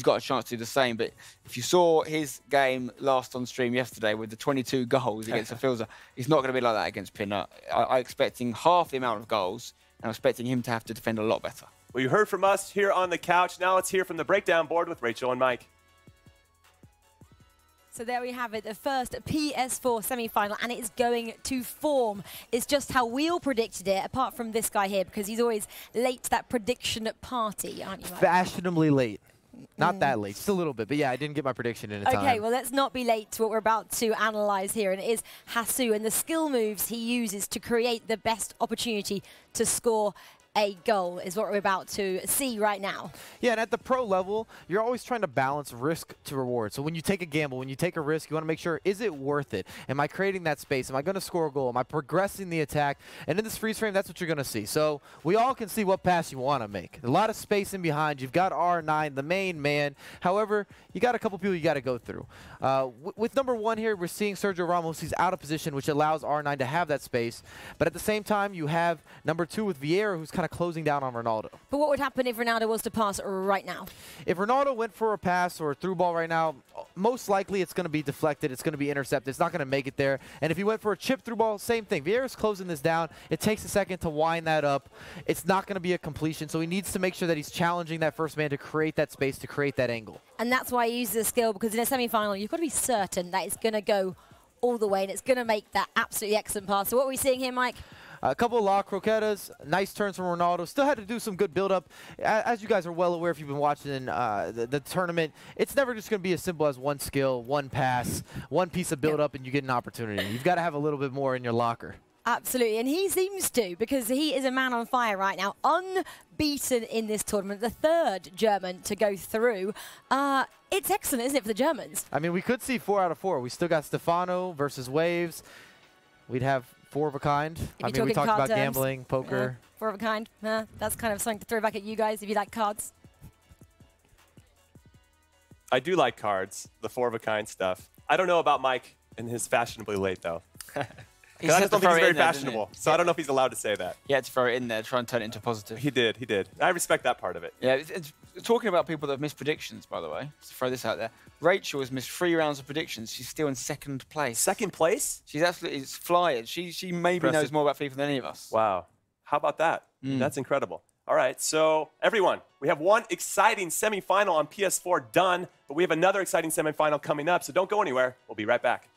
got a chance to do the same. But if you saw his game last on stream yesterday with the 22 goals against the Filzer, he's not going to be like that against Pinner. I'm expecting half the amount of goals, and I'm expecting him to have to defend a lot better. Well, you heard from us here on the couch. Now let's hear from the breakdown board with Rachel and Mike. So there we have it, the first PS4 semi-final, and it is going to form. It's just how we all predicted it, apart from this guy here, because he's always late to that prediction party, aren't you, Mike? Fashionably late. Not that late, just a little bit. But yeah, I didn't get my prediction in time. Okay, well, let's not be late to what we're about to analyze here. And it is Hasu and the skill moves he uses to create the best opportunity to score a goal is what we're about to see right now. Yeah, and at the pro level, you're always trying to balance risk to reward. So when you take a gamble, when you take a risk, you want to make sure, is it worth it? Am I creating that space? Am I going to score a goal? Am I progressing the attack? And in this freeze frame, that's what you're going to see. So we all can see what pass you want to make. A lot of space in behind. You've got R9, the main man. However, you got a couple people you got to go through. With number 1 here, we're seeing Sergio Ramos. He's out of position, which allows R9 to have that space. But at the same time, you have number 2 with Vieira, who's kind of closing down on Ronaldo. But what would happen if Ronaldo was to pass right now? If Ronaldo went for a pass or a through ball right now, most likely it's going to be deflected. It's going to be intercepted. It's not going to make it there. And if he went for a chip through ball, same thing. Vieira's closing this down. It takes a second to wind that up. It's not going to be a completion, so he needs to make sure that he's challenging that first man to create that space, to create that angle. And that's why he uses the skill, because in a semi-final, you've got to be certain that it's going to go all the way, and it's going to make that absolutely excellent pass. So what are we seeing here, Mike? A couple of La Croquetas, nice turns from Ronaldo. Still had to do some good build-up. As you guys are well aware if you've been watching the tournament, it's never just going to be as simple as one skill, one pass, one piece of build-up, and you get an opportunity. You've got to have a little bit more in your locker. Absolutely, and he seems to, because he is a man on fire right now, unbeaten in this tournament, the 3rd German to go through. It's excellent, isn't it, for the Germans? I mean, we could see 4 out of 4. We still got Stefano versus Waves. We'd have 4 of a kind. I mean, we talked about gambling, poker. 4 of a kind. That's kind of something to throw back at you guys if you like cards. I do like cards, the 4 of a kind stuff. I don't know about Mike and his fashionably late, though. I just don't think he's very fashionable, so I don't know if he's allowed to say that. He had to throw it in there, try and turn it into positive. He did, he did. I respect that part of it. Yeah, it's talking about people that have missed predictions, by the way, to throw this out there. Rachel has missed 3 rounds of predictions. She's still in 2nd place. 2nd place? She's absolutely flying. She maybe knows more about FIFA than any of us. Wow. How about that? That's incredible. All right, so everyone, we have one exciting semifinal on PS4 done, but we have another exciting semifinal coming up, so don't go anywhere. We'll be right back.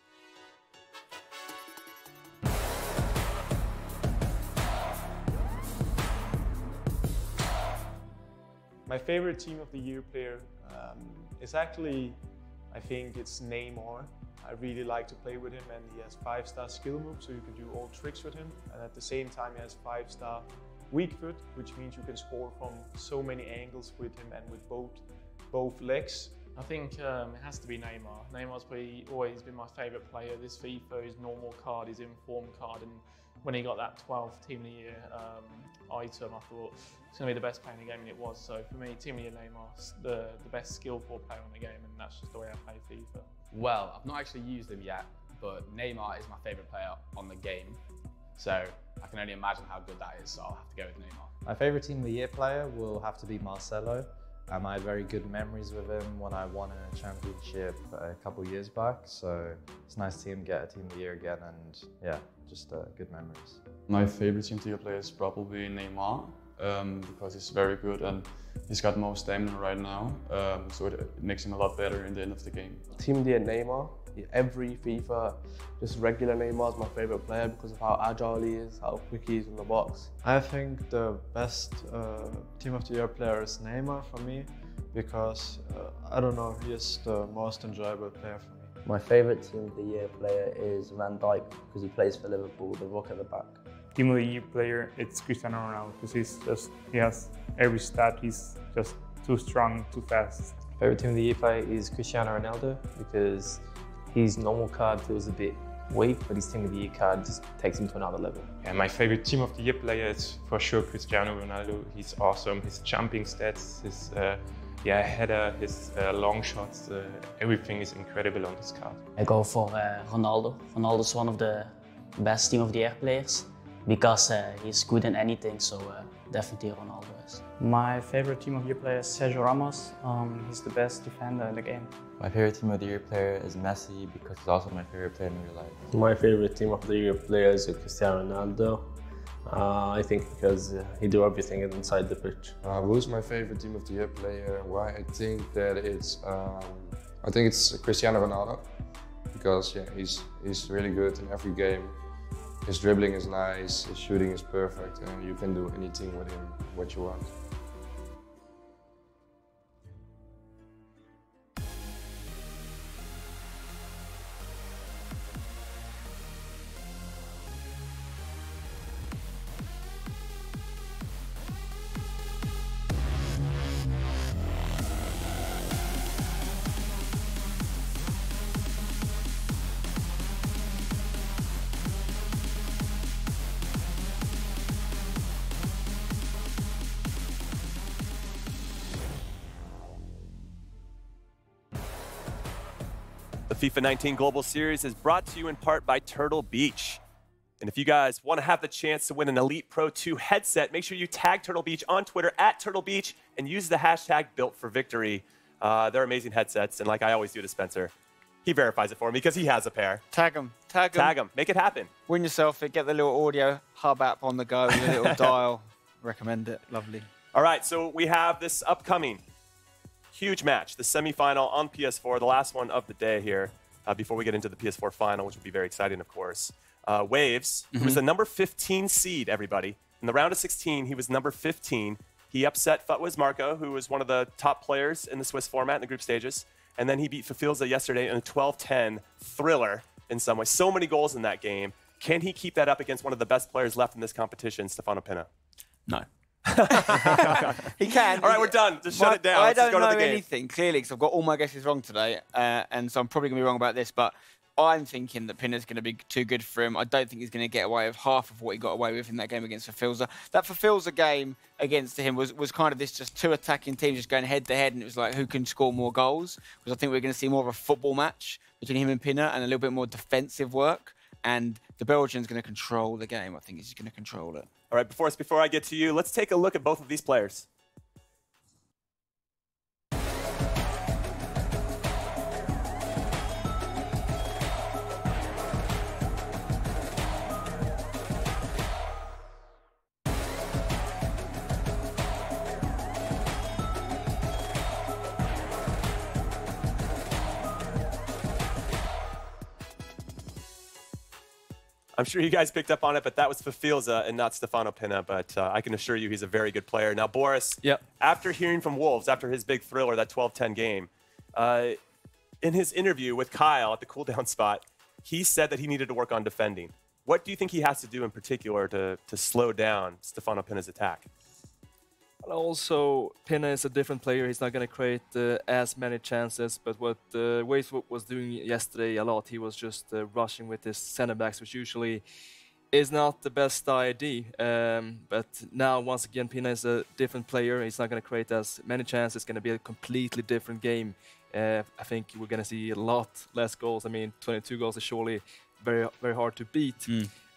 My favorite Team of the Year player is actually, I think it's Neymar. I really like to play with him, and he has 5-star skill moves, so you can do all tricks with him. And at the same time, he has 5-star weak foot, which means you can score from so many angles with him and with both legs. I think it has to be Neymar. Neymar's probably always been my favourite player. This FIFA, his normal card, his informed card, and when he got that 12th Team of the Year item, I thought it's going to be the best player in the game, and it was. So for me, Team of the Year Neymar's the best skillful player on the game, and that's just the way I play FIFA. Well, I've not actually used him yet, but Neymar is my favourite player on the game. So I can only imagine how good that is, so I'll have to go with Neymar. My favourite Team of the Year player will have to be Marcelo. I had very good memories with him when I won a championship a couple of years back, so it's nice to see him get a Team of the Year again, and yeah, just good memories. My favourite Team of the Year player is probably Neymar, because he's very good and he's got more stamina right now, so it makes him a lot better in the end of the game. Team of the Year Neymar. Every FIFA, just regular Neymar is my favourite player because of how agile he is, how quick he is in the box. I think the best Team of the Year player is Neymar for me, because I don't know, he is the most enjoyable player for me. My favourite Team of the Year player is Van Dijk because he plays for Liverpool, the rock at the back. Team of the Year player, it's Cristiano Ronaldo because he has every stat. He's just too strong, too fast. Favorite Team of the Year player is Cristiano Ronaldo because his normal card feels a bit weak, but his Team of the Year card just takes him to another level. Yeah, my favorite Team of the Year player is for sure Cristiano Ronaldo. He's awesome. His jumping stats, his header, his long shots, everything is incredible on this card. I go for Ronaldo. Ronaldo is one of the best Team of the Year players because he's good in anything. So definitely Ronaldo is. My favorite Team of the Year player is Sergio Ramos. He's the best defender in the game. My favorite Team of the Year player is Messi because he's also my favorite player in real life. My favorite Team of the Year player is Cristiano Ronaldo. I think because he do everything inside the pitch. Who's my favorite Team of the Year player? Why I think that it's Cristiano Ronaldo because yeah, he's really good in every game. His dribbling is nice, his shooting is perfect, and you can do anything with him what you want. The FIFA 19 Global Series is brought to you in part by Turtle Beach. And if you guys want to have the chance to win an Elite Pro 2 headset, make sure you tag Turtle Beach on Twitter @TurtleBeach and use the hashtag #BuiltForVictory. They're amazing headsets, and like I always do to Spencer, he verifies it for me because he has a pair. Tag them. Tag them. Make it happen. Win yourself it. Get the little audio hub app on the go, the little dial. Recommend it. Lovely. All right, so we have this upcoming huge match, the semifinal on PS4, the last one of the day here, before we get into the PS4 final, which will be very exciting, of course. Waves, who was the number 15 seed, everybody. In the round of 16, he was number 15. He upset FUT Marco, who was one of the top players in the Swiss format in the group stages. And then he beat Fafilza yesterday in a 12-10 thriller in some way. So many goals in that game. Can he keep that up against one of the best players left in this competition, Stefano Pinna? No. He can. All right, we're done. Just shut it down. I Let's just don't go to know the game. anything, clearly, because I've got all my guesses wrong today, and so I'm probably going to be wrong about this, but I'm thinking that Pinna's going to be too good for him. I don't think he's going to get away with half of what he got away with in that game against Fafilza. That Fafilza game against him was kind of this just two attacking teams just going head-to-head, and it was like who can score more goals, because I think we're going to see more of a football match between him and Pinna and a little bit more defensive work, and the Belgian's going to control the game. I think he's going to control it. All right, before I get to you, let's take a look at both of these players. I'm sure you guys picked up on it, but that was Fafilza and not Stefano Pinna. But I can assure you he's a very good player. Now, Boris, after hearing from Wolves, after his big thriller, that 12-10 game, in his interview with Kyle at the cooldown spot, he said that he needed to work on defending. What do you think he has to do in particular to slow down Stefano Pinna's attack? Also, Pinna is a different player. He's not going to create as many chances. But what Waves was doing yesterday a lot, he was just rushing with his center backs, which usually is not the best idea. But now, once again, Pinna is a different player. He's not going to create as many chances. It's going to be a completely different game. I think we're going to see a lot less goals. I mean, 22 goals is surely very, very hard to beat.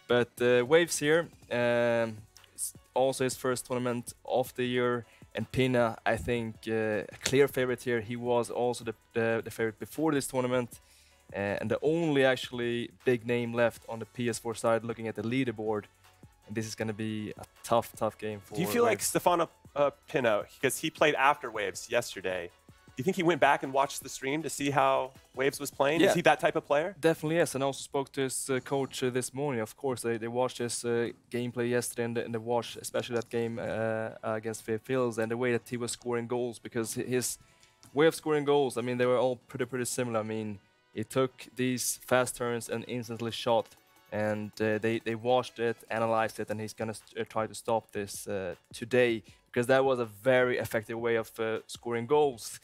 But Waves here. Also his first tournament of the year, and Pinna, I think, a clear favorite here. He was also the favorite before this tournament, and the only actually big name left on the PS4 side looking at the leaderboard, and this is going to be a tough game for Do you feel Waves. like Stefano Pinna, because he played after Waves yesterday, do you think he went back and watched the stream to see how Waves was playing? Yeah. Is he that type of player? Definitely, yes. And I also spoke to his coach this morning. Of course, they watched his gameplay yesterday, and they watched especially that game against Fafilza and the way that he was scoring goals, because his way of scoring goals, I mean, they were all pretty similar. I mean, he took these fast turns and instantly shot, and they watched it, analyzed it, and he's going to try to stop this today, because that was a very effective way of scoring goals.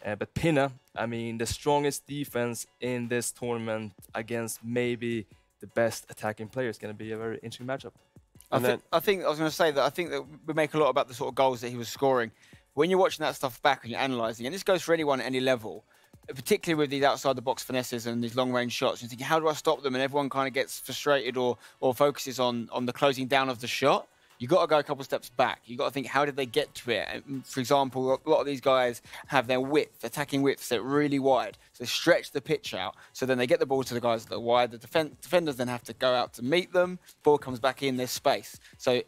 But Pinna, I mean, the strongest defense in this tournament against maybe the best attacking player is going to be a very interesting matchup. I think I was going to say that I think that we make a lot about the sort of goals that he was scoring. When you're watching that stuff back and you're analysing, and this goes for anyone at any level, particularly with these outside-the-box finesses and these long-range shots, you're thinking, how do I stop them? And everyone kind of gets frustrated or focuses on the closing down of the shot. you've got to go a couple of steps back. You've got to think, how did they get to it? And for example, a lot of these guys have their width, attacking width, set really wide. So they stretch the pitch out. So then they get the ball to the guys that are wide. The defenders then have to go out to meet them. Ball comes back in, there's space. So,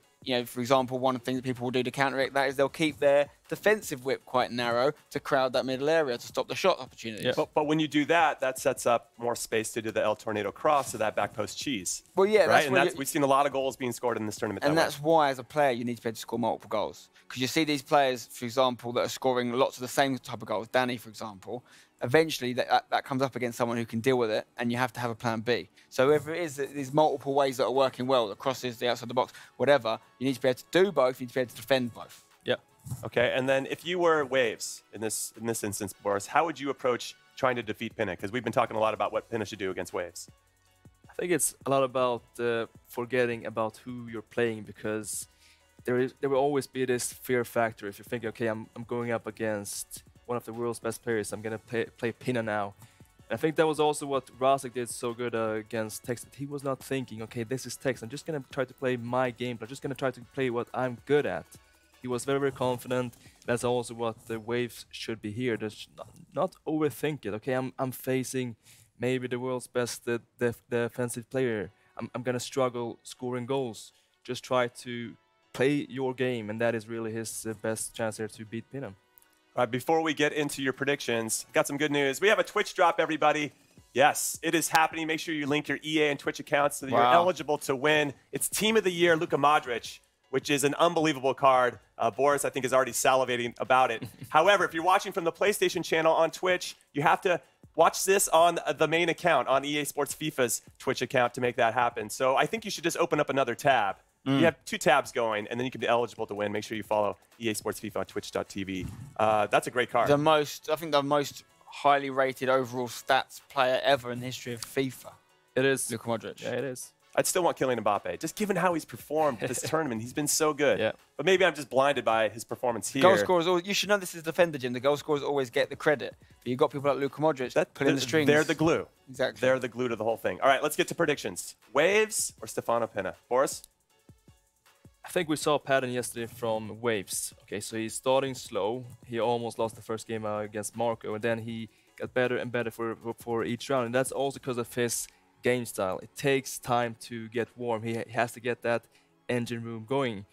for example, one of the things that people will do to counteract that is they'll keep their defensive width quite narrow to crowd that middle area to stop the shot opportunities. Yeah. But when you do that, that sets up more space to do the El Tornado cross to that back post cheese. Well, yeah, right? We've seen a lot of goals being scored in this tournament. And that's why, as a player, you need to be able to score multiple goals. Because you see these players, for example, that are scoring lots of the same type of goals. Danny, for example. Eventually, that comes up against someone who can deal with it, and you have to have a plan B. So whether it is that there's multiple ways that are working well, the crosses, the outside the box, whatever, you need to be able to do both. You need to be able to defend both. Yeah. Okay. And then if you were Waves in this instance, Boris, how would you approach trying to defeat Pinna? Because we've been talking a lot about what Pinna should do against Waves. I think it's a lot about forgetting about who you're playing, because there will always be this fear factor. If you're thinking, okay, I'm going up against one of the world's best players, I'm going to play Pinna now. And I think that was also what Rasek did so good against Tex, that he was not thinking, okay, this is Tex, I'm just going to try to play my game, I'm just going to try to play what I'm good at. He was very, very confident. That's also what the Waves should be here. Just not overthink it. Okay, I'm facing maybe the world's best defensive player. I'm going to struggle scoring goals. Just try to play your game, and that is really his best chance here to beat Pinna. All right, before we get into your predictions, got some good news. We have a Twitch drop, everybody. Yes, it is happening. Make sure you link your EA and Twitch accounts so that you're eligible to win. It's Team of the Year, Luka Modric, which is an unbelievable card. Boris, I think, is already salivating about it. However, if you're watching from the PlayStation channel on Twitch, you have to watch this on the main account, on EA Sports FIFA's Twitch account to make that happen. So I think you should just open up another tab. You have 2 tabs going, and then you can be eligible to win. Make sure you follow EA Sports FIFA on twitch.tv. That's a great card. I think the most highly rated overall stats player ever in the history of FIFA. It is. Luka Modric. Yeah, it is. I'd still want Kylian Mbappe, just given how he's performed this tournament. He's been so good. Yeah. But maybe I'm just blinded by his performance here. Goal scorers, you should know this is defender, Jim. The goal scorers always get the credit. But you've got people like Luka Modric that put in the strings. They're the glue. Exactly. They're the glue to the whole thing. All right, let's get to predictions. Waves or Stefano Pinna? Boris? I think we saw a pattern yesterday from Waves. Okay, so he's starting slow. He almost lost the first game against Marco, and then he got better and better for each round. And that's also because of his game style. It takes time to get warm. He has to get that engine room going.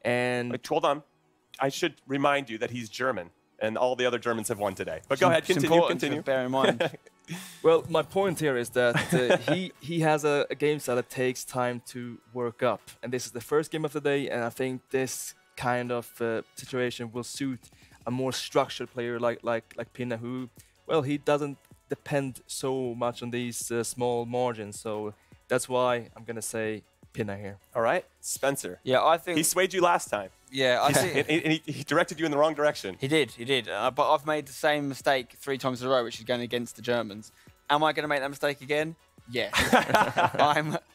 And wait, hold on. I should remind you that he's German, and all the other Germans have won today. But go ahead, continue. To bear in mind. Well, my point here is that he has a game style that takes time to work up. And this is the first game of the day, and I think this kind of situation will suit a more structured player like Pinna, who, well, he doesn't depend so much on these small margins. So that's why I'm going to say Pinna here. All right. Spencer. Yeah, I think... He swayed you last time. Yeah, I think... and he directed you in the wrong direction. He did. But I've made the same mistake 3 times in a row, which is going against the Germans. Am I going to make that mistake again? Yes.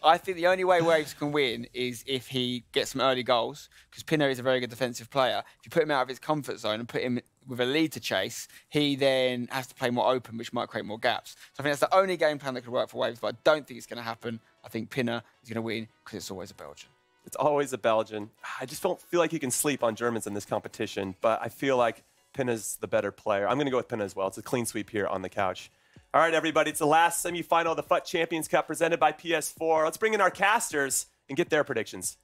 I think the only way Waves can win is if he gets some early goals, because Pinna is a very good defensive player. If you put him out of his comfort zone and put him with a lead to chase, he then has to play more open, which might create more gaps. So I think that's the only game plan that could work for Waves, but I don't think it's going to happen. I think Pinna is going to win because it's always a Belgian. It's always a Belgian. I just don't feel like you can sleep on Germans in this competition, but I feel like Pinna's the better player. I'm going to go with Pinna as well. It's a clean sweep here on the couch. All right, everybody, it's the last semifinal of the FUT Champions Cup presented by PS4. Let's bring in our casters and get their predictions.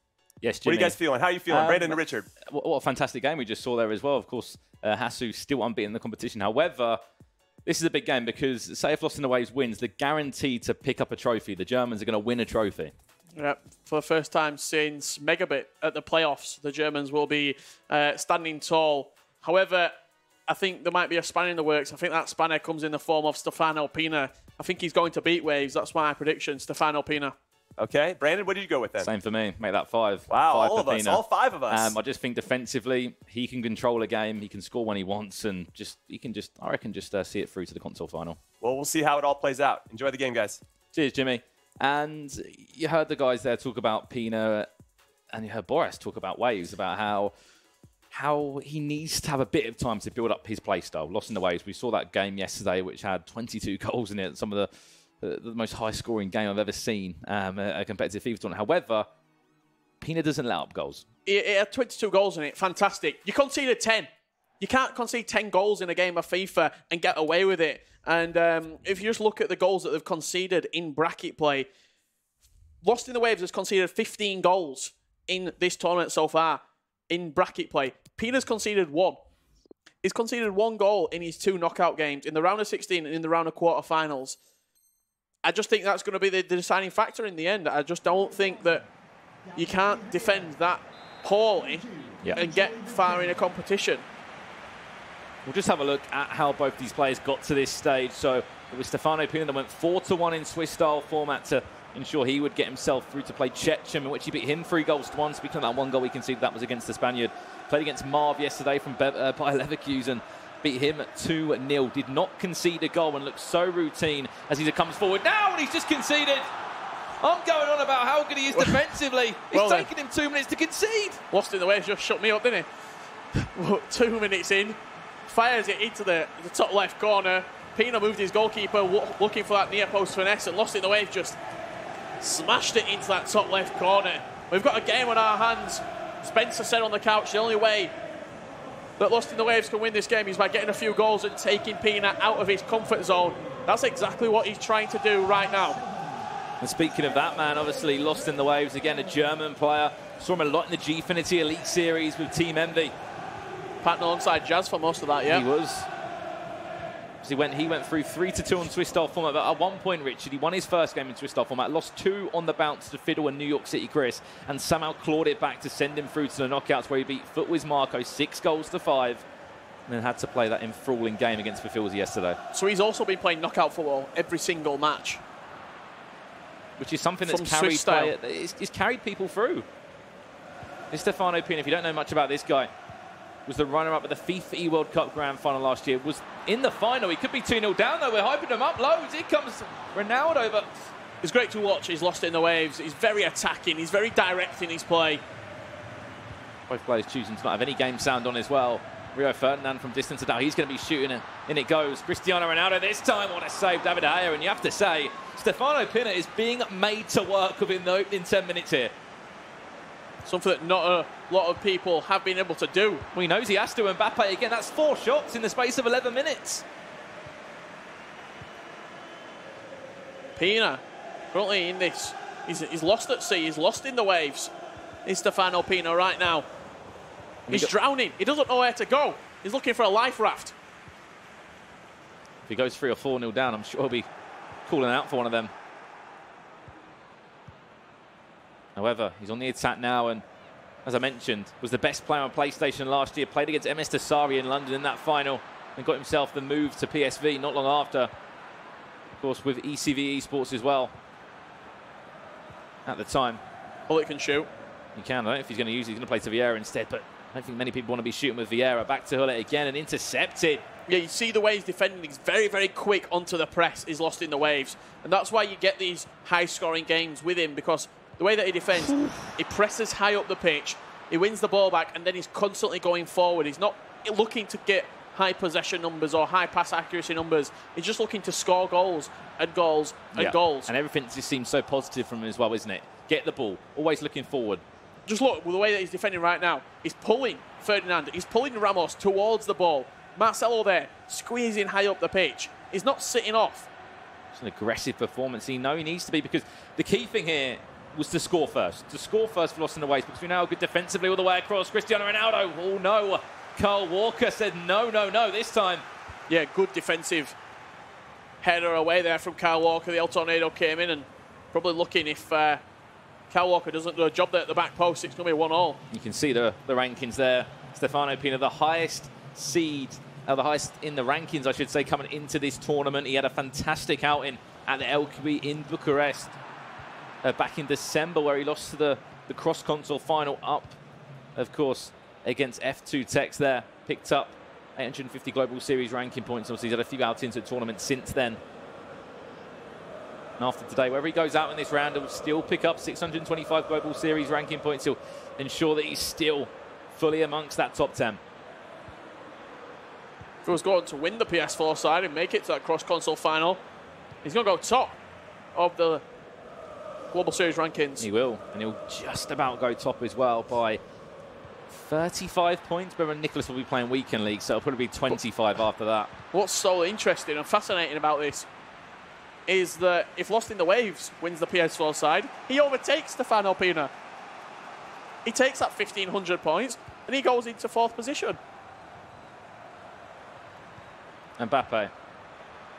Yes, Jimmy. What are you guys feeling? How are you feeling? Brandon and Richard. What a fantastic game we just saw there as well. Of course, Hasu still unbeaten in the competition. However, this is a big game because, say if Lost in the Waves wins, the guarantee to pick up a trophy. The Germans are going to win a trophy. Yep, for the first time since Megabit at the playoffs, the Germans will be standing tall. However, I think there might be a spanner in the works. I think that spanner comes in the form of Stefano Pinna. I think he's going to beat Waves. That's my prediction, Stefano Pinna. Okay. Brandon, what did you go with then? Same for me. Make that 5. Wow, 5 all of us. All 5 of us. I just think defensively, he can control a game. He can score when he wants, and he can I reckon, see it through to the console final. Well, we'll see how it all plays out. Enjoy the game, guys. Cheers, Jimmy. And you heard the guys there talk about Pinna, and you heard Boris talk about Waves, about how he needs to have a bit of time to build up his play style. Lost in the Waves. We saw that game yesterday, which had 22 goals in it. Some of the most high-scoring game I've ever seen, a competitive FIFA tournament. However, Pinna doesn't let up goals. It had 22 goals in it. Fantastic. You conceded 10. You can't concede 10 goals in a game of FIFA and get away with it. And if you just look at the goals that they've conceded in bracket play, Lost in the Waves has conceded 15 goals in this tournament so far in bracket play. Pina's conceded 1. He's conceded 1 goal in his 2 knockout games, in the round of 16 and in the round of quarterfinals. I just think that's going to be the deciding factor in the end. I just don't think that you can't defend that poorly and get far in a competition. We'll just have a look at how both these players got to this stage. So it was Stefano Pina that went 4-1 in Swiss-style format to ensure he would get himself through to play Checham, in which he beat him 3-1. Speaking of that 1 goal we conceded, that was against the Spaniard. Played against Marv yesterday from Bayer Leverkusen. Beat him 2-0. Did not concede a goal and looked so routine as he comes forward now, and he's just conceded. I'm going on about how good he is defensively. It's taken him 2 minutes to concede. Lost in the Waves just shut me up, didn't he? 2 minutes in, fires it into the top left corner. Pina moved his goalkeeper looking for that near post finesse, and Lost in the Waves just smashed it into that top left corner. We've got a game on our hands. Spencer said on the couch the only way that Lost in the Waves can win this game is by getting a few goals and taking Pina out of his comfort zone. That's exactly what he's trying to do right now. And speaking of that man, obviously Lost in the Waves, again a German player. Saw him a lot in the Gfinity Elite Series with Team Envy. Partner alongside Jazz for most of that, yeah. He was. He went through 3-2 on Swiss-style format. But at one point, Richard, he won his first game in Swiss-style format, lost 2 on the bounce to Fiddle and New York City Chris, and somehow clawed it back to send him through to the knockouts, where he beat Footwiz Marco 6-5, and then had to play that enthralling game against Fafilza yesterday. So he's also been playing knockout football every single match, which is something that's carried people through. This Stefano Pina, if you don't know much about this guy, was the runner-up at the FIFA E-World Cup Grand Final last year. Was in the final. He could be 2-0 down, though. We're hyping him up loads. Here comes Ronaldo. But it's great to watch. He's Lost in the Waves. He's very attacking. He's very direct in his play. Both players choosing to not have any game sound on as well. Rio Ferdinand from distance to down. He's going to be shooting it. In it goes. Cristiano Ronaldo this time. What a save, David De Gea. And you have to say, Stefano Pina is being made to work within 10 minutes here. Something that not a lot of people have been able to do. Well, he knows he has to. Mbappe again. That's 4 shots in the space of 11 minutes. Pina, currently in this, he's lost at sea. He's lost in the waves. Is Stefano Pina right now? He's drowning. He doesn't know where to go. He's looking for a life raft. If he goes 3 or 4-0 down, I'm sure he'll be calling out for one of them. However, he's on the attack now, and as I mentioned, was the best player on PlayStation last year. Played against MS Dasari in London in that final and got himself the move to PSV not long after. Of course, with ECV Esports as well at the time. Hullet can shoot. He can. I don't know if he's going to use it. He's going to play to Vieira instead, but I don't think many people want to be shooting with Vieira. Back to Hullet again and intercepted. Yeah, you see the way he's defending. He's very, very quick onto the press. He's Lost in the Waves. And that's why you get these high-scoring games with him, because the way that he defends, he presses high up the pitch, he wins the ball back, and then he's constantly going forward. He's not looking to get high possession numbers or high pass accuracy numbers. He's just looking to score goals and goals and goals. And everything just seems so positive from him as well, isn't it? Get the ball, always looking forward. Just look, with the way that he's defending right now, he's pulling Ferdinand, he's pulling Ramos towards the ball. Marcelo there, squeezing high up the pitch. He's not sitting off. It's an aggressive performance. He knows he needs to be, because the key thing here was to score first. To score first for Lost in the Waves, because we know how good defensively all the way across. Cristiano Ronaldo, oh no. Carl Walker said no, no, no this time. Yeah, good defensive header away there from Carl Walker. The El Tornado came in and probably looking if Carl Walker doesn't do a job there at the back post, it's going to be 1-1. You can see the rankings there. Stefano Pina, the highest seed, the highest in the rankings, I should say, coming into this tournament. He had a fantastic outing at the LQB in Bucharest back in December, where he lost to the cross-console final up, of course, against F2 Tex there. Picked up 850 Global Series ranking points. Obviously, he's had a few outings at tournaments since then. And after today, wherever he goes out in this round, he'll still pick up 625 Global Series ranking points. He'll ensure that he's still fully amongst that top 10. If he was going to win the PS4 side and make it to that cross-console final, he's going to go top of the Global Series rankings. He will, and he'll just about go top as well by 35 points. Remember, Nicholas will be playing weekend league, so it'll probably be 25 after that. What's so interesting and fascinating about this is that if Lost in the Waves wins the PS4 side, he overtakes Stefano Pina. He takes that 1,500 points and he goes into 4th position. Mbappe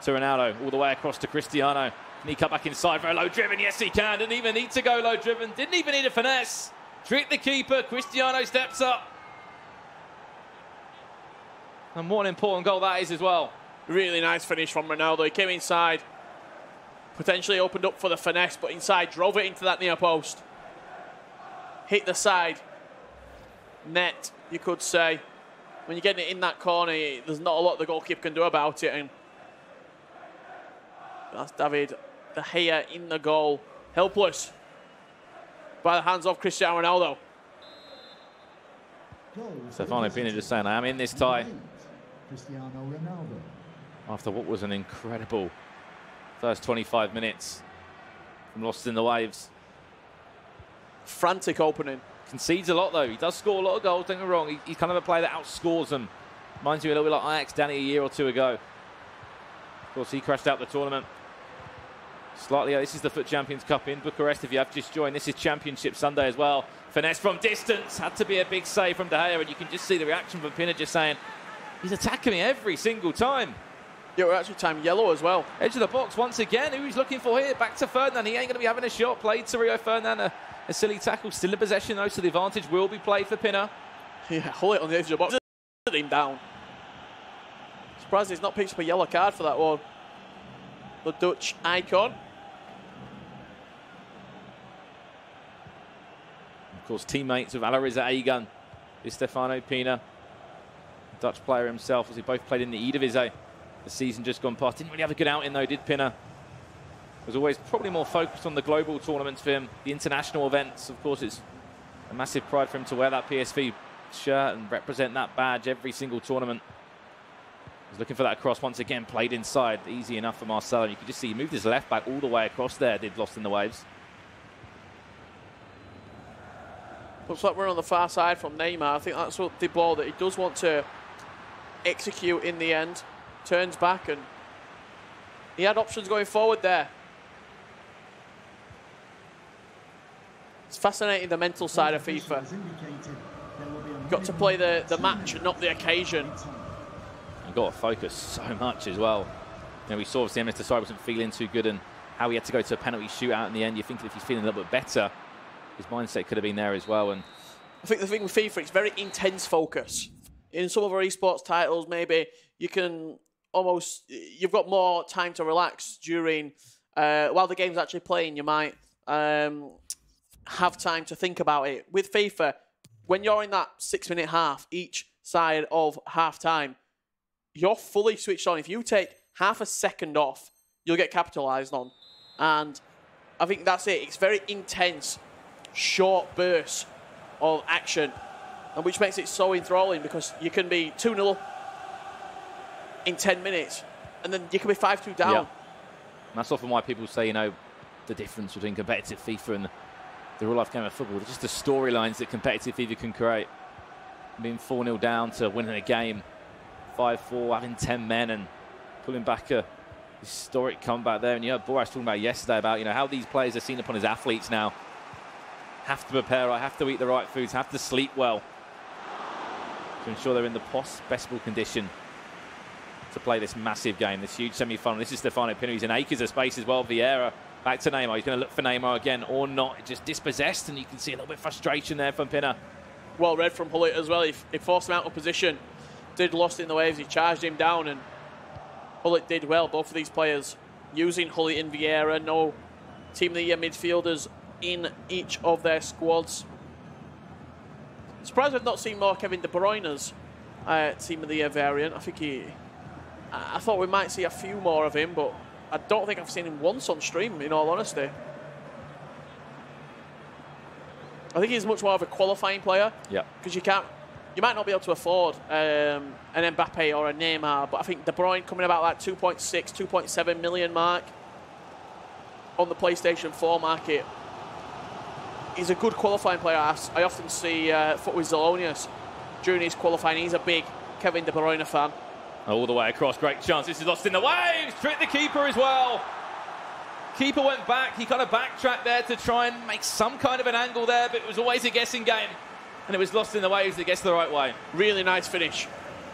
to Ronaldo, all the way across to Cristiano. Can he cut back inside for a low driven? Yes, he can. Didn't even need to go low driven. Didn't even need a finesse. Tricked the keeper. Cristiano steps up. And what an important goal that is as well. Really nice finish from Ronaldo. He came inside, potentially opened up for the finesse, but inside drove it into that near post. Hit the side. Net, you could say. When you're getting it in that corner, there's not a lot the goalkeeper can do about it. And that's David De Gea in the goal. Helpless by the hands of Cristiano Ronaldo. Stefano Pina just saying, I am in this tie. Cristiano Ronaldo. After what was an incredible first 25 minutes from Lost in the Waves. Frantic opening. Concedes a lot, though. He does score a lot of goals, don't get me wrong. He's kind of a player that outscores them. Reminds me a little bit like Ajax Danny a year or two ago. Of course, he crashed out the tournament. Slightly, this is the FUT Champions Cup in Bucharest. If you have just joined, this is Championship Sunday as well. Finesse from distance. Had to be a big save from De Gea, and you can just see the reaction from Pina just saying, he's attacking me every single time. Yeah, we're actually time yellow as well. Edge of the box once again. Who he's looking for here? Back to Ferdinand. He ain't going to be having a shot. Played to Rio Ferdinand. A silly tackle. Still in possession, though, so the advantage will be played for Pina. Yeah, hold it on the edge of the box. Him down. Surprised he's not picked up a yellow card for that one. The Dutch icon. Of course, teammates with Alariza Agan is Stefano Pina. Dutch player himself, as he both played in the Eredivisie. The season just gone past. Didn't really have a good outing, though, did Pina? Was always probably more focused on the global tournaments for him. The international events, of course, it's a massive pride for him to wear that PSV shirt and represent that badge every single tournament. He's looking for that cross once again, played inside. Easy enough for Marcelo. You can just see he moved his left back all the way across there, did Lost in the Waves. Looks like we're on the far side from Neymar. I think that's what the ball that he does want to execute in the end. Turns back and he had options going forward there. It's fascinating, the mental side of FIFA. You've got to play the match and not the occasion. You've got to focus so much as well. You know, we saw obviously Mr. Desai wasn't feeling too good and how he had to go to a penalty shootout in the end. You think if he's feeling a little bit better, his mindset could have been there as well. And I think the thing with FIFA, it's very intense focus. In some of our esports titles, maybe you can almost, you've got more time to relax during, while the game's actually playing, you might have time to think about it. With FIFA, when you're in that 6-minute half, each side of half time, you're fully switched on. If you take half a second off, you'll get capitalised on. And I think that's it. It's very intense, short bursts of action, and which makes it so enthralling because you can be 2-0 in 10 minutes, and then you can be 5-2 down. Yeah. And that's often why people say, you know, the difference between competitive FIFA and the real-life game of football. They're just the storylines that competitive FIFA can create. Being 4-0 down to winning a game, 5-4, having 10 men and pulling back a historic comeback there. And you heard Boris talking about yesterday about, you know, how these players are seen upon as athletes now. Have to prepare right, have to eat the right foods, have to sleep well to ensure they're in the best possible condition to play this massive game, this huge semi-final. This is Stefano Pina. He's in acres of space as well. Vieira back to Neymar. He's going to look for Neymar again or not. Just dispossessed, and you can see a little bit of frustration there from Pina. Well read from Hullet as well. He forced him out of position. Did Lost in the Waves. He charged him down, and Hullet did well. Both of these players using Hullet and Vieira. No Team of the Year midfielders in each of their squads. Surprised I've not seen more Kevin De Bruyne's Team of the Year variant. I thought we might see a few more of him, but I don't think I've seen him once on stream, in all honesty. I think he's much more of a qualifying player. Yeah. Because you might not be able to afford an Mbappe or a Neymar, but I think De Bruyne coming about that 2.6, 2.7 million mark on the PlayStation 4 market. he's a good qualifying player. I often see FUT with Zelonius during his qualifying. He's a big Kevin De Bruyne fan. All the way across, great chance. This is lost in the waves. Tricked the keeper as well. Keeper went back. He kind of backtracked there to try and make some kind of an angle there, but it was always a guessing game. And it was lost in the waves that gets the right way. Really nice finish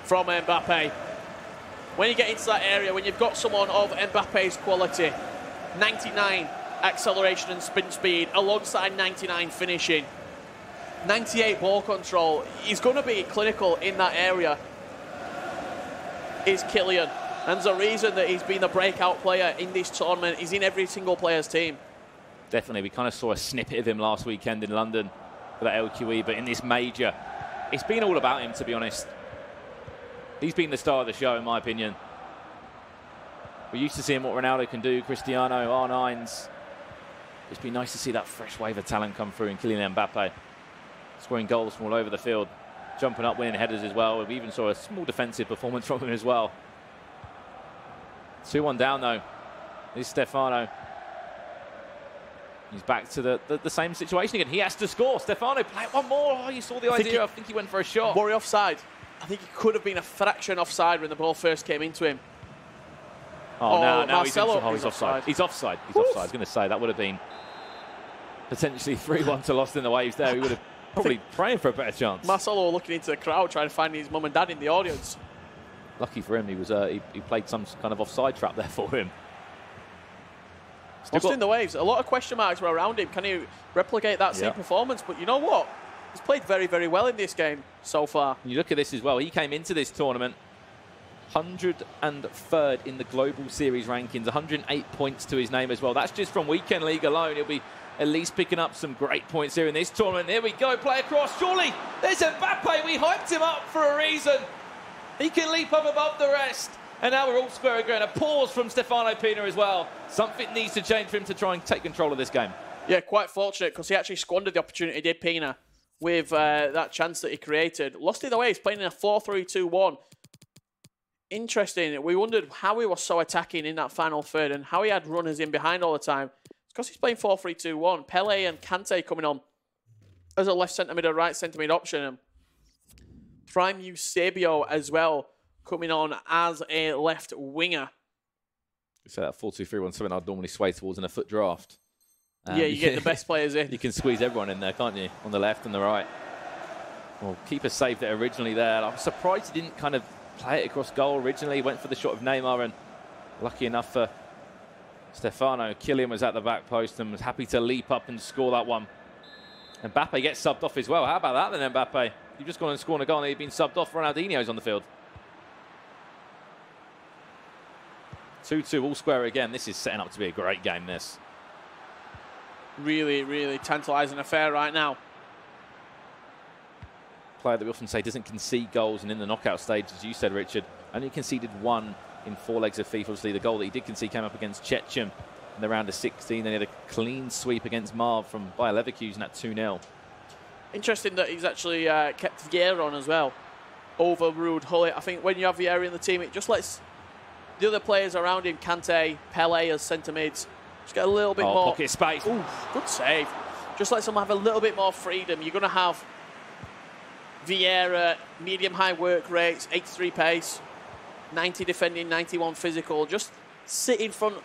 from Mbappe. When you get into that area, when you've got someone of Mbappe's quality, 99 acceleration and sprint speed alongside 99 finishing, 98 ball control, he's going to be clinical in that area, is Kylian. And there's a reason that he's been the breakout player in this tournament. He's in every single player's team. Definitely, we kind of saw a snippet of him last weekend in London for that LQE, but in this major, it's been all about him, to be honest. He's been the star of the show, in my opinion. We're used to seeing what Ronaldo can do, Cristiano, R9s. It's been nice to see that fresh wave of talent come through in Kylian Mbappe. Scoring goals from all over the field, jumping up, winning headers as well. We even saw a small defensive performance from him as well. 2-1 down, though. This is Stefano. He's back to the same situation again. He has to score. Stefano, play it one more. Oh, you saw the idea. I think he went for a shot. Worry offside. I think he could have been a fraction offside when the ball first came into him. Oh, now Marcelo he's offside. He's offside. He's offside. I was going to say, that would have been potentially 3-1 to lost in the waves there. He would have probably praying for a better chance. Marcelo looking into the crowd, trying to find his mum and dad in the audience. Lucky for him, he was he played some kind of offside trap there for him. Lost in the waves. A lot of question marks were around him. Can he replicate that same performance? But you know what? He's played very, very well in this game so far. You look at this as well. He came into this tournament 103rd in the Global Series rankings, 108 points to his name as well. That's just from Weekend League alone. He'll be at least picking up some great points here in this tournament. Here we go, play across. Surely, there's Mbappe. We hyped him up for a reason. He can leap up above the rest. And now we're all square again. A pause from Stefano Pina as well. Something needs to change for him to try and take control of this game. Yeah, quite fortunate because he actually squandered the opportunity, did Pina, with that chance that he created. Lost it away. He's playing in a 4-3-2-1. Interesting. We wondered how he was so attacking in that final third and how he had runners in behind all the time. It's because he's playing 4-3-2-1. Pele and Kante coming on as a left centre mid or right centre mid option. And Prime Eusebio as well coming on as a left winger. So that 4-2-3-1, something I'd normally sway towards in a FUT draft. Yeah, you get the best players in. You can squeeze everyone in there, can't you? On the left and the right. Well, keeper saved it originally there. I'm surprised he didn't kind of play it across goal originally. He went for the shot of Neymar, and lucky enough for Stefano, Kylian was at the back post and was happy to leap up and score that one. Mbappe gets subbed off as well. How about that then, Mbappe? You've just gone and scored a goal and he'd been subbed off. Ronaldinho's on the field. 2-2 all square again. This is setting up to be a great game, this. Really, really tantalising affair right now. Player that we often say doesn't concede goals, and in the knockout stage, as you said, Richard, only conceded one in 4 legs of FIFA. Obviously, the goal that he did concede came up against Checham in the round of 16. Then he had a clean sweep against Marv from Bayer Leverkusen at 2-0. Interesting that he's actually kept Vieira on as well. Overruled Hullet. I think when you have Vieira in the team, it just lets the other players around him, Kante, Pele as centre mids, just get a little bit more pocket space. Ooh, good save. Just lets them have a little bit more freedom. You're going to have Vieira, medium-high work rates, 83 pace, 90 defending, 91 physical. Just sit in front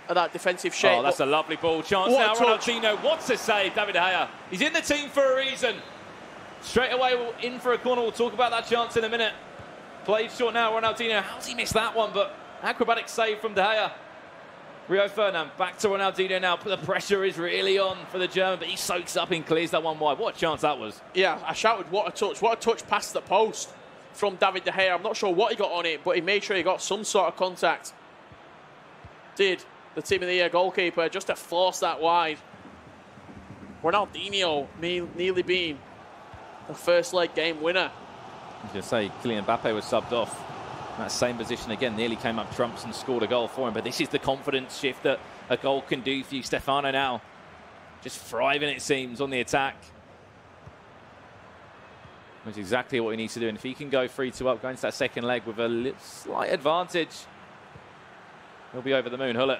of that defensive shape. Oh, that's a lovely ball. Chance now, Ronaldinho. What's a save, David De Gea. He's in the team for a reason. Straight away, we're in for a corner. We'll talk about that chance in a minute. Played short now, Ronaldinho. How's he missed that one? But acrobatic save from De Gea. Rio Ferdinand back to Ronaldinho now. But the pressure is really on for the German, but he soaks up and clears that one wide. What a chance that was. Yeah, I shouted, what a touch. What a touch past the post from David De Gea. I'm not sure what he got on it, but he made sure he got some sort of contact. Did the Team of the Year goalkeeper just to force that wide. Ronaldinho nearly being the first leg game winner. I was going to say, Kylian Mbappe was subbed off. That same position again, nearly came up trumps and scored a goal for him. But this is the confidence shift that a goal can do for you. Stefano now just thriving, it seems, on the attack. Which is exactly what he needs to do. And if he can go 3-2 up, go into that second leg with a slight advantage, he'll be over the moon. Hullet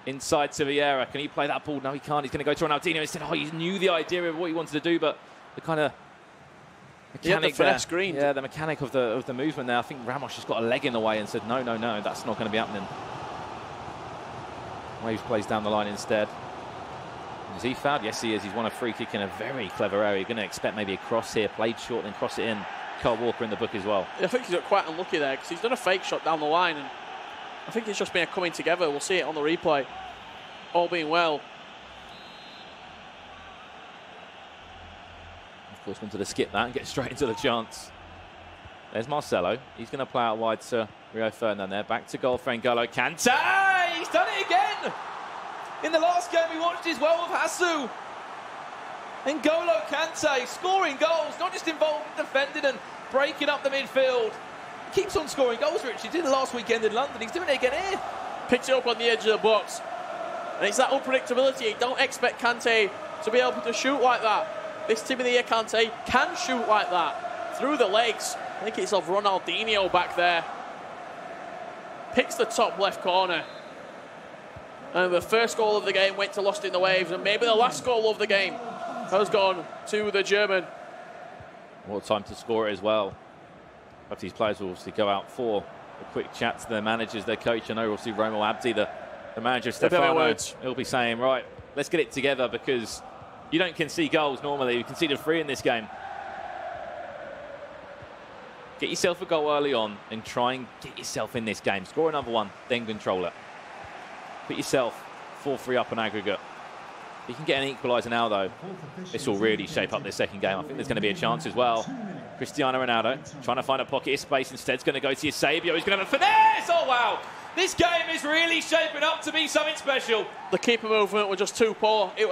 inside to Vieira. Can he play that ball? No, he can't. He's going to go to Ronaldinho instead. Oh, he knew the idea of what he wanted to do, but the kind of mechanic there. Screen. Yeah, the mechanic of the movement there. I think Ramos just got a leg in the way and said, no, that's not going to be happening. Waves plays down the line instead. Is he fouled? Yes, he is. He's won a free kick in a very clever area. You're going to expect maybe a cross here, played short, then cross it in. Carl Walker in the book as well. I think he's got quite unlucky there because he's done a fake shot down the line, and I think it's just been a coming together. We'll see it on the replay. All being well. Of course, wanted to skip that and get straight into the chance. There's Marcelo. He's going to play out wide to Rio Ferdinand there. Back to goal for N'Golo Kante. He's done it again. In the last game we watched as well with Hasu. N'Golo Kante scoring goals, not just involved in defending and breaking up the midfield. He keeps on scoring goals, Rich. He did it last weekend in London. He's doing it again here. Picks it up on the edge of the box. And it's that unpredictability. You don't expect Kante to be able to shoot like that. This Team of the Year Kante can shoot like that. Through the legs. I think it's of Ronaldinho back there. Picks the top left corner. And the first goal of the game went to Lost in the Waves. And maybe the last goal of the game has gone to the German. What time to score it as well. Both these players will obviously go out for a quick chat to their managers, their coach. I know obviously Romo Abdi, the manager of Stefano, he'll be saying, right, let's get it together because you don't concede goals normally. You conceded 3 in this game. Get yourself a goal early on and try and get yourself in this game. Score another one, then control it. Put yourself 4-3 up on aggregate. You can get an equaliser now, though. This will really shape up this second game. I think there's going to be a chance as well. Cristiano Ronaldo trying to find a pocket of space. Instead, it's going to go to Eusebio. He's going to have a finesse. Oh, wow. This game is really shaping up to be something special. The keeper movement was just too poor. It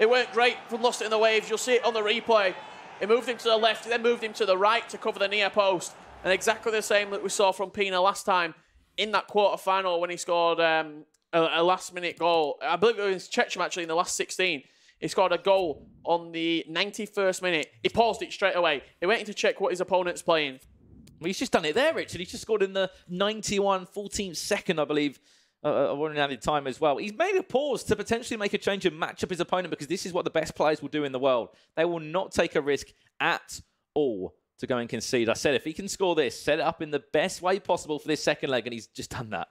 weren't great from Lost in the Waves. You'll see it on the replay. It moved him to the left, then moved him to the right to cover the near post. And exactly the same that we saw from Pina last time in that quarter-final when he scored a last-minute goal. I believe it was Checham, actually, in the last 16. He scored a goal on the 91st minute. He paused it straight away. He went in to check what his opponent's playing. Well, he's just done it there, Richard. He's just scored in the 14th second, I believe, of one added time as well. He's made a pause to potentially make a change and match up his opponent because this is what the best players will do in the world. They will not take a risk at all to go and concede. I said if he can score this, set it up in the best way possible for this second leg, and he's just done that.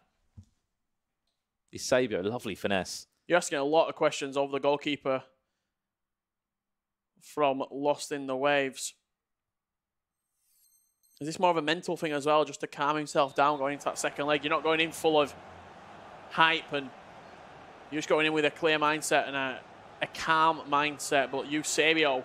Eusebio, lovely finesse. You're asking a lot of questions of the goalkeeper from Lost in the Waves. Is this more of a mental thing as well, just to calm himself down going into that second leg? You're not going in full of hype and you're just going in with a clear mindset and a calm mindset. But Eusebio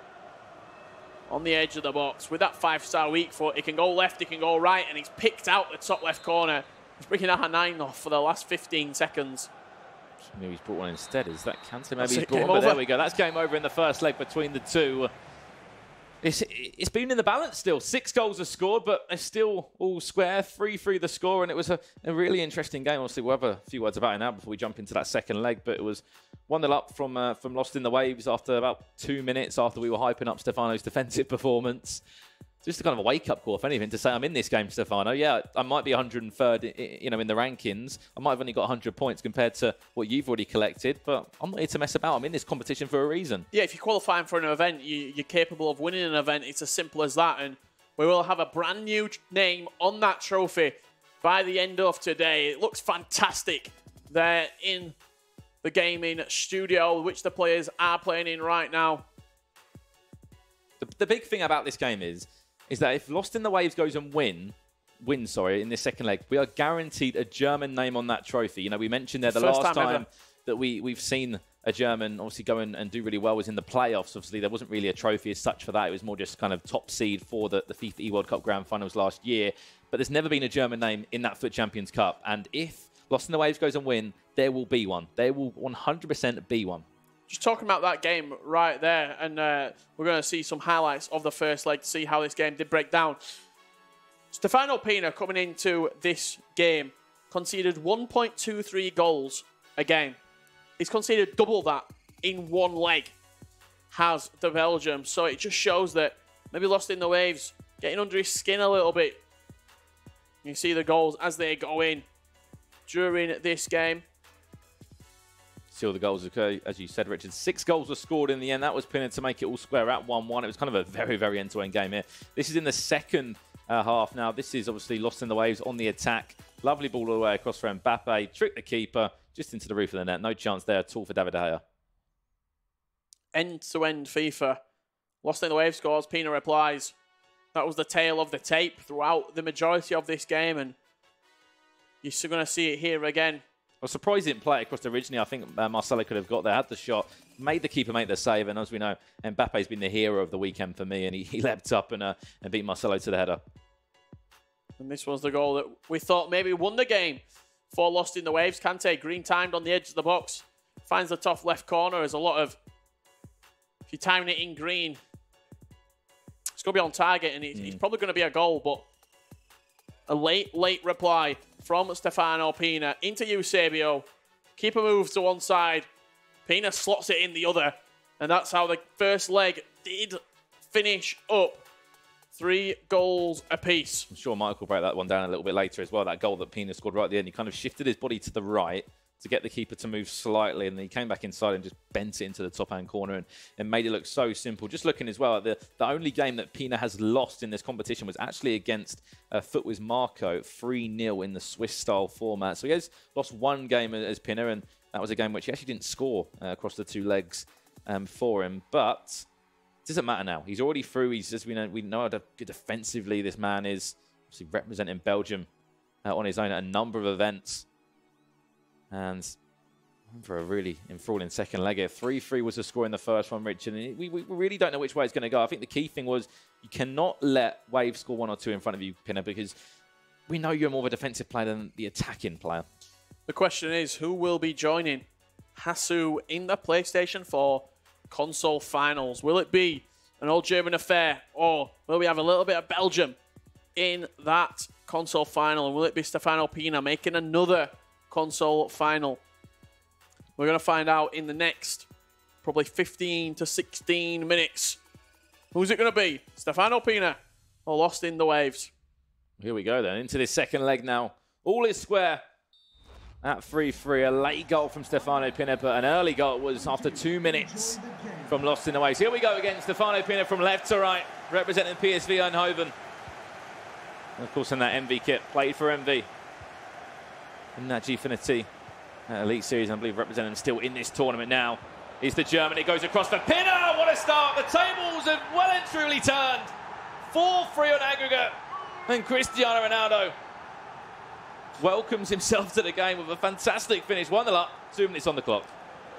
on the edge of the box with that 5-star weak foot. He can go left, he can go right, and he's picked out the top left corner. He's bringing a 9 off for the last 15 seconds. Maybe he's brought one instead. Is that Kante? Maybe he's brought one, but there we go. That's game over in the first leg between the two. It's been in the balance still. 6 goals are scored, but they're still all square. 3-3 the score, and it was a really interesting game. Obviously, we'll have a few words about it now before we jump into that second leg, but it was 1-0 up from Lost in the Waves after about 2 minutes after we were hyping up Stefano's defensive performance. Just a kind of a wake-up call, if anything, to say I'm in this game, Stefano. Yeah, I might be 103rd, in the rankings. I might have only got 100 points compared to what you've already collected, but I'm not here to mess about. I'm in this competition for a reason. Yeah, if you're qualifying for an event, you're capable of winning an event. It's as simple as that, and we will have a brand new name on that trophy by the end of today. It looks fantastic there in the gaming studio, which the players are playing in right now. The big thing about this game is that if Lost in the Waves goes and wins in this second leg, we are guaranteed a German name on that trophy. We mentioned there the last time that we've seen a German obviously go and do really well was in the playoffs. Obviously, there wasn't really a trophy as such for that. It was more just kind of top seed for the FIFA E-World Cup Grand Finals last year. But there's never been a German name in that FUT Champions Cup. And if Lost in the Waves goes and win, there will be one. There will 100% be one. Just talking about that game right there, and we're going to see some highlights of the first leg to see how this game did break down. Stefano Pina coming into this game conceded 1.23 goals a game. He's conceded double that in one leg, has the Belgium. So it just shows that maybe Lost in the Waves getting under his skin a little bit. You see the goals as they go in during this game. see all the goals occur. As you said, Richard, 6 goals were scored in the end. That was Pinner to make it all square at 1-1. It was kind of a very, very end-to-end game here. This is in the second half now. This is obviously Lost in the Waves on the attack. Lovely ball all the way across for Mbappe. Tricked the keeper just into the roof of the net. No chance there at all for David De Gea. End-to-end FIFA. Lost in the Waves scores. Pina replies. That was the tale of the tape throughout the majority of this game, and you're still going to see it here again. I was surprised he didn't play it across originally. I think Marcelo could have got there, had the shot, made the keeper make the save, and as we know, Mbappe's been the hero of the weekend for me, and he leapt up and beat Marcelo to the header. And this was the goal that we thought maybe won the game for Lost in the Waves. Kante, green timed on the edge of the box, finds the top left corner. There's a lot of, if you're timing it in green, it's going to be on target, and it's probably going to be a goal, but a late reply from Stefano Pina into Eusebio. Keeper moves to one side. Pina slots it in the other. And that's how the first leg did finish up. 3 goals apiece. I'm sure Michael will break that one down a little bit later as well. That goal that Pina scored right at the end. He kind of shifted his body to the right to get the keeper to move slightly, and then he came back inside and just bent it into the top-hand corner and made it look so simple. Just looking as well at the only game that Pina has lost in this competition was actually against FUT with Marco, 3-0 in the Swiss-style format. So he has lost 1 game as Pina, and that was a game which he actually didn't score across the 2 legs for him. But it doesn't matter now. He's already through. He's just, we know how good defensively this man is. Obviously representing Belgium on his own at a number of events. And for a really enthralling second leg here. 3-3 was the score in the first one, Richard. And we really don't know which way it's going to go. I think the key thing was you cannot let Wave score 1 or 2 in front of you, Pinner, because we know you're more of a defensive player than the attacking player. The question is, who will be joining Hasu in the PlayStation 4 console finals? Will it be an old German affair, or will we have a little bit of Belgium in that console final? And will it be Stefano Pina making another console final? We're going to find out in the next probably 15 to 16 minutes. Who's it going to be? Stefano Pina or Lost in the Waves? Here we go then, into this second leg now. All is square at 3-3. A late goal from Stefano Pina, but an early goal was after 2 minutes from Lost in the Waves. Here we go again, Stefano Pina from left to right, representing PSV Eindhoven. And of course in that MV kit, played for MV. In that Gfinity Elite Series, I believe representing still in this tournament now is the German. It goes across for Pina. What a start. The tables have well and truly turned. 4-3 on aggregate. And Cristiano Ronaldo welcomes himself to the game with a fantastic finish. 1-0 up, 2 minutes on the clock.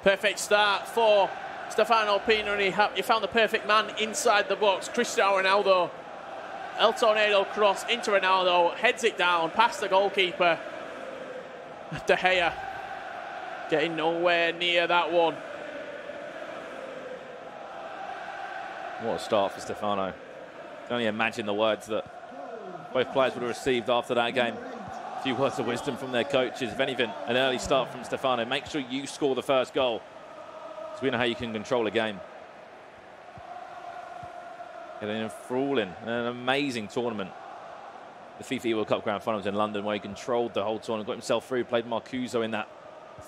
Perfect start for Stefano Pina, and he found the perfect man inside the box. Cristiano Ronaldo. El Tornado cross into Ronaldo. Heads it down past the goalkeeper. De Gea getting nowhere near that one. What a start for Stefano. Can only imagine the words that both players would have received after that game. A few words of wisdom from their coaches. If anything, an early start from Stefano. Make sure you score the first goal, because we know how you can control a game. An enthralling and an amazing tournament. The FIFA World Cup Grand Finals in London, where he controlled the whole tournament, got himself through, played Marcuso in that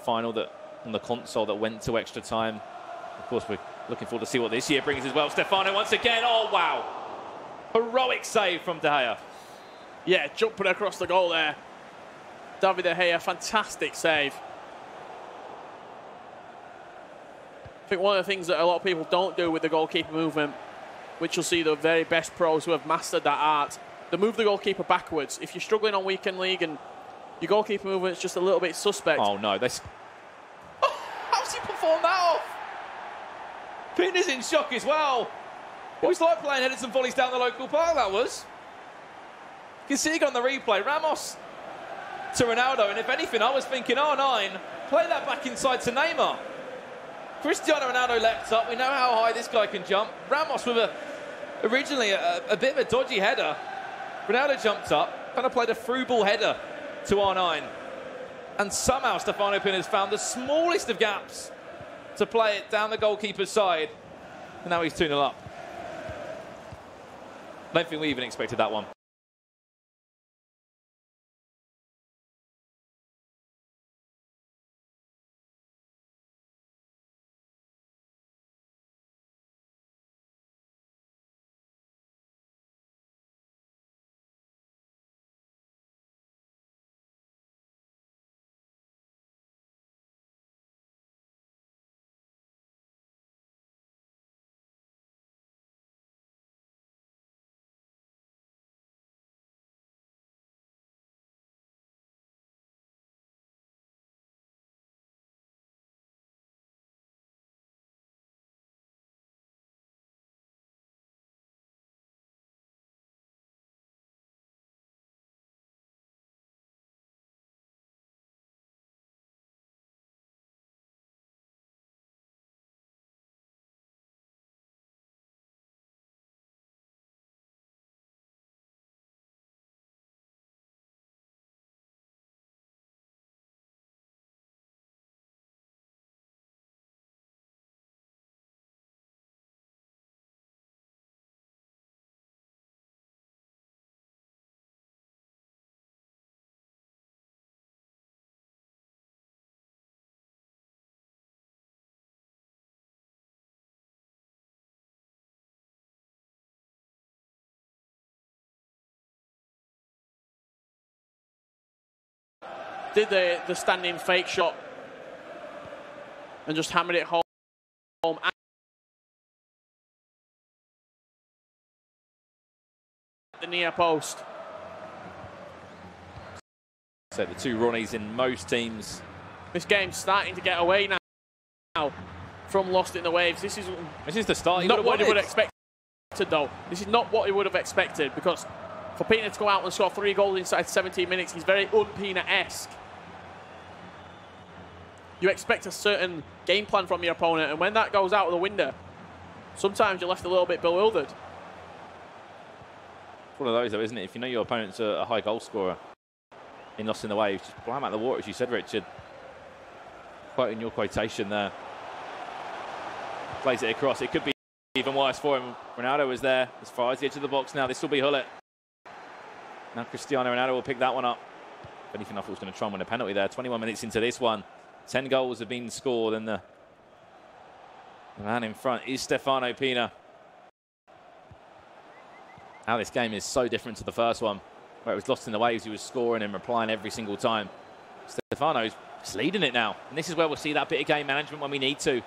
final that on the console that went to extra time. Of course, we're looking forward to see what this year brings as well. Stefano once again, oh wow. Heroic save from De Gea. Yeah, jumping across the goal there. David De Gea, fantastic save. I think one of the things that a lot of people don't do with the goalkeeper movement, which you'll see the very best pros who have mastered that art, they move the goalkeeper backwards. If you're struggling on weekend league and your goalkeeper movement is just a little bit suspect. Oh no, this. Oh, how's he performed that off? Pina's in shock as well. It was like playing headers and volleys down the local park, that was. You can see it on the replay. Ramos to Ronaldo, and if anything, I was thinking, R9, play that back inside to Neymar. Cristiano Ronaldo leapt up. We know how high this guy can jump. Ramos with originally a bit of a dodgy header. Ronaldo jumped up, kind of played a through ball header to R9. And somehow Stefano Pina has found the smallest of gaps to play it down the goalkeeper's side. And now he's 2-0 up. I don't think we even expected that one. did the standing fake shot and just hammered it home at the near post. So the two Ronnies in most teams. This game's starting to get away now from Lost in the Waves. This is the start. Not what he would have expected, though. This is not what he would have expected, because for Pina to go out and score 3 goals inside 17 minutes, he's very un-Pina-esque. You expect a certain game plan from your opponent, and when that goes out of the window, sometimes you're left a little bit bewildered. It's one of those, though, isn't it? If you know your opponent's a high goal scorer in Lost in the Waves, just blow him out of the water, as you said, Richard. Quoting your quotation there. Plays it across. It could be even worse for him. Ronaldo was there as far as the edge of the box now. This will be Hullet. Now Cristiano Ronaldo will pick that one up. If anything, I thought he was going to try and win a penalty there. 21 minutes into this one. 10 goals have been scored, and the man in front is Stefano Pina. Now this game is so different to the first one, where it was Lost in the Waves. He was scoring and replying every single time. Stefano's just leading it now. And this is where we'll see that bit of game management when we need to.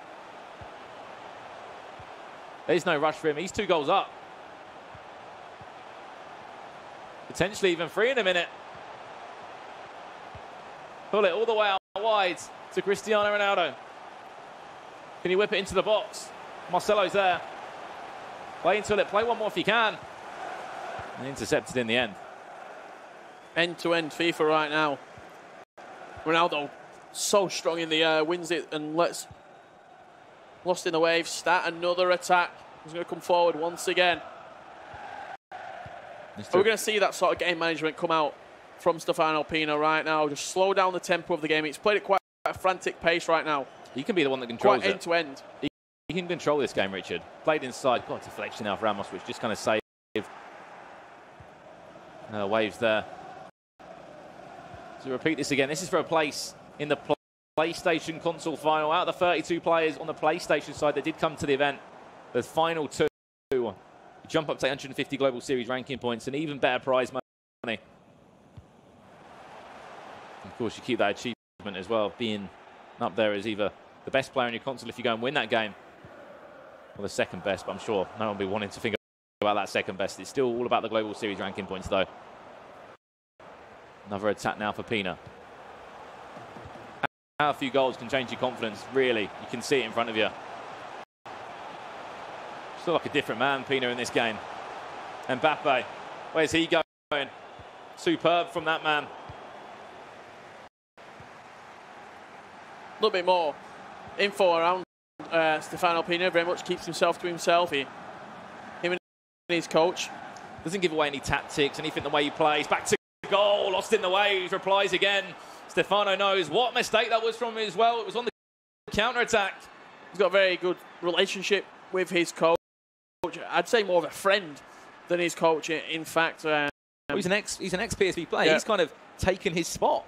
There's no rush for him. He's 2 goals up. Potentially even 3 in a minute. Pull it all the way out wide to Cristiano Ronaldo. Can he whip it into the box? Marcelo's there. Play until it. Play one more if you can. And intercepted in the end. End-to-end FIFA right now. Ronaldo so strong in the air, wins it, and lets Lost in the Waves start another attack. He's going to come forward once again. We're going to see that sort of game management come out from Stefano Pina right now. Just slow down the tempo of the game. He's played at quite a frantic pace right now. He can be the one that controls quite end-to-end. He can control this game, Richard. Played inside. Got a deflection now for Ramos, which just kind of saved Waves there. To repeat this again, this is for a place in the PlayStation console final. Out of the 32 players on the PlayStation side that did come to the event, the final 2 jump up to 850 Global Series ranking points and even better prize money. Of course, you keep that achievement as well, being up there as either the best player on your console if you go and win that game, or the second best, but I'm sure no one will be wanting to think about that second best. It's still all about the Global Series ranking points, though. Another attack now for Pina. How a few goals can change your confidence, really. You can see it in front of you. Still like a different man, Pina, in this game. Mbappe, where's he going? Superb from that man. A little bit more info around Stefano Pina. Very much keeps himself to himself. Him and his coach. Doesn't give away any tactics, anything the way he plays. Back to goal, Lost in the Waves, replies again. Stefano knows what mistake that was from him as well. It was on the counter-attack. He's got a very good relationship with his coach. I'd say more of a friend than his coach, in fact. Well, he's an ex-PSV player. Yeah. He's kind of taken his spot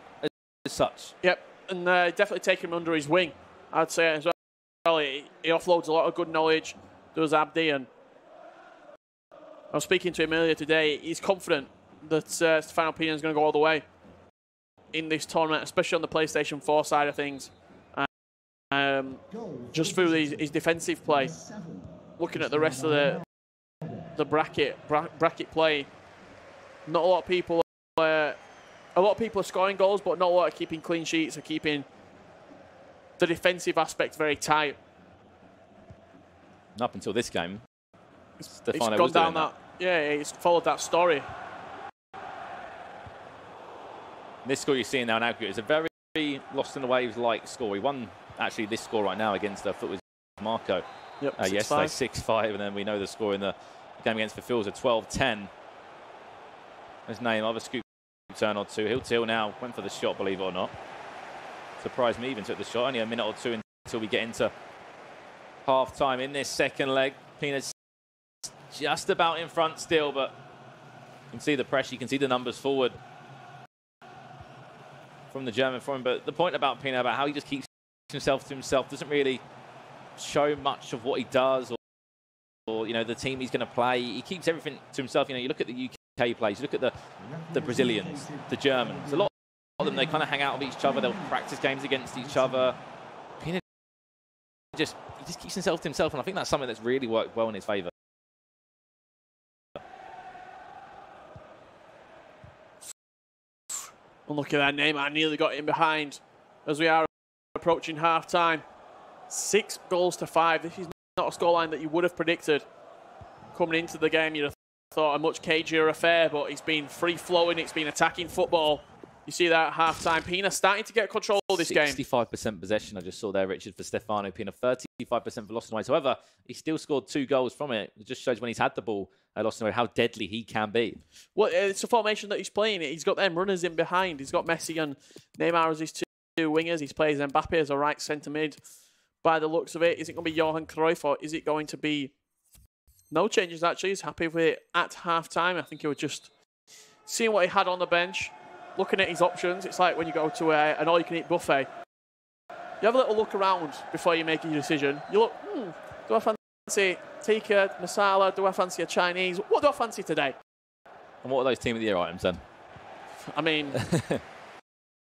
as such. Yep, and definitely taken him under his wing, I'd say as well. He offloads a lot of good knowledge, does Abdi, and I was speaking to him earlier today. He's confident that Stefano Pina is going to go all the way in this tournament, especially on the PlayStation 4 side of things. Just through his defensive play. Looking at the rest of the bracket play, not a lot of people. A lot of people are scoring goals, but not a lot are keeping clean sheets or keeping the defensive aspect very tight. Up until this game, Stefano He's gone was down doing that. Yeah, he's followed that story. This score you're seeing now in aggregate is a very Lost in the Waves-like score. We won, actually, this score right now against FUT Marco. Yep, yesterday, 6-5, and then we know the score in the game against Filza, 12-10. There's Neymar, a scoop turn or two. He'll till now, went for the shot, believe it or not. Surprised me, even took the shot. Only a minute or two until we get into half-time in this second leg. Pina's just about in front still, but you can see the pressure, you can see the numbers forward from the German forward. But the point about Pina, about how he just keeps himself to himself, doesn't really show much of what he does or you know, the team he's going to play. He keeps everything to himself. You know, you look at the UK players, you look at the Brazilians, the Germans. A lot of them, they kind of hang out with each other. They'll practice games against each other. Pina he just keeps himself to himself, and I think that's something that's really worked well in his favour. Unlucky that Neymar nearly got in behind as we are approaching half-time. 6 goals to 5. This is not a scoreline that you would have predicted coming into the game. You'd have thought a much cagier affair, but it's been free-flowing. It's been attacking football. You see that at half-time. Pina starting to get control of this game. 65% possession I just saw there, Richard, for Stefano Pina. 35% for Lost and Ways. However, he still scored 2 goals from it. It just shows when he's had the ball at Lost and Ways how deadly he can be. Well, it's a formation that he's playing. He's got them runners in behind. He's got Messi and Neymar as his two wingers. He's plays Mbappe as a right centre mid. By the looks of it, is it going to be Johan Cruyff or is it going to be no changes? Actually, he's happy with it at half-time. I think he was just seeing what he had on the bench, looking at his options. It's like when you go to an all-you-can-eat buffet. You have a little look around before you make your decision. You look, do I fancy tikka, masala? Do I fancy a Chinese? What do I fancy today? And what are those Team of the Year items then? I mean,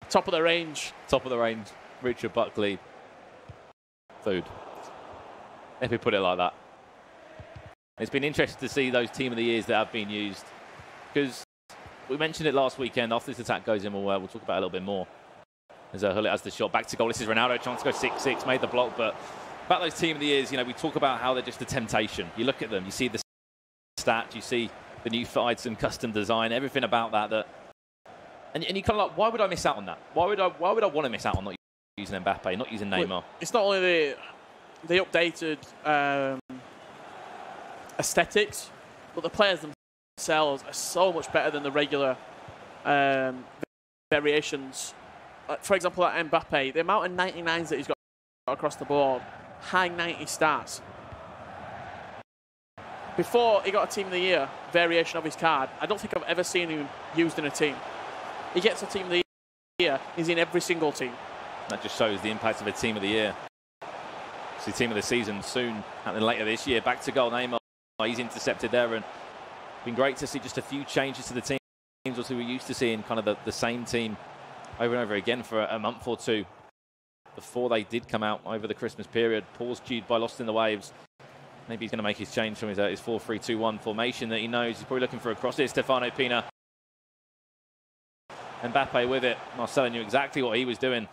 top of the range. Top of the range, Richard Buckley. Food. If we put it like that. It's been interesting to see those Team of the Years that have been used, because we mentioned it last weekend. After this attack goes in, we'll talk about it a little bit more. As Hullet has the shot back to goal. This is Ronaldo, chance to go 6-6, made the block. But about those Team of the Years, you know, we talk about how they're just a temptation. You look at them, you see the stat, you see the new FUT items, custom design, everything about that. And you kind of like, why would I miss out on that? Why would I want to miss out on not using Mbappe, not using Neymar? Well, it's not only the updated aesthetics, but the players themselves are so much better than the regular variations. For example, at Mbappe, the amount of 99s that he's got across the board, high 90 stats. Before he got a Team of the Year variation of his card, I don't think I've ever seen him used in a team. He gets a Team of the Year, he's in every single team. That just shows the impact of a Team of the Year. See, Team of the Season soon, happening later this year. Back to goal, Neymar. He's intercepted there, and been great to see just a few changes to the teams. Also, we're used to seeing kind of the same team over and over again for a month or two before they did come out over the Christmas period. Paul's cued by Lost in the Waves. Maybe he's going to make his change from his 4-3-2-1 formation that he knows. He's probably looking for a cross here. Stefano Pina. Mbappe with it. Marcelo knew exactly what he was doing.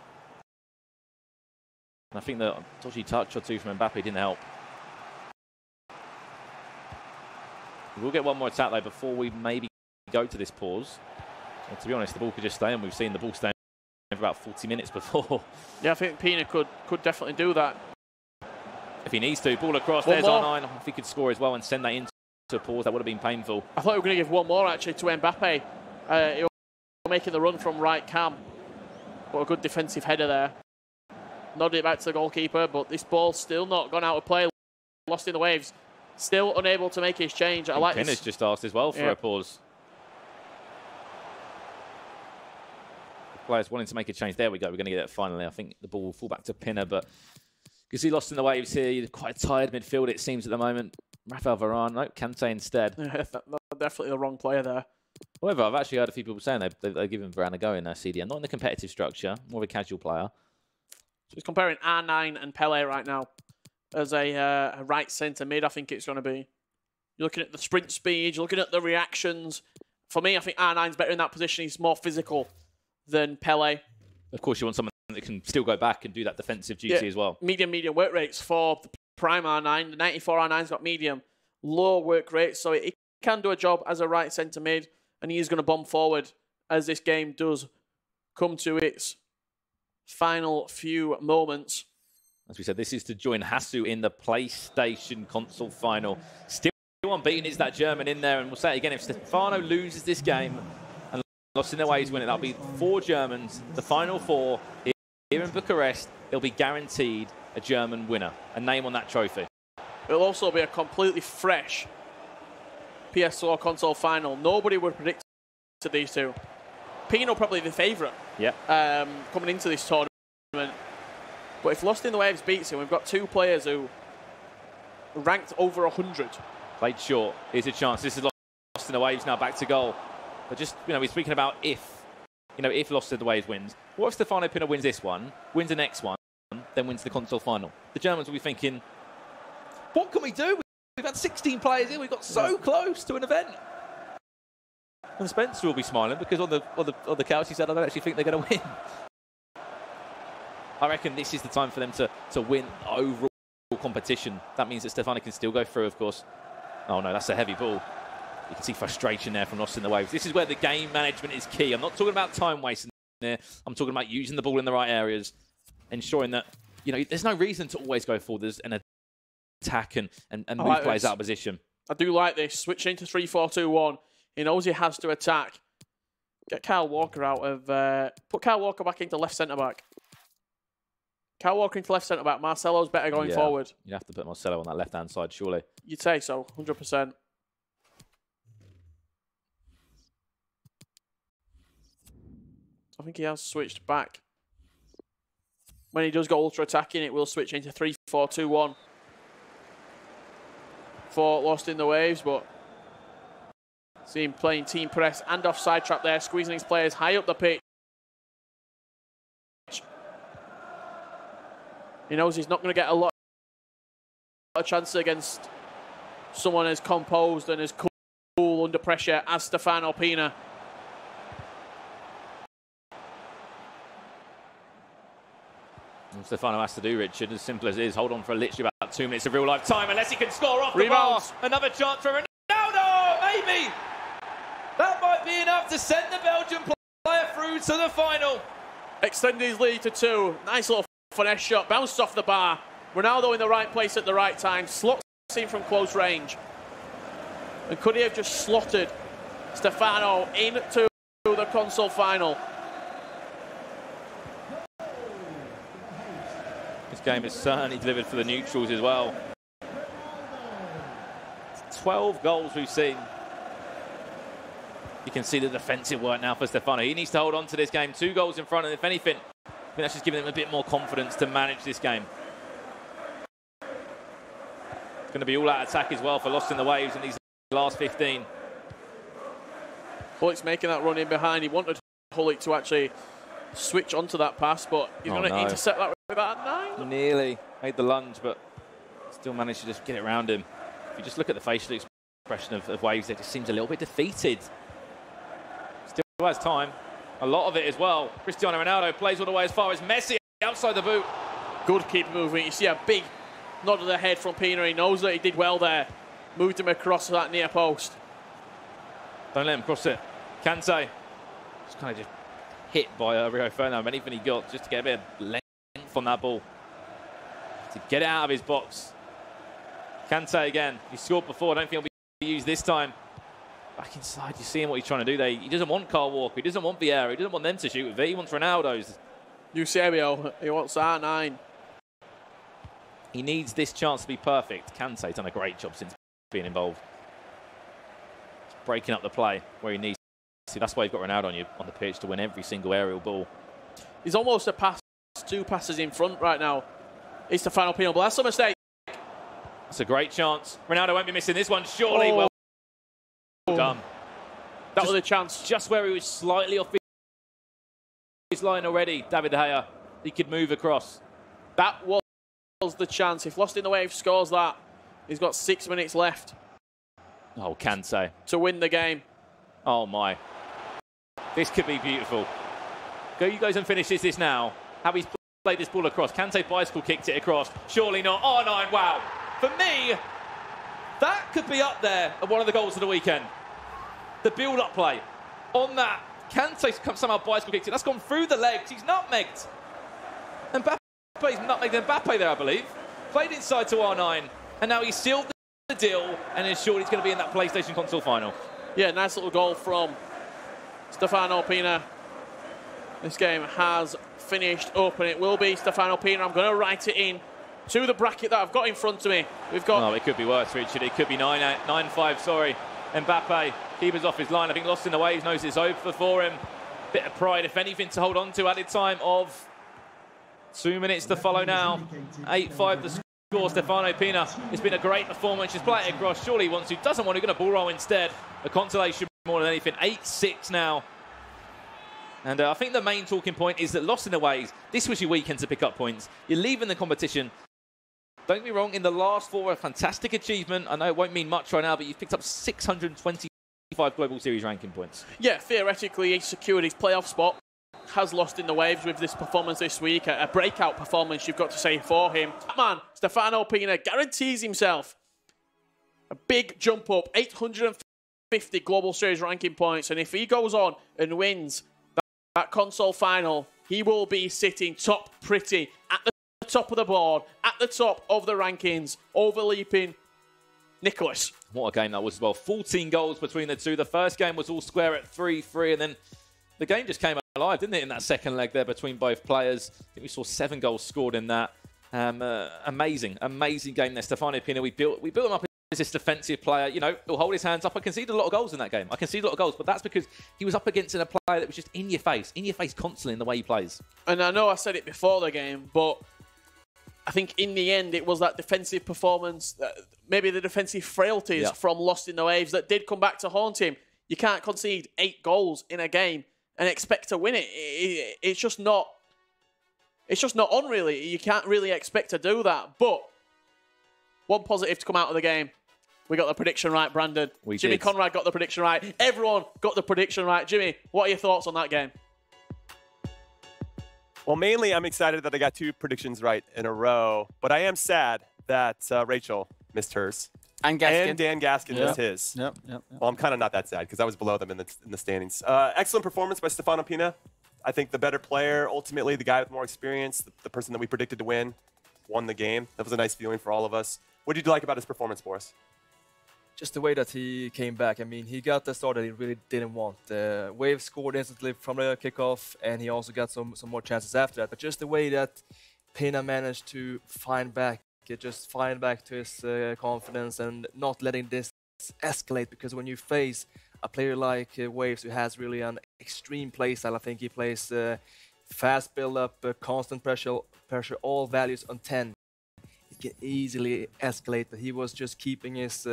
And I think the dodgy touch or two from Mbappe didn't help. We'll get one more attack though before we maybe go to this pause. Well, to be honest, the ball could just stay, and we've seen the ball stay for about 40 minutes before. Yeah, I think Pina could definitely do that. If he needs to. Ball across. There's R9. If he could score as well and send that into a pause, that would have been painful. I thought we were going to give one more actually to Mbappe. He was making the run from right cam. But a good defensive header there. Nodded it back to the goalkeeper, but this ball's still not gone out of play. Lost in the Waves. Still unable to make his change. I like this. Pinner's just asked as well for a pause. The players wanting to make a change. There we go. We're going to get it finally. I think the ball will fall back to Pinner, but because he lost in the Waves here, you're quite tired midfield, it seems, at the moment. Rafael Varane, no, Kante instead. Yeah, definitely the wrong player there. However, I've actually heard a few people saying they're giving Varane a go in their CDM. Not in the competitive structure, more of a casual player. So he's comparing R9 and Pele right now as a right centre mid. I think it's going to be. You're looking at the sprint speed, you're looking at the reactions. For me, I think R9's better in that position. He's more physical than Pele. Of course, you want someone that can still go back and do that defensive duty as well. Medium work rates for the prime R9. The 94 R9's got medium, low work rates, so he can do a job as a right centre mid, and he is going to bomb forward as this game does come to its final few moments. As we said, this is to join Hasu in the PlayStation console final. Still unbeaten is that German in there, and we'll say it again, if Stefano loses this game and Lost in their Ways win it, that'll be 4 Germans, the final 4 here in Bucharest. It'll be guaranteed a German winner, a name on that trophy. It'll also be a completely fresh PS4 console final. Nobody would predict these two. Pino probably the favourite coming into this tournament. But if Lost in the Waves beats him, we've got 2 players who ranked over 100. Played short. Here's a chance. This is Lost in the Waves now, back to goal. But just, you know, we're speaking about if you know, if Lost in the Waves wins, what if Stefano Pina wins this one, wins the next one, then wins the console final? The Germans will be thinking, what can we do? We've had 16 players here. We got so close to an event. And Spencer will be smiling because on the couch he said, I don't actually think they're going to win. I reckon this is the time for them to win overall competition. That means that Stefano can still go through, of course. Oh no, that's a heavy ball. You can see frustration there from Lost in the Waves. This is where the game management is key. I'm not talking about time wasting there. I'm talking about using the ball in the right areas, ensuring that, you know, there's no reason to always go forward and attack and move players out of position. I do like this. Switching to 3-4-2-1. He knows he has to attack. Get Kyle Walker out of... put Kyle Walker back into left centre-back. Kyle Walker into left centre-back. Marcelo's better going forward. You have to put Marcelo on that left-hand side, surely. You'd say so, 100%. I think he has switched back. When he does go ultra-attacking, it will switch into 3-4-2-1 for Lost in the Waves, but see him playing team press and offside trap there, squeezing his players high up the pitch. He knows he's not going to get a lot of chances against someone as composed and as cool under pressure as Stefano Pina. And Stefano has to do, Richard, as simple as it is, hold on for literally about 2 minutes of real-life time, unless he can score off Rebounds. the bar. Another chance for Ronaldo, maybe! That might be enough to send the Belgian player through to the final. Extending his lead to 2. Nice little finesse shot, bounced off the bar. Ronaldo in the right place at the right time, slots in from close range. And could he have just slotted Stefano into the console final? This game is certainly delivered for the neutrals as well. 12 goals we've seen. You can see the defensive work now for Stefano. He needs to hold on to this game. 2 goals in front, and if anything, I think that's just giving him a bit more confidence to manage this game. It's going to be all-out attack as well for Lost in the Waves in these last 15. Hullick's making that run in behind. He wanted Hullick to actually switch onto that pass, but he's going to intercept that with that 9. Nearly made the lunge, but still managed to just get it around him. If you just look at the facial expression of Waves, it just seems a little bit defeated. Still has time. A lot of it as well. Cristiano Ronaldo plays all the way as far as Messi outside the boot. Good keeper movement. You see a big nod of the head from Pina. He knows that he did well there. Moved him across to that near post. Don't let him cross it. Kante just kind of just hit by Rio Ferdinand. Anything he got just to get a bit of length on that ball. To get it out of his box. Kante again. He scored before. I don't think he'll be used this time. Back inside, you're seeing what he's trying to do there. He doesn't want Kyle Walker. He doesn't want Vieira. He doesn't want them to shoot with it. He wants Ronaldo's. Eusebio, he wants R9. He needs this chance to be perfect. Kante's done a great job since being involved. Just breaking up the play where he needs to. That's why you've got Ronaldo on the pitch to win every single aerial ball. He's almost a pass, 2 passes in front right now. It's the final penalty, but that's a mistake. That's a great chance. Ronaldo won't be missing this one, surely. Well done. That was a chance. Just where he was slightly off his line already, David De Gea. He could move across. That was the chance. If Lost in the Waves scores that, he's got 6 minutes left. Oh, Kante. To win the game. Oh, my. This could be beautiful. Go, you guys, and finish this now. How he's played this ball across. Kante bicycle kicked it across. Surely not. R9, wow. For me, that could be up there at one of the goals of the weekend. The build-up play. On that, Kante somehow bicycle kicked it. That's gone through the legs. He's nutmegged. Mbappe's nutmegged Mbappe there, I believe. Played inside to R9. And now he's sealed the deal and ensured he's going to be in that PlayStation console final. Yeah, nice little goal from Stefano Pina. This game has finished up, and it will be Stefano Pina. I'm going to write it in to the bracket that I've got in front of me. We've got... Oh, it could be worse, Richard. It could be 9-5, sorry. Mbappe, keeper's off his line. I think Lost in the Waves knows it's over for him. Bit of pride, if anything, to hold on to. Added time of 2 minutes to follow now. 8-5 the score. Stefano Pina. It's been a great performance. Just play it across. Surely he wants to. Doesn't want to. Going to ball roll instead. A consolation more than anything. 8-6 now. And I think the main talking point is that lost in the waves, this was your weekend to pick up points. You're leaving the competition. Don't get me wrong, in the last four, a fantastic achievement. I know it won't mean much right now, but you've picked up 625 Global Series ranking points. Yeah, theoretically, he secured his playoff spot. Has lost in the waves with this performance this week. A breakout performance, you've got to say, for him. Man, Stefano Pina guarantees himself a big jump up, 850 Global Series ranking points. And if he goes on and wins that console final, he will be sitting top pretty at the top of the board, at the top of the rankings, overleaping Nicholas. What a game that was as well. 14 goals between the two. The first game was all square at 3-3, and then the game just came alive, didn't it, in that second leg there between both players. I think we saw 7 goals scored in that. Amazing game there. Stefano Pina, we built him up as this defensive player. You know, he'll hold his hands up. I conceded a lot of goals in that game. I conceded a lot of goals, but that's because he was up against a player that was just in your face constantly in the way he plays. And I know I said it before the game, but I think in the end it was that defensive performance, maybe the defensive frailties from Lost in the Waves that did come back to haunt him. You can't concede 8 goals in a game and expect to win it. It's just not on, really. You can't really expect to do that. But one positive to come out of the game. We got the prediction right, Brandon. Jimmy Conrad got the prediction right. Everyone got the prediction right. Jimmy, what are your thoughts on that game? Well, mainly I'm excited that I got 2 predictions right in a row, but I am sad that Rachel missed hers. And Gaskin. And Dan Gaskin missed his. Yep. Well, I'm kind of not that sad because I was below them in the standings. Excellent performance by Stefano Pina. I think the better player, ultimately, the guy with more experience, the person that we predicted to win, won the game. That was a nice feeling for all of us. What did you like about his performance, Boris? Just the way that he came back. I mean, he got the start that he really didn't want. Wave scored instantly from the kickoff, and he also got some more chances after that. But just the way that Pina managed to find back to his confidence and not letting this escalate. Because when you face a player like Waves, who has really an extreme play style, I think he plays fast build-up, constant pressure, all values on 10. It can easily escalate. But he was just keeping his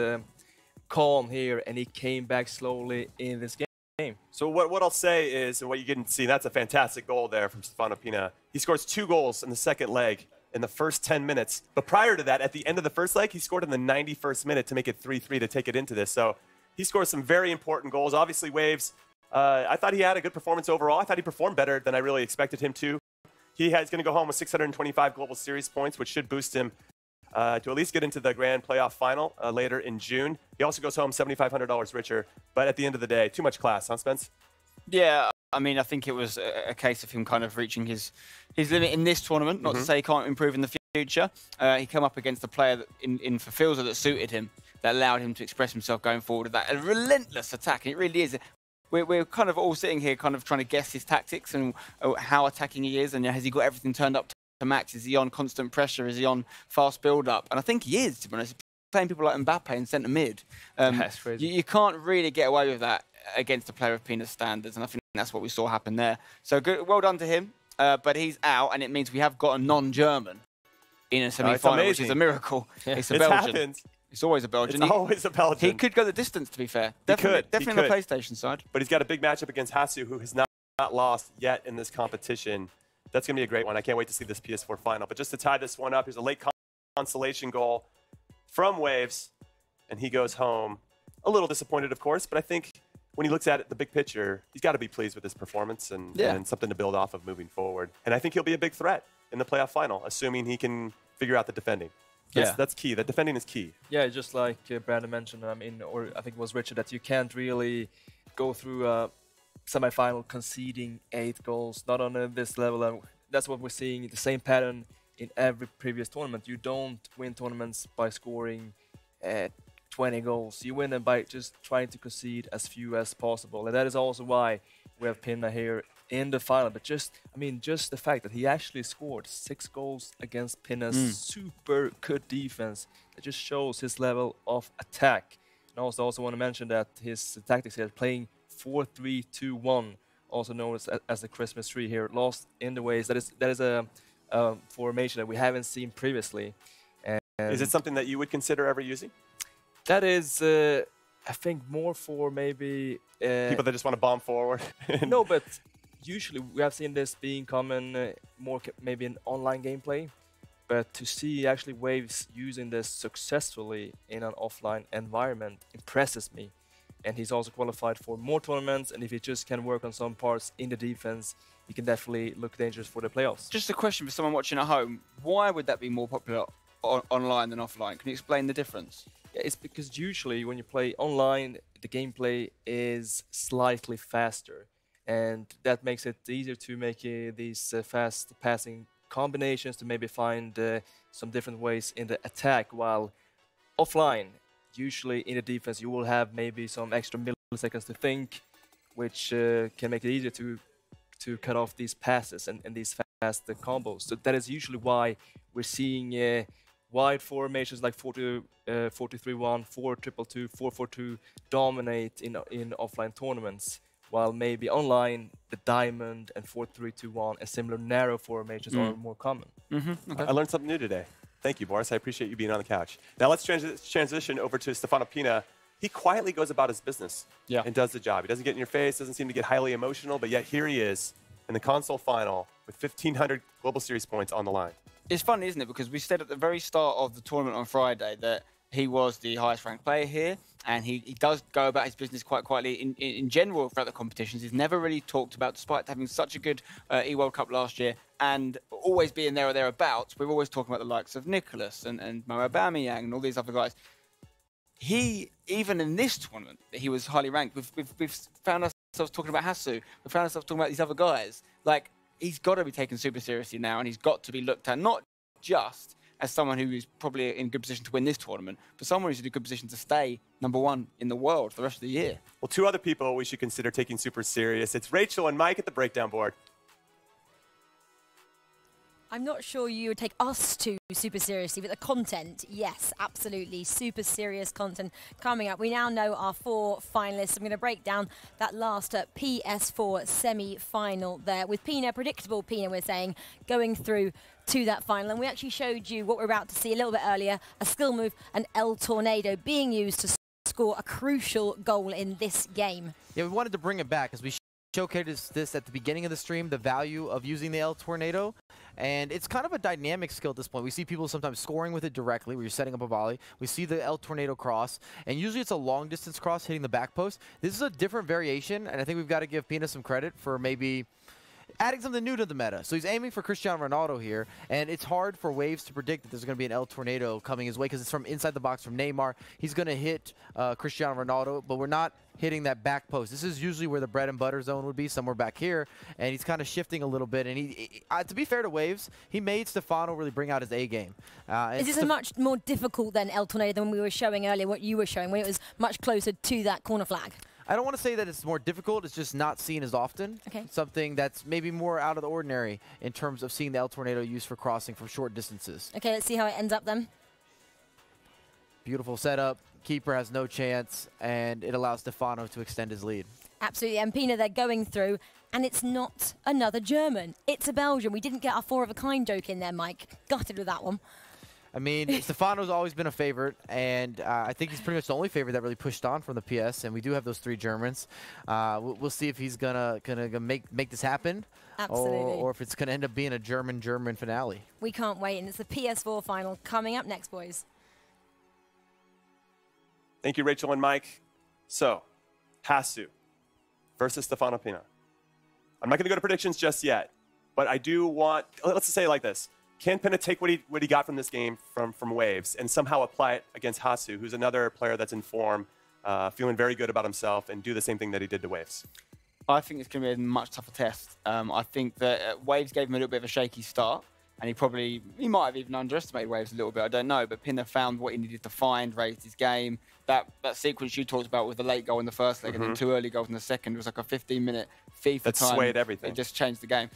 calm here, and he came back slowly in this game. So what I'll say is, and what you didn't see, that's a fantastic goal there from Stefano Pina. He scores 2 goals in the second leg in the first 10 minutes. But prior to that, at the end of the first leg, he scored in the 91st minute to make it 3-3 to take it into this. So he scores some very important goals. Obviously, Waves, I thought he had a good performance overall. I thought he performed better than I really expected him to. He's going to go home with 625 Global Series points, which should boost him to at least get into the grand playoff final later in June. He also goes home $7,500 richer. But at the end of the day, too much class, huh, Spence? Yeah, I mean, I think it was a case of him kind of reaching his limit in this tournament. Not to say he can't improve in the future. He came up against a player in Filza that suited him, that allowed him to express himself going forward. That a relentless attack, and it really is. We're kind of all sitting here kind of trying to guess his tactics and how attacking he is, and has he got everything turned up to max? Is he on constant pressure? Is he on fast build-up? And I think he is, to be honest. Playing people like Mbappe in centre mid. That's crazy. You can't really get away with that against a player of Pina's standards, and I think that's what we saw happen there. So good, well done to him, but he's out, and it means we have got a non-German in a semi-final, which is a miracle. Yeah. It's a Belgian. Happened. It's always a Belgian. It's always a Belgian. He could go the distance, to be fair. Definitely on the PlayStation side. But he's got a big matchup against Hasu, who has not lost yet in this competition. That's going to be a great one. I can't wait to see this PS4 final. But just to tie this one up, here's a late consolation goal from Waves, and he goes home a little disappointed, of course, but I think when he looks at it, the big picture, he's got to be pleased with his performance and something to build off of moving forward. And I think he'll be a big threat in the playoff final, assuming he can figure out the defending. That's key. That defending is key. Yeah, just like Brandon mentioned, or I think it was Richard, that you can't really go through a semi-final conceding 8 goals, not on this level. And that's what we're seeing, the same pattern in every previous tournament. You don't win tournaments by scoring 20 goals. You win them by just trying to concede as few as possible. And that is also why we have Pina here in the final. But just the fact that he actually scored 6 goals against Pina's super good defense, it just shows his level of attack. And also want to mention that his tactics here, playing 4-3-2-1, also known as the Christmas tree here, lost in the ways. That is a formation that we haven't seen previously. And is it something that you would consider ever using? That is, I think, more for maybe people that just want to bomb forward. No, but usually we have seen this being common more maybe in online gameplay, but to see actually Waves using this successfully in an offline environment impresses me. And he's also qualified for more tournaments, and if he just can work on some parts in the defense, he can definitely look dangerous for the playoffs. Just a question for someone watching at home, why would that be more popular online than offline? Can you explain the difference? Yeah, it's because usually when you play online, the gameplay is slightly faster, and that makes it easier to make these fast passing combinations, to maybe find some different ways in the attack, while offline, usually in the defense, you will have maybe some extra milliseconds to think, which can make it easier to cut off these passes and these fast combos. So that is usually why we're seeing wide formations like 4-2-3-1, 4-2-2-2, 4-4-2 dominate in offline tournaments, while maybe online the diamond and 4-3-2-1 and similar narrow formations are more common. Okay. I learned something new today. Thank you, Boris. I appreciate you being on the couch. Now let's transition over to Stefano Pina. He quietly goes about his business and does the job. He doesn't get in your face, doesn't seem to get highly emotional, but yet here he is in the console final with 1,500 Global Series points on the line. It's funny, isn't it? Because we said at the very start of the tournament on Friday that he was the highest ranked player here, and he does go about his business quite quietly in general throughout the competitions. He's never really talked about, despite having such a good E-World Cup last year and always being there or thereabouts, we're always talking about the likes of Nicholas and Mo Aubameyang and all these other guys. He, even in this tournament, he was highly ranked. We've found ourselves talking about Hasu. We found ourselves talking about these other guys. Like, he's got to be taken super seriously now, and he's got to be looked at not just as someone who is probably in good position to win this tournament, but someone who's in a good position to stay #1 in the world for the rest of the year. Well, two other people we should consider taking super serious. It's Rachel and Mike at the breakdown board. I'm not sure you would take us too super seriously, but the content, yes, absolutely. Super serious content coming up. We now know our 4 finalists. I'm going to break down that last PS4 semi-final there with Pina, predictable Pina, we're saying, going through to that final. And we actually showed you what we're about to see a little bit earlier, a skill move, an El Tornado being used to score a crucial goal in this game. Yeah, we wanted to bring it back as we showcased this at the beginning of the stream, the value of using the El Tornado. And it's kind of a dynamic skill at this point. We see people sometimes scoring with it directly where you're setting up a volley. We see the El Tornado cross, and usually it's a long distance cross hitting the back post. This is a different variation, and I think we've got to give Pina some credit for maybe adding something new to the meta. So he's aiming for Cristiano Ronaldo here, and it's hard for Waves to predict that there's going to be an El Tornado coming his way because it's from inside the box from Neymar. He's going to hit Cristiano Ronaldo, but we're not hitting that back post. This is usually where the bread and butter zone would be, somewhere back here, and he's kind of shifting a little bit. And to be fair to Waves, he made Stefano really bring out his A game. Is this much more difficult than El Tornado than we were showing earlier, what you were showing, when it was much closer to that corner flag? I don't want to say that it's more difficult, it's just not seen as often. Okay. Something that's maybe more out of the ordinary in terms of seeing the El Tornado used for crossing from short distances. Okay, let's see how it ends up then. Beautiful setup. Keeper has no chance, and it allows Stefano to extend his lead. Absolutely, and Pina, they're going through, and it's not another German. It's a Belgian. We didn't get our 4-of-a-kind joke in there, Mike. Gutted with that one. I mean, Stefano's always been a favorite, and I think he's pretty much the only favorite that really pushed on from the PS, and we do have those 3 Germans. We'll see if he's gonna make this happen, or if it's gonna end up being a German finale. We can't wait, and it's the PS4 final coming up next, boys. Thank you, Rachel and Mike. So, Hasu versus Stefano Pina. I'm not going to go to predictions just yet, but I do want, let's just say it like this. Can Pina take what he got from this game from Waves and somehow apply it against Hasu, who's another player that's in form, feeling very good about himself, and do the same thing that he did to Waves? I think it's going to be a much tougher test. I think that Waves gave him a little bit of a shaky start, and he might have even underestimated Waves a little bit, I don't know, but Pina found what he needed to find, raised his game. That sequence you talked about with the late goal in the first leg and then 2 early goals in the second was like a 15-minute FIFA that time. Swayed everything. It just changed the game,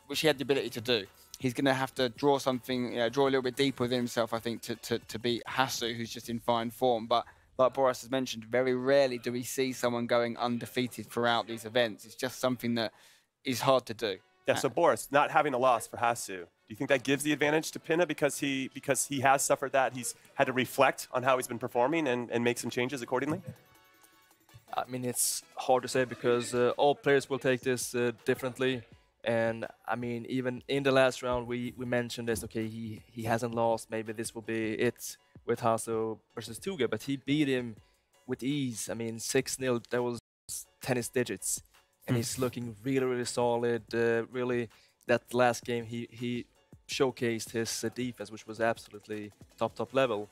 which he had the ability to do. He's going to have to draw something, draw a little bit deeper within himself, I think, to beat Hasu, who's just in fine form. But like Boris has mentioned, very rarely do we see someone going undefeated throughout these events. It's just something that is hard to do. Yeah, so Boris, not having a loss for Hasu, do you think that gives the advantage to Pina because he has suffered that? He's had to reflect on how he's been performing and make some changes accordingly? I mean, it's hard to say because all players will take this differently. And I mean, even in the last round, we mentioned this. Okay, he hasn't lost. Maybe this will be it with Hasso versus Tuga, but he beat him with ease. I mean, 6-0. That was tennis digits, and he's looking really solid. Really, that last game he showcased his defense, which was absolutely top level.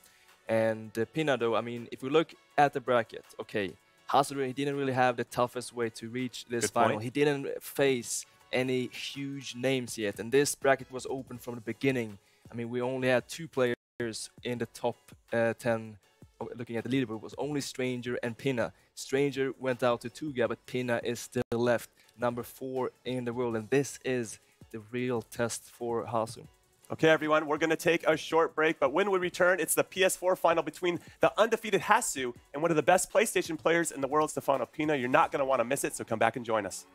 And Pina, though, I mean, if we look at the bracket, okay, Hasso, he didn't really have the toughest way to reach this final. He didn't face any huge names yet, and this bracket was open from the beginning. I mean, we only had 2 players in the top 10. Looking at the leaderboard, was only Stranger and Pina. Stranger went out to Tuga, but Pina is still left, number 4 in the world, and this is the real test for Hasso. Okay, everyone, we're going to take a short break, but when we return, it's the PS4 final between the undefeated Hasso and one of the best PlayStation players in the world, Stefano Pina. You're not going to want to miss it, so come back and join us.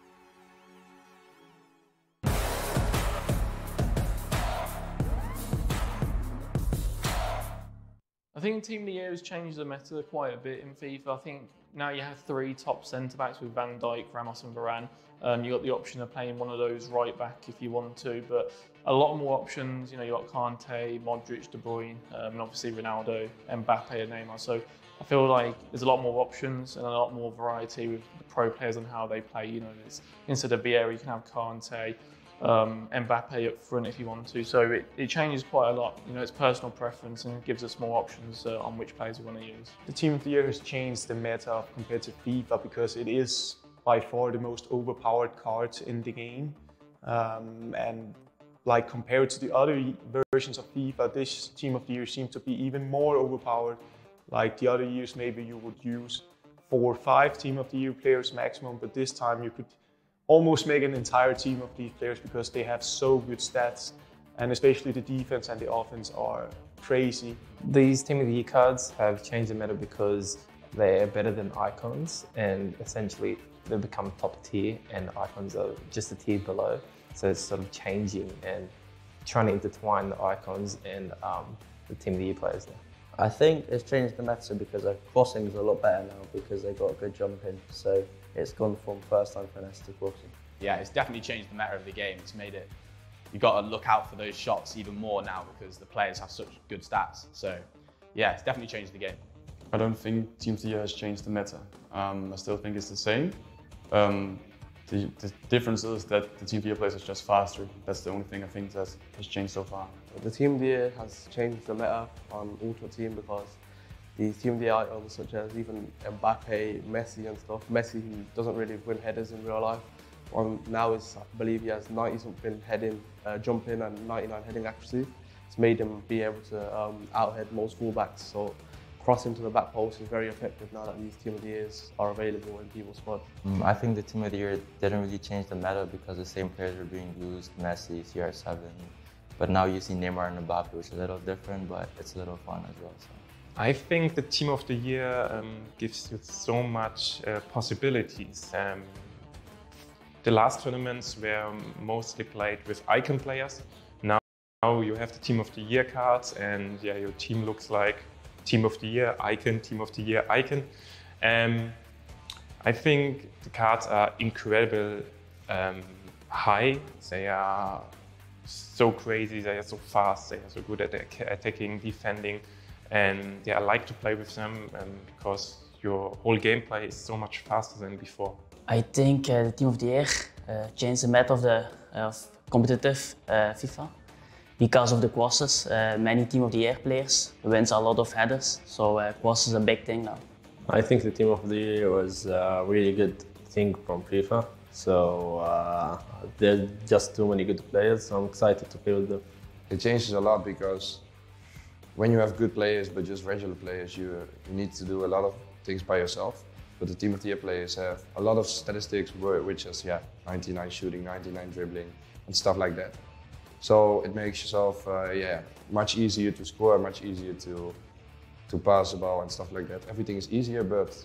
I think Team of the Year has changed the meta quite a bit in FIFA. I think now you have 3 top centre-backs with Van Dijk, Ramos and Varane. You got the option of playing one of those right back if you want to, but a lot more options. You know, you got Kante, Modric, De Bruyne, and obviously Ronaldo, Mbappe and Neymar. So I feel like there's a lot more options and a lot more variety with the pro players and how they play. You know, instead of Vieira, you can have Kante, Mbappe up front if you want to. So it changes quite a lot. You know, it's personal preference and it gives us more options on which players we want to use. The Team of the Year has changed the meta compared to FIFA because it is by far the most overpowered cards in the game. And like compared to the other versions of FIFA, this Team of the Year seems to be even more overpowered. Like the other years, maybe you would use 4 or 5 Team of the Year players maximum, but this time you could almost make an entire team of these players because they have so good stats, and especially the defense and the offense are crazy. These Team of the Year cards have changed the meta because they're better than icons, and essentially they become top tier, and icons are just a tier below. So it's sort of changing and trying to intertwine the icons and the Team of the Year players now. I think it's changed the meta because crossing is a lot better now because they got a good jump in. So it's gone from first time finesse to crossing. Yeah, it's definitely changed the meta of the game. It's made it, you've got to look out for those shots even more now because the players have such good stats. So yeah, it's definitely changed the game. I don't think Team of the Year has changed the meta. I still think it's the same. The difference is that the Team of the Year players are just faster. That's the only thing I think that has changed so far. The Team of the Year has changed the meta on Ultimate Team because the Team of the Year icons such as even Mbappe, Messi and stuff. Messi, who doesn't really win headers in real life, now is, I believe he has 90-something heading, jumping and 99 heading accuracy. It's made him be able to out-head most fullbacks. So crossing to the back post is very effective now that these Team of the Years are available in people's squad. I think the Team of the Year didn't really change the meta because the same players were being used, Messi, CR7. But now you see Neymar and Mbappe, which is a little different, but it's a little fun as well. So. I think the Team of the Year gives you so much possibilities. The last tournaments were mostly played with icon players. Now you have the Team of the Year cards, and yeah, your team looks like Team of the Year icon, Team of the Year icon. I think the cards are incredible high. They are so crazy, they are so fast, they are so good at attacking, defending, and yeah, I like to play with them because your whole gameplay is so much faster than before. I think the Team of the Year changed the meta of competitive FIFA. Because of the crosses, many Team of the Year players wins a lot of headers, so crosses is a big thing now. I think the Team of the Year was a really good thing from FIFA. So there's just too many good players, so I'm excited to build them. It changes a lot because when you have good players but just regular players, you need to do a lot of things by yourself. But the Team of the Year players have a lot of statistics, which is 99 shooting, 99 dribbling, and stuff like that. So it makes yourself much easier to score, much easier to pass the ball and stuff like that. Everything is easier, but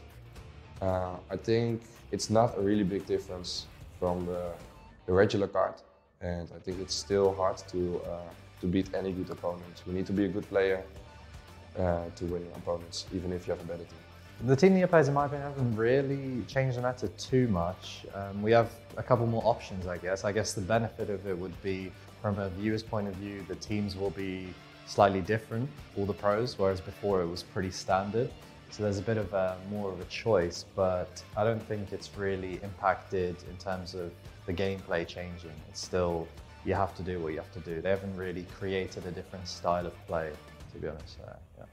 I think it's not a really big difference from the regular card. And I think it's still hard to beat any good opponent. You need to be a good player to win your opponents, even if you have a better team. The Team of the Year players, in my opinion, haven't really changed the meta too much. We have a couple more options, I guess. I guess the benefit of it would be, from a viewer's point of view, the teams will be slightly different, all the pros, whereas before it was pretty standard. So there's a bit of more of a choice, but I don't think it's really impacted in terms of the gameplay changing. It's still, you have to do what you have to do. They haven't really created a different style of play, to be honest. Yeah.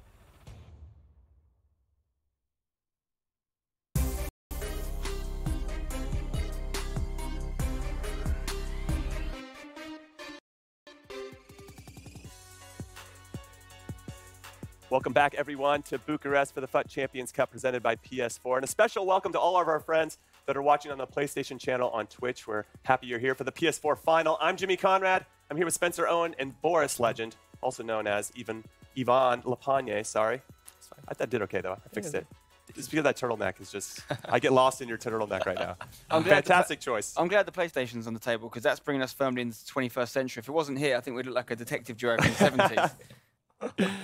Welcome back, everyone, to Bucharest for the FUT Champions Cup presented by PS4. And a special welcome to all of our friends that are watching on the PlayStation channel on Twitch. We're happy you're here for the PS4 final. I'm Jimmy Conrad. I'm here with Spencer Owen and Boris Legend, also known as Ivan Lapagne. Sorry. I did okay, though. I fixed it. Just because that turtleneck is just, I get lost in your turtleneck right now. Fantastic choice. I'm glad the PlayStation's on the table because that's bringing us firmly into the 21st century. If it wasn't here, I think we'd look like a detective duo from the 70s.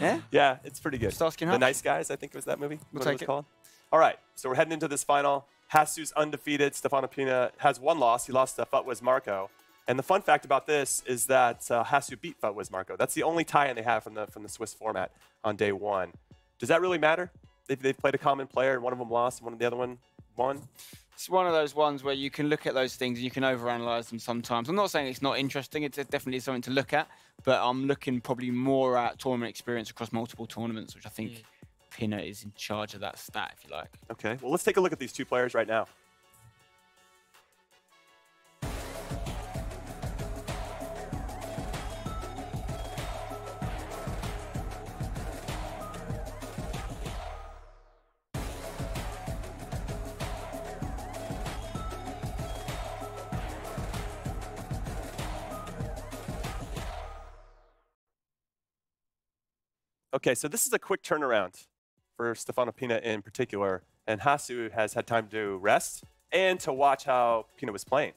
Yeah? Yeah, it's pretty good. Starsky and The Hutch? Nice Guys, I think was that movie. We'll what take it was it. called. All right, so we're heading into this final. Hasu's undefeated. Stefano Pina has one loss. He lost to FUT Marco. And the fun fact about this is that Hasu beat FUT Marco. That's the only tie-in they have from the Swiss format on day one. Does that really matter? They've played a common player, and one of them lost, and one of the other one won? It's one of those ones where you can look at those things and you can overanalyze them sometimes. I'm not saying it's not interesting. It's definitely something to look at. But I'm looking probably more at tournament experience across multiple tournaments, which I think Pina is in charge of that stat, if you like. Okay, well, let's take a look at these two players right now. Okay, so this is a quick turnaround for Stefano Pina in particular, and Hasu has had time to rest and to watch how Pina was playing.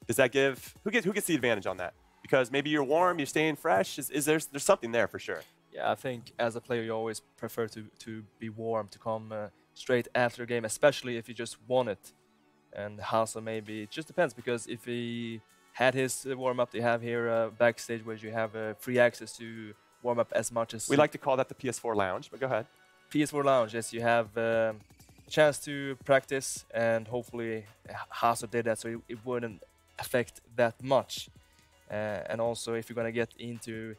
Does that give, who gets the advantage on that? Because maybe you're warm, you're staying fresh. Is there's something there for sure? Yeah, I think as a player you always prefer to be warm, to come straight after a game, especially if you just won it. And Hasu maybe, it just depends, because if he had his warm-up, they have here backstage where you have free access to warm up as much as... We like to call that the PS4 Lounge, but go ahead. PS4 Lounge, yes, you have a chance to practice, and hopefully Hasu did that so it wouldn't affect that much. And also, if you're going to get into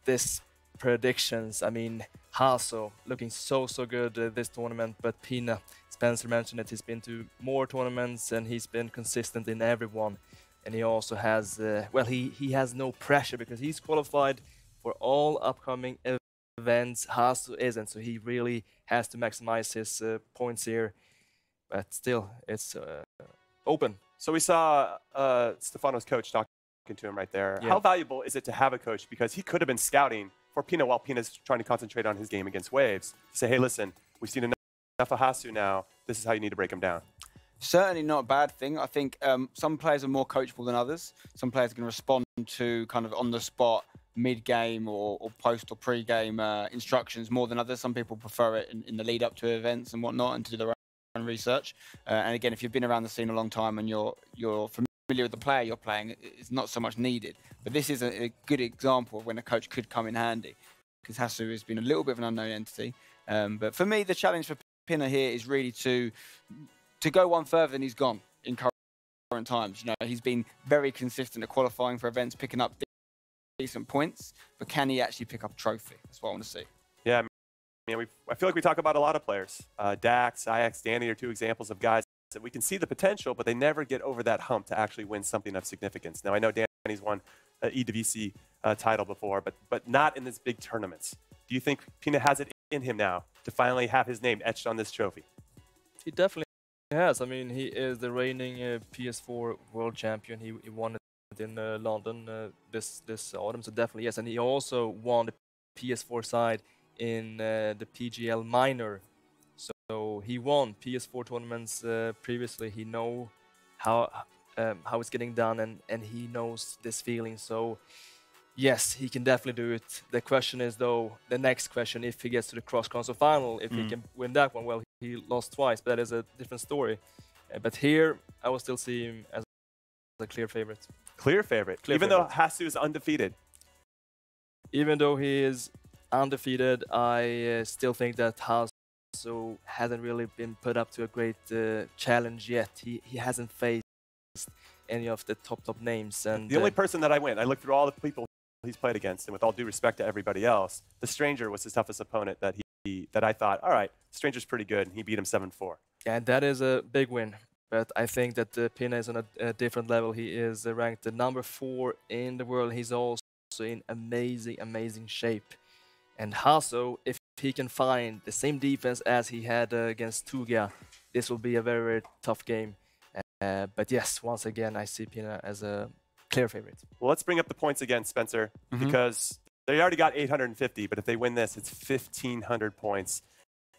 this predictions, I mean, Hasu looking so good this tournament, but Pina, Spencer mentioned it, he's been to more tournaments and he's been consistent in everyone. And he also has, well, he has no pressure because he's qualified for all upcoming events. Hasu isn't, so he really has to maximize his points here. But still, it's open. So we saw Stefano's coach talking to him right there. Yeah. How valuable is it to have a coach? Because he could have been scouting for Pina while Pina's trying to concentrate on his game against Waves. Say, hey, listen, we've seen enough of Hasu now. This is how you need to break him down. Certainly not a bad thing. I think some players are more coachable than others. Some players can respond to kind of on-the-spot, mid-game or post or pre-game instructions more than others. Some people prefer it in the lead-up to events and whatnot and to do their own research. And again, if you've been around the scene a long time and you're familiar with the player you're playing, it's not so much needed. But this is a good example of when a coach could come in handy, because Hasu has been a little bit of an unknown entity. But for me, the challenge for Pina here is really to go one further than he's gone in current times. You know, he's been very consistent at qualifying for events, picking up decent points, but can he actually pick up a trophy? That's what I want to see. Yeah, I mean, I feel like we talk about a lot of players. Dax, Ajax, Danny are two examples of guys that we can see the potential, but they never get over that hump to actually win something of significance. Now, I know Danny's won an EDVC title before, but not in these big tournaments. Do you think Pina has it in him now to finally have his name etched on this trophy? He definitely has. I mean, he is the reigning PS4 world champion. He won it in London this autumn, so definitely yes. And he also won the PS4 side in the PGL Minor. So he won PS4 tournaments previously. He knows how it's getting done, and he knows this feeling. So yes, he can definitely do it. The question is, though, the next question, if he gets to the cross-console final, if he can win that one, well, he lost twice, but that is a different story. But here, I will still see him as a clear favorite. Clear favorite, even though Hasu is undefeated. Even though he is undefeated, I still think that Hasu hasn't really been put up to a great challenge yet. He hasn't faced any of the top names. And the only person that I looked through all the people he's played against, and with all due respect to everybody else, the Stranger was his toughest opponent that I thought, all right, Stranger's pretty good, and he beat him 7-4. And that is a big win. But I think that Pina is on a different level. He is ranked the number 4 in the world. He's also in amazing shape. And Hasu, if he can find the same defense as he had against Tuga, this will be a very, very tough game. But yes, once again, I see Pina as a clear favorite. Well, let's bring up the points again, Spencer, because they already got 850, but if they win this, it's 1,500 points.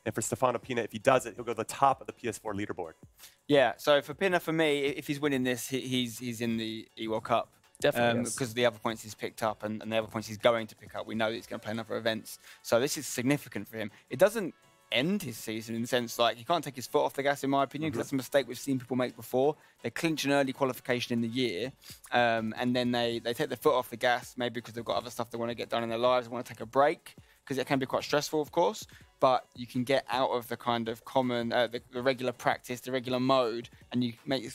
And for Stefano Pina, if he does it, he'll go to the top of the PS4 leaderboard. Yeah, so for Pina, for me, if he's winning this, he's in the E-World Cup. Definitely, yes. Because of the other points he's picked up and the other points he's going to pick up. We know that he's going to play in other events. So this is significant for him. It doesn't end his season in the sense like he can't take his foot off the gas, in my opinion, because that's a mistake we've seen people make before. They clinch an early qualification in the year, and then they take their foot off the gas, maybe because they've got other stuff they want to get done in their lives, they want to take a break, because it can be quite stressful, of course, but you can get out of the kind of common, the regular practice, the regular mode, and you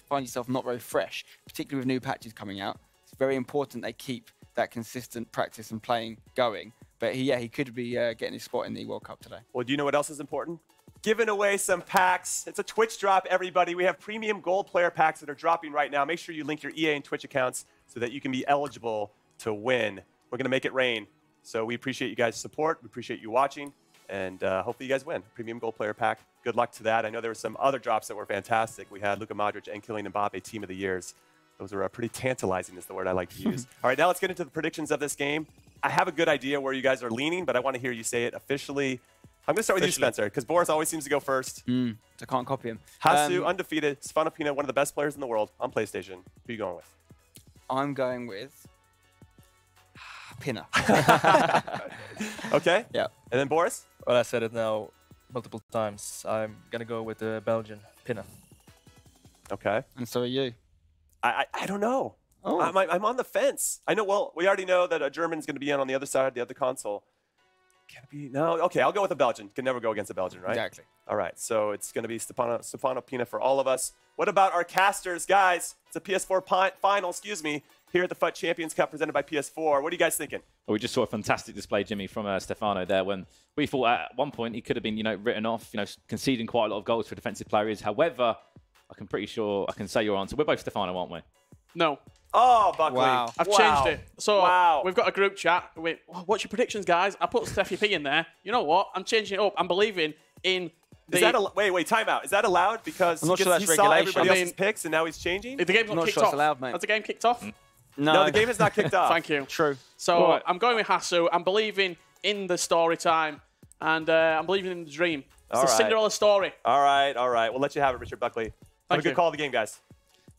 find yourself not very fresh, particularly with new patches coming out. It's very important they keep that consistent practice and playing going. But he could be getting his spot in the World Cup today. Well, do you know what else is important? Giving away some packs. It's a Twitch drop, everybody. We have premium gold player packs that are dropping right now. Make sure you link your EA and Twitch accounts so that you can be eligible to win. We're going to make it rain. So we appreciate you guys' support. We appreciate you watching. And hopefully you guys win. Premium gold player pack. Good luck to that. I know there were some other drops that were fantastic. We had Luka Modric and Kylian Mbappe Team of the Years. Those were pretty tantalizing is the word I like to use. All right, now let's get into the predictions of this game. I have a good idea where you guys are leaning, but I want to hear you say it officially. I'm going to start with you, Spencer, because Boris always seems to go first. So I can't copy him. Hasu, undefeated. Stefano Pina, one of the best players in the world on PlayStation. Who are you going with? I'm going with Pina. Okay. Yeah. And then Boris? Well, I said it now multiple times. I'm going to go with the Belgian, Pina. Okay. And so are you. I don't know. Oh. I'm on the fence. I know. Well, we already know that a German's going to be on the other side, the other console. Can it be? No. Okay, I'll go with a Belgian. Can never go against a Belgian, right? Exactly. All right. So it's going to be Stefano Pina for all of us. What about our casters, guys? It's a PS4 final. Excuse me. Here at the FUT Champions Cup presented by PS4. What are you guys thinking? Well, we just saw a fantastic display, Jimmy, from Stefano there when we thought at one point he could have been, written off, conceding quite a lot of goals for defensive players. However, I'm pretty sure I can say your answer. We're both Stefano, aren't we? No. Oh, Buckley. Wow. I've changed it. So we've got a group chat. What's your predictions, guys? I put Steffi P in there. You know what? I'm changing it up. I'm believing in the... Is that wait, time out. Is that allowed? Because I'm not sure that's he saw regulation. everybody else's picks and now he's changing? The game's not kicked off. Allowed, mate. Has the game kicked off? No, the game has not kicked off. Thank you. True. So I'm going with Hasu. I'm believing in the story time. And I'm believing in the dream. It's the Cinderella story. All right. We'll let you have it, Richard Buckley. Have a good call of the game, guys.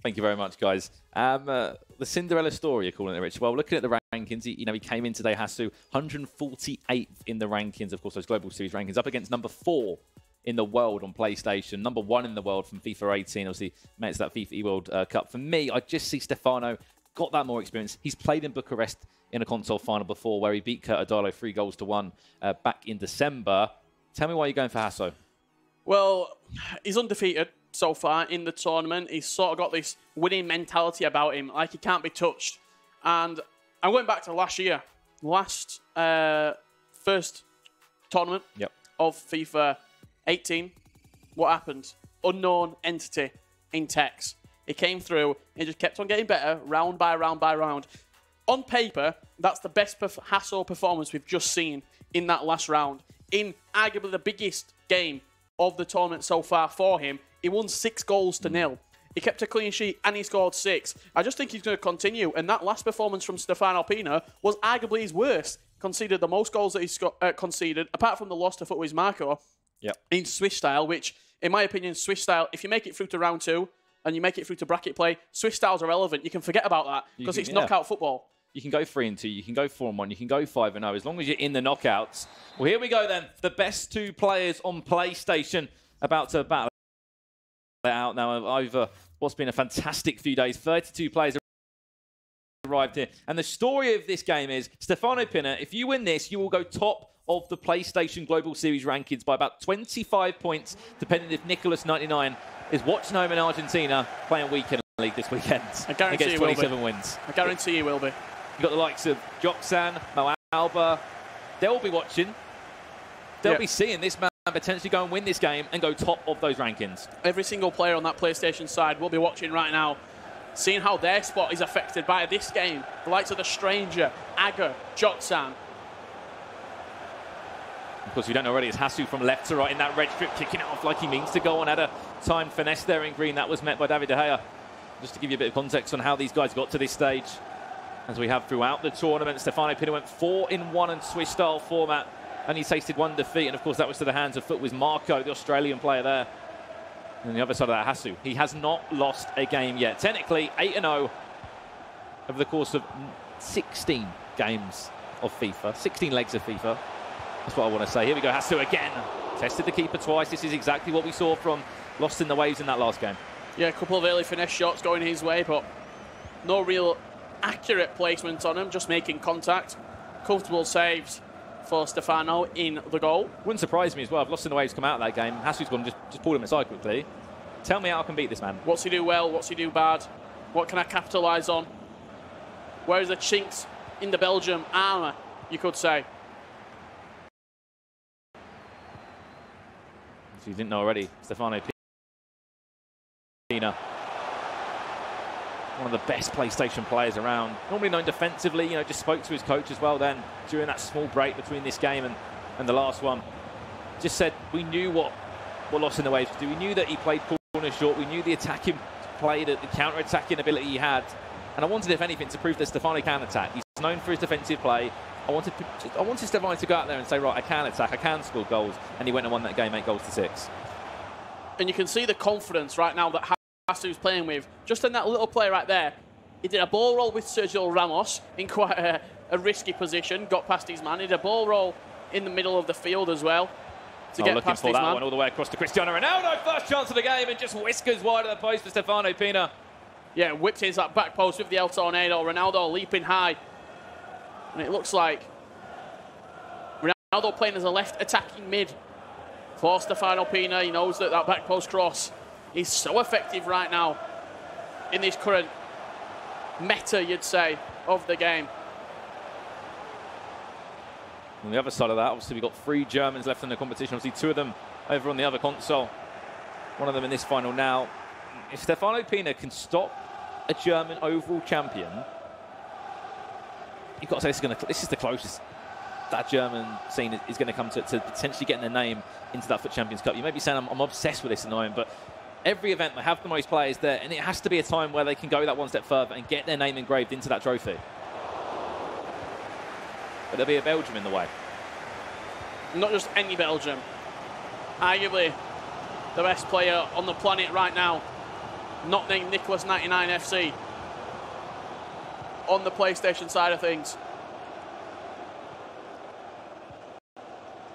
Thank you very much, guys. The Cinderella story, you're calling it, Rich. Well, looking at the rankings, he came in today, Hasu, 148th in the rankings, of course, those Global Series rankings, up against number 4 in the world on PlayStation, number 1 in the world from FIFA 18, obviously, makes that FIFA E-World Cup. For me, I just see Stefano got that more experience. He's played in Bucharest in a console final before where he beat Kurt Adalo 3-1 back in December. Tell me why you're going for Hasu. Well, he's undefeated so far in the tournament. He's sort of got this winning mentality about him, like he can't be touched. And I'm going back to last year, first tournament of FIFA 18. What happened? Unknown entity in Tex. He came through, he just kept on getting better, round by round by round. On paper, that's the best Hasu performance we've just seen in that last round. In arguably the biggest game of the tournament so far for him, he won 6-0. He kept a clean sheet and he scored 6. I just think he's going to continue. And that last performance from Stefano Pina was arguably his worst. Conceded the most goals that he's conceded, apart from the loss to Footways Marco in Swiss style, which, in my opinion, Swiss style, if you make it through to round 2 and you make it through to bracket play, Swiss styles are irrelevant. You can forget about that because it's knockout football. You can go 3-2, you can go 4-1, you can go 5-0, as long as you're in the knockouts. Well, here we go then. The best 2 players on PlayStation about to battle it out now over what's been a fantastic few days. 32 players arrived here. And the story of this game is, Stefano Pinna, if you win this, you will go top of the PlayStation Global Series rankings by about 25 points, depending if Nicholas99 is watching home in Argentina playing Weekend League this weekend. I guarantee he gets 27 wins. I guarantee he will be. You've got the likes of Joxan, Mo Alba. They'll be watching. They'll be seeing this man potentially go and win this game and go top of those rankings. Every single player on that PlayStation side will be watching right now, seeing how their spot is affected by this game. The likes of the Stranger, Aga, Joxan. Of course, we don't know already, it's Hasu from left to right in that red strip, kicking it off like he means to go on. Had a timed finesse there in green. That was met by David De Gea. Just to give you a bit of context on how these guys got to this stage. As we have throughout the tournament, Stefano Pinna went 4-in-1 in Swiss-style format. And he tasted one defeat, and of course that was to the hands of FUT with Marco, the Australian player there. And on the other side of that, Hasu. He has not lost a game yet. Technically, 8-0 over the course of 16 games of FIFA. 16 legs of FIFA. That's what I want to say. Here we go, Hasu again. Tested the keeper twice. This is exactly what we saw from Lost in the Waves in that last game. Yeah, a couple of early finesse shots going his way, but no real accurate placement on him, just making contact. Comfortable saves for Stefano in the goal. Wouldn't surprise me as well if Lost in the Waves come out of that game. Hasu's gone just pulled him aside quickly. Tell me how I can beat this man. What's he do well? What's he do bad? What can I capitalise on? Where is the chinks in the Belgium armour, you could say? If you didn't know already, Stefano Pinna, one of the best PlayStation players around. Normally known defensively, you know, just spoke to his coach as well then during that small break between this game and the last one. Just said we knew what Lost in the Waves could do. We knew that he played corner short. We knew the attacking play, the counter-attacking ability he had. And I wanted, if anything, to prove that Stefano can attack. He's known for his defensive play. I wanted Stefano to go out there and say, right, I can attack, I can score goals. And he went and won that game 8-6. And you can see the confidence right now that Hasu's playing with. Just in that little play right there, he did a ball roll with Sergio Ramos in quite a risky position, got past his man. He did a ball roll in the middle of the field as well to get past his man. Looking for that one all the way across to Cristiano Ronaldo. First chance of the game and just whiskers wide of the post for Stefano Pinna. Yeah, whipped into that back post with the El Tornado. Ronaldo leaping high. And it looks like Ronaldo playing as a left attacking mid for Stefano Pinna. He knows that that back post cross is so effective right now in this current meta, you'd say, of the game. On the other side of that, obviously, we've got 3 Germans left in the competition. Obviously, 2 of them over on the other console. One of them in this final now. If Stefano Pinna can stop a German overall champion, you've got to say this is the closest that German scene is going to come to potentially getting their name into that FUT Champions Cup. You may be saying I'm obsessed with this at the moment, but every event they have the most players there, and it has to be a time where they can go that one step further and get their name engraved into that trophy. But there'll be a Belgium in the way. Not just any Belgium. Arguably the best player on the planet right now, not named Nicholas99 FC, on the PlayStation side of things.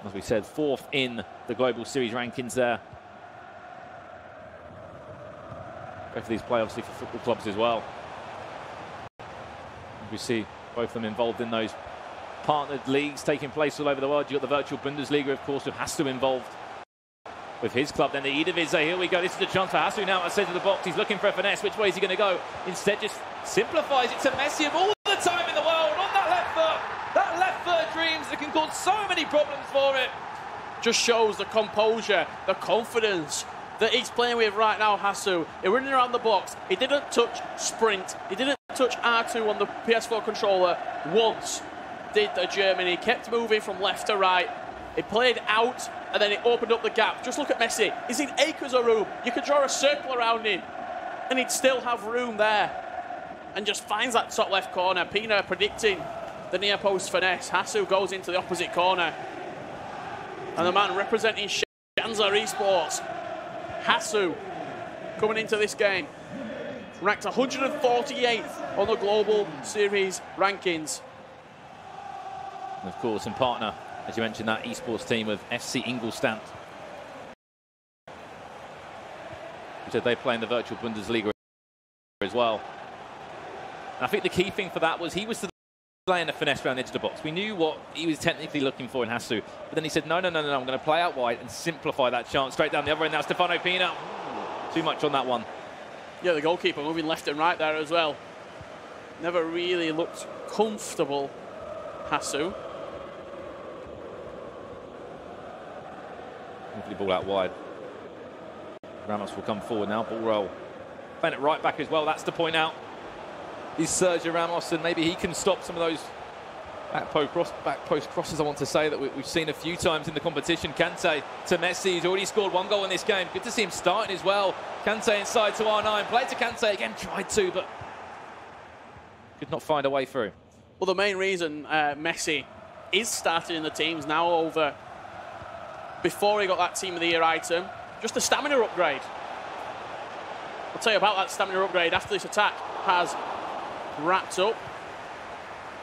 As we said, 4th in the Global Series rankings there. Both of these play obviously for football clubs as well. We see both of them involved in those partnered leagues taking place all over the world. You've got the virtual Bundesliga, of course, with Hasu involved with his club. Then the Eredivisie. Here we go. This is the chance for Hasu now at the centre of the box. He's looking for a finesse. Which way is he going to go? Instead, just simplifies it to Messi of all the time in the world on that left foot. That left foot dreams that can cause so many problems for it. Just shows the composure, the confidence that he's playing with right now, Hasu. He's running around the box. He didn't touch sprint. He didn't touch R2 on the PS4 controller once, did the German. He kept moving from left to right. He played out, and then it opened up the gap. Just look at Messi. He's in acres of room. You could draw a circle around him, and he'd still have room there. And just finds that top left corner. Pinna predicting the near post finesse. Hasu goes into the opposite corner. And the man representing Shanza Esports, Hasu, coming into this game, ranked 148th on the Global Series rankings. And of course, in partner, as you mentioned, that esports team of FC Ingolstadt. So they play in the virtual Bundesliga as well. And I think the key thing for that was he was playing a finesse around the edge of the box. We knew what he was technically looking for in Hasu, but then he said, no, I'm going to play out wide and simplify that chance straight down the other end. Now Stefano Pina. Too much on that one. Yeah, the goalkeeper moving left and right there as well. Never really looked comfortable, Hasu. Lovely ball out wide. Ramos will come forward now. Ball roll. Playing it right back as well. That's the point out. Is Sergio Ramos, and maybe he can stop some of those back post crosses, I want to say, that we've seen a few times in the competition. Kante to Messi. He's already scored 1 goal in this game. Good to see him starting as well. Kante inside to R9. Played to Kante again. Tried to, but could not find a way through. Well, the main reason Messi is starting in the teams now over before he got that Team of the Year item, just a stamina upgrade. I'll tell you about that stamina upgrade after this attack has wrapped up.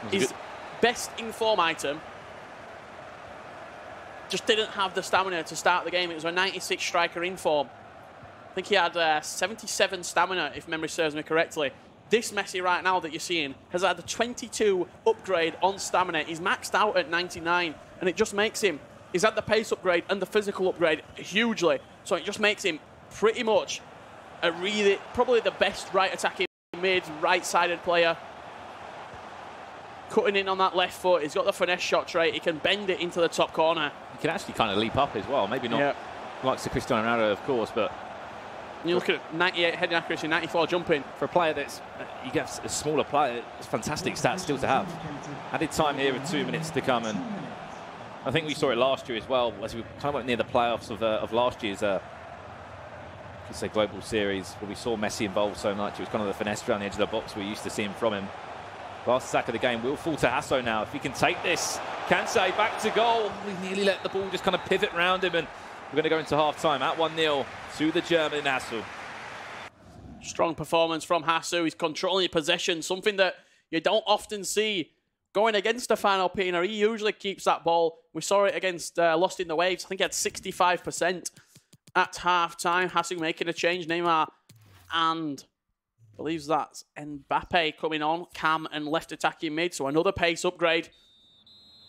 His best in-form item just didn't have the stamina to start the game. It was a 96 striker in form. I think he had 77 stamina, if memory serves me correctly. This Messi right now that you're seeing has had a 22 upgrade on stamina. He's maxed out at 99, and it just makes him, he's had the pace upgrade and the physical upgrade hugely, so it just makes him pretty much a really, probably the best right attacking mid, right-sided player. Cutting in on that left foot, he's got the finesse shot trait, he can bend it into the top corner. He can actually kind of leap up as well, maybe not like to Cristiano Ronaldo, of course, but you look at 98 heading accuracy, 94 jumping. For a player that's, you get a smaller player, it's fantastic stats still to have. Added time here with 2 minutes to come, and I think we saw it last year as well, as we kind of went near the playoffs of last year's say global series, where we saw Messi involved so much. It was kind of the finesse around the edge of the box we're used to seeing from him. Last attack of the game will fall to Hasso now. If he can take this, Kante back to goal. We nearly let the ball just kind of pivot around him, and we're going to go into half-time at 1-0 to the German Hasso. Strong performance from Hasso. He's controlling possession, something that you don't often see going against Stefano Pina. He usually keeps that ball. We saw it against Lost in the Waves. I think he had 65% at half-time. Hasso making a change. Neymar and believes that's Mbappe coming on. Cam and left attacking mid. So another pace upgrade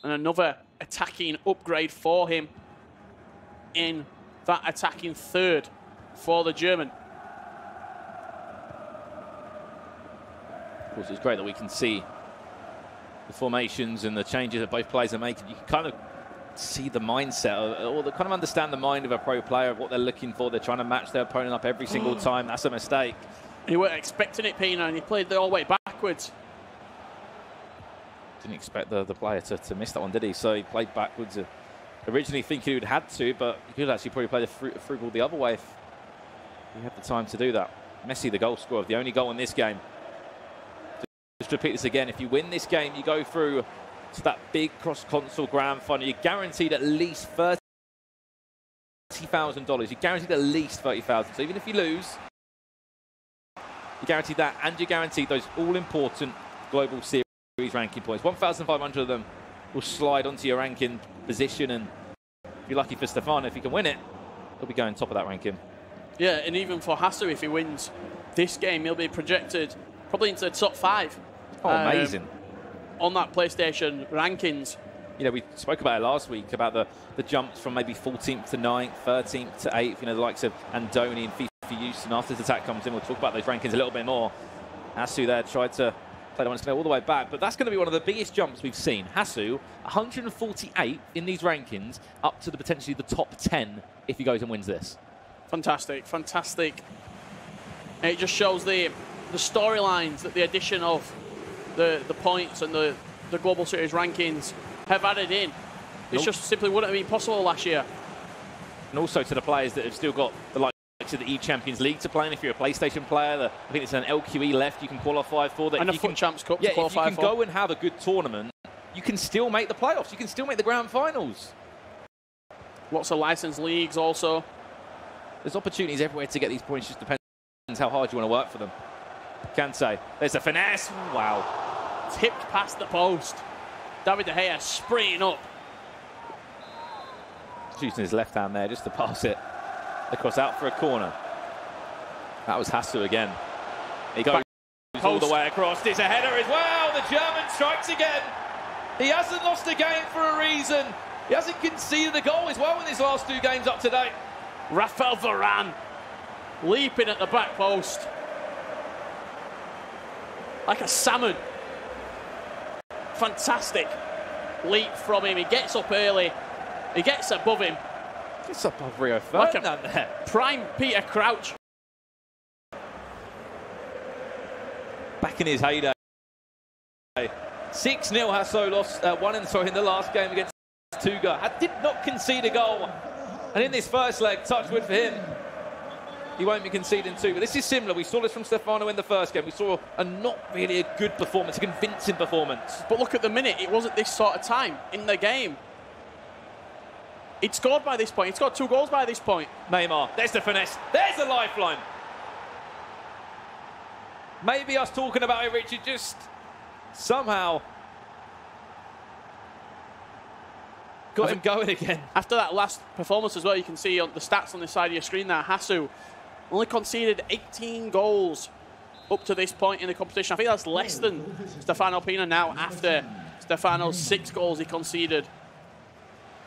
and another attacking upgrade for him in that attacking third for the German. Of course, it's great that we can see the formations and the changes that both players are making. You can kind of see the mindset, or kind of understand the mind of a pro player, of what they're looking for. They're trying to match their opponent up every single time. That's a mistake. And you weren't expecting it, Pina, and he played the all way backwards. Didn't expect the player to miss that one, did he? So he played backwards. Originally thinking he would have had to, but he could actually probably play the through ball the other way if he had the time to do that. Messi, the goal scorer, the only goal in this game. Just to repeat this again, if you win this game, you go through to that big cross-console grand final. You're guaranteed at least $30,000. You're guaranteed at least $30,000. So even if you lose, you're guaranteed that, and you're guaranteed those all-important global series ranking points. 1,500 of them will slide onto your ranking position, and if you're lucky for Stefano, if he can win it, he'll be going top of that ranking. Yeah, and even for Hasso, if he wins this game, he'll be projected probably into the top 5. Oh, amazing. On that PlayStation rankings. You know, we spoke about it last week, about the jumps from maybe 14th to 9th, 13th to 8th, you know, the likes of Andoni and FIFA Youth. And after this attack comes in, we'll talk about those rankings a little bit more. Hasu there tried to play the one all the way back, but that's going to be one of the biggest jumps we've seen. Hasu, 148 in these rankings, up to potentially the top 10 if he goes and wins this. Fantastic, fantastic. And it just shows the storylines that the addition of the points and the Global Series rankings have added in. It just simply wouldn't have been possible last year. And also to the players that have still got the likes of the E-Champions League to play in. If you're a PlayStation player, I think it's an LQE left you can qualify for. That and a FUT Champs Cup to qualify for. If you can go and have a good tournament, you can still make the playoffs. You can still make the grand finals. Lots of licensed leagues also. There's opportunities everywhere to get these points. Just depends how hard you want to work for them. Kante, there's a finesse. Wow. Tipped past the post. David De Gea spraying up. Just using his left hand there just to pass it across out for a corner. That was Hasu again. He goes all the way across. It's a header as well. The German strikes again. He hasn't lost a game for a reason. He hasn't conceded a goal as well in his last 2 games up to date. Raphael Varane leaping at the back post. Like a salmon. Fantastic leap from him. He gets up early. He gets above him. Gets up above Rio Ferdinand there. Prime Peter Crouch. Back in his heyday. 6-0 Hasso lost, in the last game against Tuga. Did not concede a goal. And in this first leg, touch wood for him, he won't be conceding 2. But this is similar. We saw this from Stefano in the first game. We saw a not really a good performance, a convincing performance. But look at the minute. It wasn't this sort of time in the game. He'd scored by this point. He'd scored 2 goals by this point. Neymar. There's the finesse. There's the lifeline. Maybe us talking about it, Richard, just somehow got him going again. After that last performance as well, you can see on the stats on the side of your screen there, Hasu only conceded 18 goals up to this point in the competition. I think that's less than Stefano Pina now after Stefano's 6 goals he conceded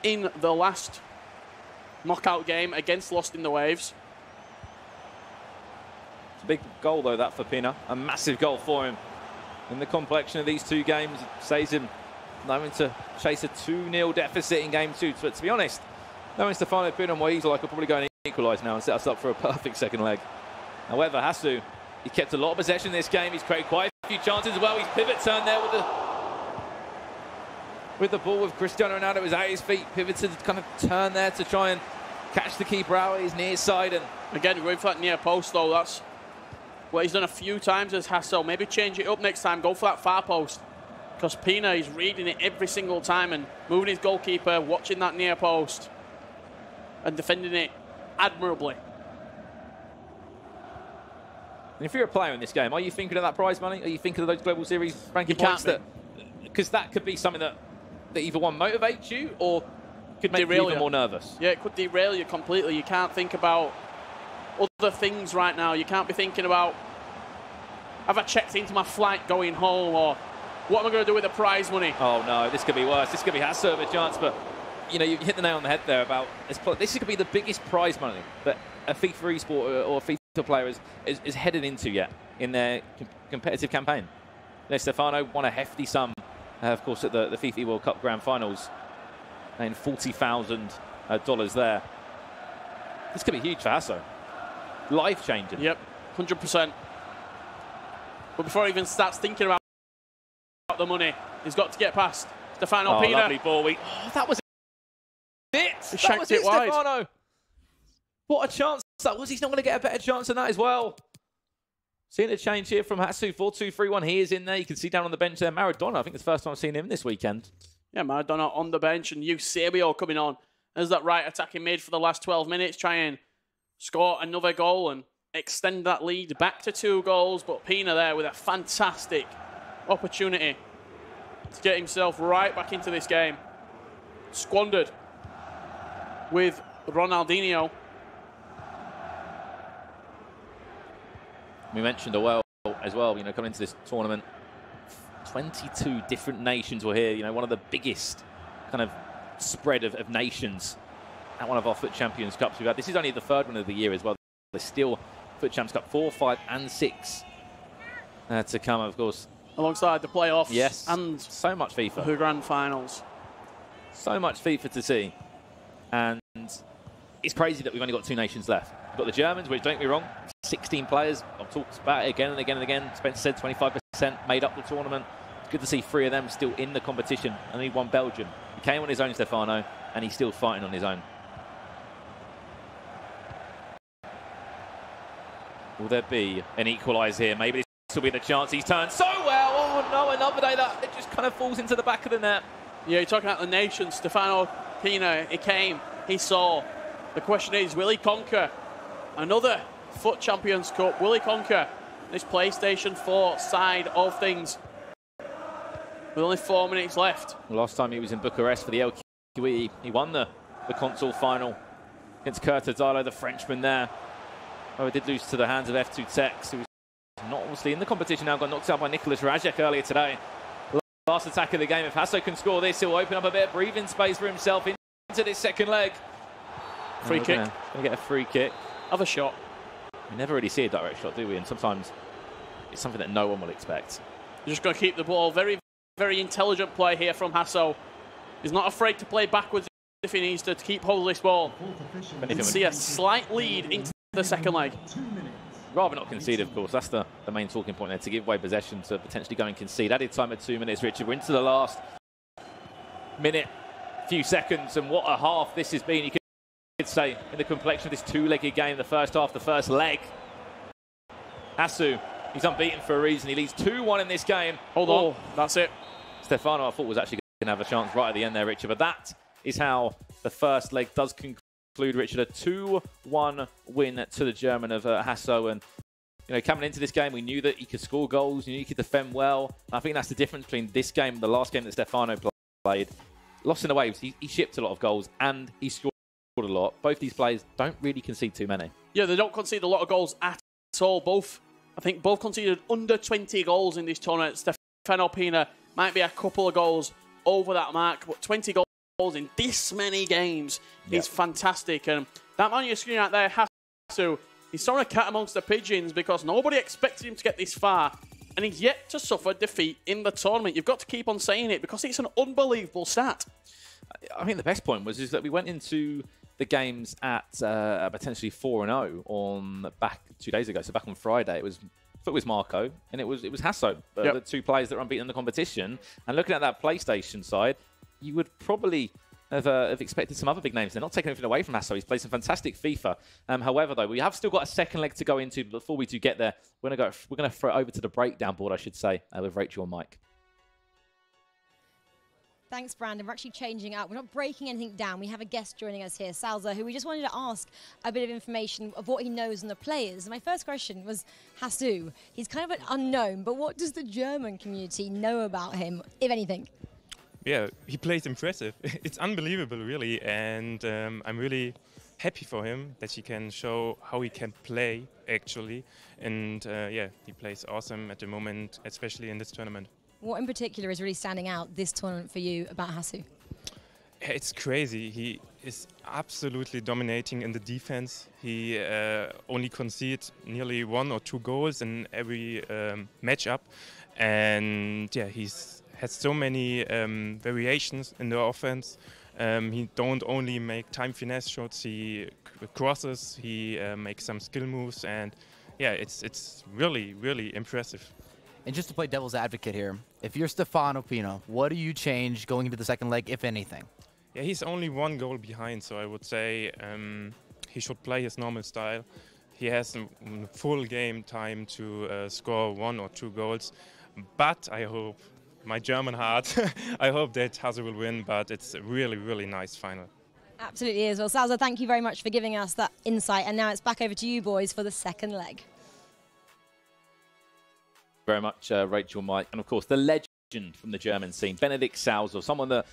in the last knockout game against Lost in the Waves. It's a big goal, though, that for Pina. A massive goal for him. In the complexion of these 2 games, it saves him knowing to chase a 2-0 deficit in game 2. But to be honest, knowing Stefano Pina and Moisés could probably go and equalise now and set us up for a perfect second leg. However, Hasu, he kept a lot of possession in this game. He's created quite a few chances as well. He's pivot turned there with the ball with Cristiano Ronaldo was at his feet. Pivoted, kind of turn there to try and catch the keeper out at his near side. And again, going for that near post, though, that's what he's done a few times as Hassel. Maybe change it up next time. Go for that far post. Because Pina is reading it every single time and moving his goalkeeper, watching that near post and defending it admirably. And if you're a player in this game, are you thinking of that prize money? Are you thinking of those Global Series ranking points? Because that could be something that either one motivates you or could make you even more nervous. Yeah, it could derail you completely. You can't think about other things right now. You can't be thinking about, have I checked into my flight going home, or what am I going to do with the prize money? Oh no, this could be worse. This could be Hasso with a chance, but you know, you hit the nail on the head there about this could be the biggest prize money that a FIFA esport or a FIFA player is headed into yet in their competitive campaign. You know, Stefano won a hefty sum, of course, at the FIFA World Cup Grand Finals, and $40,000 there. This could be huge for Hasso. Life-changing. Yep, 100%. But before he even starts thinking about the money, he's got to get past Stefano Pina. Lovely ball. That was it. He shanked it wide. Stefano. What a chance that was. He's not going to get a better chance than that as well. Seeing a change here from Hasu, 4-2-3-1. He is in there. You can see down on the bench there. Maradona, I think it's the first time I've seen him this weekend. Yeah, Maradona on the bench, and Eusebio coming on as that right attacking mid for the last 12 minutes, try and score another goal and extend that lead back to 2 goals. But Pina there with a fantastic opportunity to get himself right back into this game. Squandered with Ronaldinho. We mentioned as well, you know, coming into this tournament, 22 different nations were here. You know, one of the biggest kind of spread of nations at one of our FUT Champions Cups we've had. This is only the 3rd one of the year as well. There's still FUT Champions Cup 4, 5, and 6 to come, of course. Alongside the playoffs. Yes. And so much FIFA. The grand finals. So much FIFA to see. And it's crazy that we've only got 2 nations left. We've got the Germans, which, don't get me wrong, 16 players. I've talked about it again and again and again. Spencer said 25% made up the tournament. It's good to see 3 of them still in the competition. Only 1 Belgian. He came on his own, Stefano, and he's still fighting on his own. Will there be an equaliser here? Maybe this will be the chance. He's turned so well. Oh no, another day that it just kind of falls into the back of the net. Yeah, you're talking about the nation. Stefano Pina, he came, he saw. The question is, will he conquer another FUT Champions Cup? Will he conquer this PlayStation 4 side of things? With only 4 minutes left. Last time he was in Bucharest for the LQE, he won the console final against Curtadalo, the Frenchman there. Oh, it did lose to the hands of F2 Tex, who's not obviously in the competition now. Got knocked out by Nicholas Rajek earlier today. Last attack of the game. If Hasso can score this, he'll open up a bit of breathing space for himself into this second leg. Free kick. Gonna get a free kick. Other shot. We never really see a direct shot, do we? And sometimes it's something that no one will expect. You're just going to keep the ball. Very, very intelligent play here from Hasso. He's not afraid to play backwards if he needs to keep hold of this ball. You can see a slight lead into the second leg. Rather not concede, of course. That's the main talking point there, to give away possession to potentially go and concede. Added time at 2 minutes, Richard. We're into the last minute, few seconds, and what a half this has been. You could say in the complexion of this two-legged game, the first half, the first leg. Hasso, he's unbeaten for a reason. He leads 2-1 in this game. Hold on, that's it. Stefano, I thought, was actually going to have a chance right at the end there, Richard. But that is how the first leg does conclude, Richard. A 2-1 win to the German of Hasso. And, you know, coming into this game, we knew that he could score goals, he knew he could defend well. And I think that's the difference between this game and the last game that Stefano played. Lost in the waves, he shipped a lot of goals and he scored a lot. Both these players don't really concede too many. Yeah, they don't concede a lot of goals at all. I think both conceded under 20 goals in this tournament. Stefano Pina might be a couple of goals over that mark, but 20 goals in this many games is fantastic. And that man you're screen out there, Hasso, he's throwing a cat amongst the pigeons because nobody expected him to get this far. And he's yet to suffer defeat in the tournament. You've got to keep on saying it because it's an unbelievable stat. I think the best point was that we went into the games at potentially 4-0 on back 2 days ago. So back on Friday, it was FUT with Marco and it was Hasso, the two players that were unbeaten in the competition. And looking at that PlayStation side, you would probably have expected some other big names. They're not taking anything away from Hasso. He's played some fantastic FIFA. However, though, we have still got a second leg to go into. But before we do get there, we're going to throw it over to the breakdown board, I should say, with Rachel and Mike. Thanks, Brandon. We're actually changing up. We're not breaking anything down. We have a guest joining us here, Salza, who we just wanted to ask a bit of information of what he knows on the players. My first question was Hasso. He's kind of an unknown, but what does the German community know about him, if anything? Yeah, he plays impressive. It's unbelievable, really, and I'm really happy for him that he can show how he can play, actually. And yeah, he plays awesome at the moment, especially in this tournament. What in particular is really standing out this tournament for you about Hasso? It's crazy. He is absolutely dominating in the defense. He only concedes nearly 1 or 2 goals in every matchup. And yeah, has so many variations in the offense. He don't only make time finesse shots, he crosses, he makes some skill moves, and yeah, it's really, really impressive. And just to play devil's advocate here, if you're Stefano Pina, what do you change going into the second leg, if anything? Yeah, he's only 1 goal behind, so I would say he should play his normal style. He has a full game time to score 1 or 2 goals, but I hope, my German heart, I hope that Hasso will win, but it's a really, really nice final. Absolutely is. Well, Salza, thank you very much for giving us that insight, and now it's back over to you boys for the second leg. Very much, Rachel, Mike, and of course the legend from the German scene, Benedikt Salzer, someone that,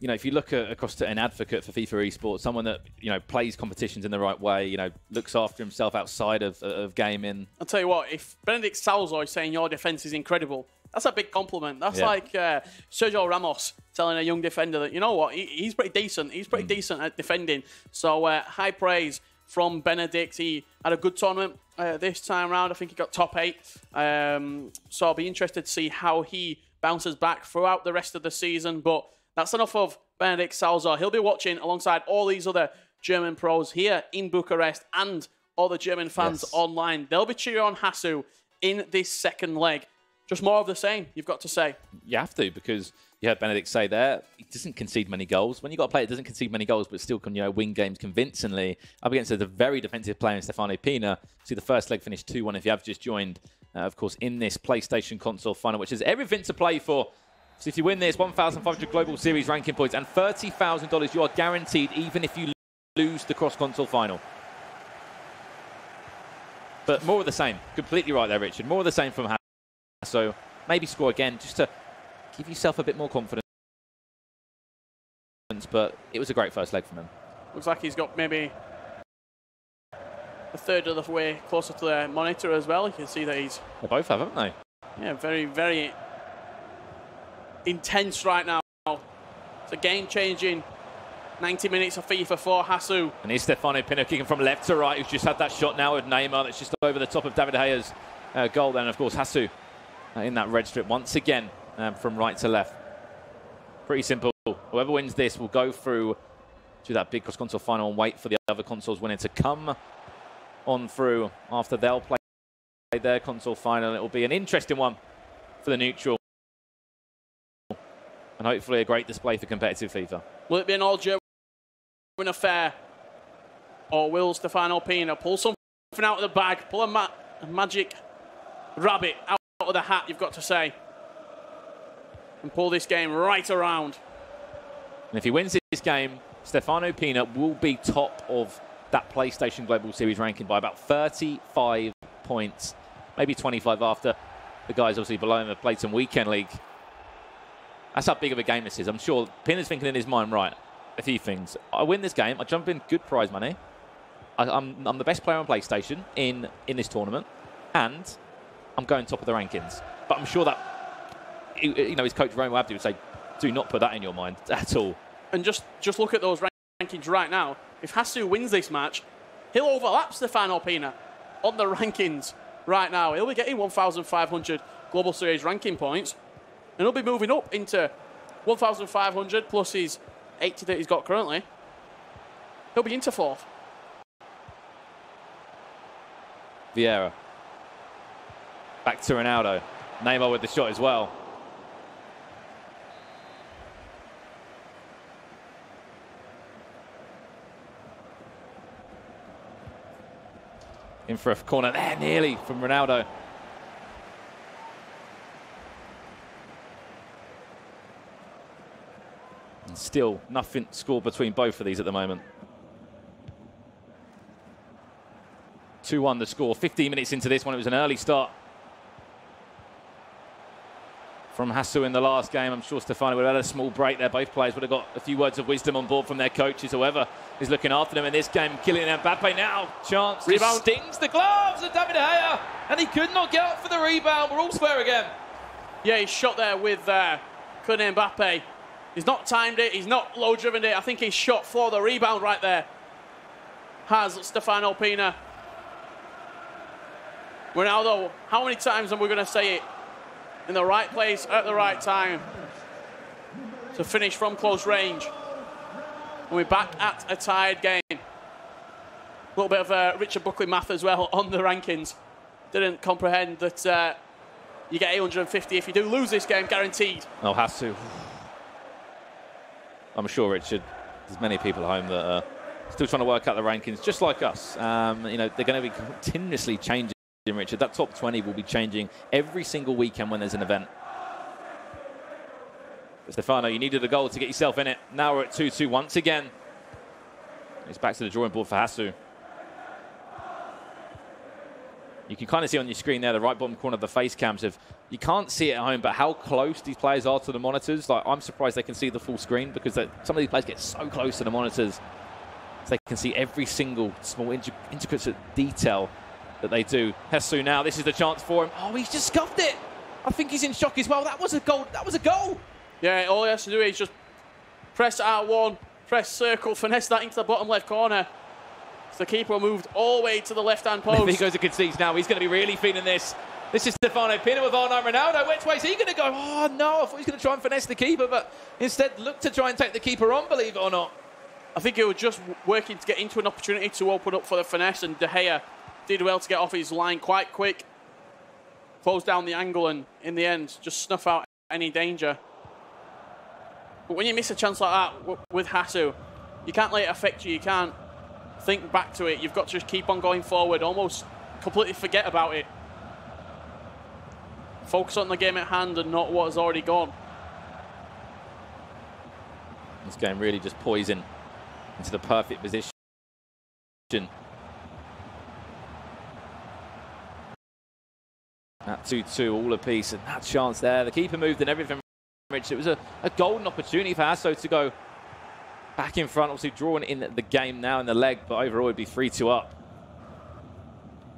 you know, if you look across to an advocate for FIFA esports, someone that, you know, plays competitions in the right way, you know, looks after himself outside of gaming. I'll tell you what, if Benedikt Salzer is saying your defense is incredible, that's a big compliment. That's like Sergio Ramos telling a young defender that, you know what, he's pretty decent. He's pretty decent at defending. So high praise from Benedikt. He had a good tournament this time round. I think he got top 8. So I'll be interested to see how he bounces back throughout the rest of the season. But that's enough of Benedikt Salzer. He'll be watching alongside all these other German pros here in Bucharest and all the German fans online. They'll be cheering on Hasso in this second leg. Just more of the same, you've got to say. You have to, because you heard Benedikt say there, he doesn't concede many goals. When you've got a player that doesn't concede many goals but still can, you know, win games convincingly, up against a very defensive player in Stefano Pina. See the first leg finish 2-1 if you have just joined, of course, in this PlayStation console final, which is everything to play for. So if you win this, 1,500 Global Series ranking points and $30,000 you are guaranteed even if you lose the cross-console final. But more of the same. Completely right there, Richard. More of the same from Hasso. So maybe score again just to give yourself a bit more confidence. But it was a great first leg from him. Looks like he's got maybe a third of the way closer to the monitor as well. You can see that he's... They both have, haven't they? Yeah, very, very intense right now. It's a game-changing 90 minutes of FIFA for Hasu. And here's Stefano Pino kicking from left to right, who's just had that shot now with Neymar that's just over the top of David De Gea's goal. Then, of course, Hasu in that red strip once again from right to left. Pretty simple. Whoever wins this will go through to that big cross-console final and wait for the other consoles winning to come on through after they'll play their console final. It will be an interesting one for the neutral. And hopefully a great display for competitive FIFA. Will it be an all-German affair? Or will Stefano Pino pull something out of the bag, pull a magic rabbit out of the hat, you've got to say, and pull this game right around? And if he wins this game, Stefano Pino will be top of that PlayStation Global Series ranking by about 35 points, maybe 25 after the guys obviously below him have played some weekend league. That's how big of a game this is. I'm sure Pino's thinking in his mind, right, a few things. I win this game, I jump in good prize money. I'm the best player on PlayStation in this tournament, and I'm going top of the rankings. But I'm sure that, you know, his coach Rome Abdi would say, do not put that in your mind at all. And just look at those rankings right now. If Hasu wins this match, he'll overlap Stefano Pino on the rankings right now. He'll be getting 1,500 Global Series ranking points, and he'll be moving up into 1,500 plus his 80 that he's got currently. He'll be into fourth. Vieira. Back to Ronaldo. Neymar with the shot as well. In for a corner there, nearly, from Ronaldo. And still nothing scored between both of these at the moment. 2-1 the score. 15 minutes into this one, it was an early start from Hasu in the last game. I'm sure Stefano would have had a small break there. Both players would have got a few words of wisdom on board from their coaches, whoever is looking after them in this game. Kylian Mbappe now, chance, rebound, stings the gloves of David De Gea, and he could not get up for the rebound. We're all square again. Yeah, he's shot there with Kylian Mbappe. He's not timed it, he's not low-driven it. I think he's shot for the rebound right there. Has Stefano Pino. Ronaldo, how many times are we going to say it? In the right place at the right time to finish from close range. And we're back at a tied game. A little bit of Richard Buckley math as well on the rankings. Didn't comprehend that you get 850 if you do lose this game, guaranteed. Oh, has to. I'm sure, Richard, there's many people at home that are still trying to work out the rankings, just like us. You know, they're going to be continuously changing. Richard, that top 20 will be changing every single weekend when there's an event. But Stefano, you needed a goal to get yourself in it. Now we're at 2-2 once again. It's back to the drawing board for Hasu. You can kind of see on your screen there, the right bottom corner of the face cams. You can't see it at home, but how close these players are to the monitors. Like, I'm surprised they can see the full screen, because some of these players get so close to the monitors so they can see every single small intricate detail that they do. Hasu now, this is the chance for him. Oh, he's just scuffed it. I think he's in shock as well. That was a goal. That was a goal. Yeah, all he has to do is just press R1, press circle, finesse that into the bottom left corner. So the keeper moved all the way to the left-hand post. If he goes to concede now, he's going to be really feeling this. This is Stefano Pino with R9 Ronaldo. Which way is he going to go? Oh, no, I thought he was going to try and finesse the keeper, but instead looked to try and take the keeper on, believe it or not. I think he was just working to get into an opportunity to open up for the finesse, and De Gea did well to get off his line quite quick. Close down the angle and, in the end, just snuff out any danger. But when you miss a chance like that with Hasu, you can't let it affect you. You can't think back to it. You've got to just keep on going forward, almost completely forget about it. Focus on the game at hand and not what has already gone. This game really just poisoned into the perfect position. That 2-2 all apiece, and that chance there. The keeper moved and everything. It was a golden opportunity for Hasu to go back in front, obviously drawing in the game now in the leg, but overall it'd be 3-2 up.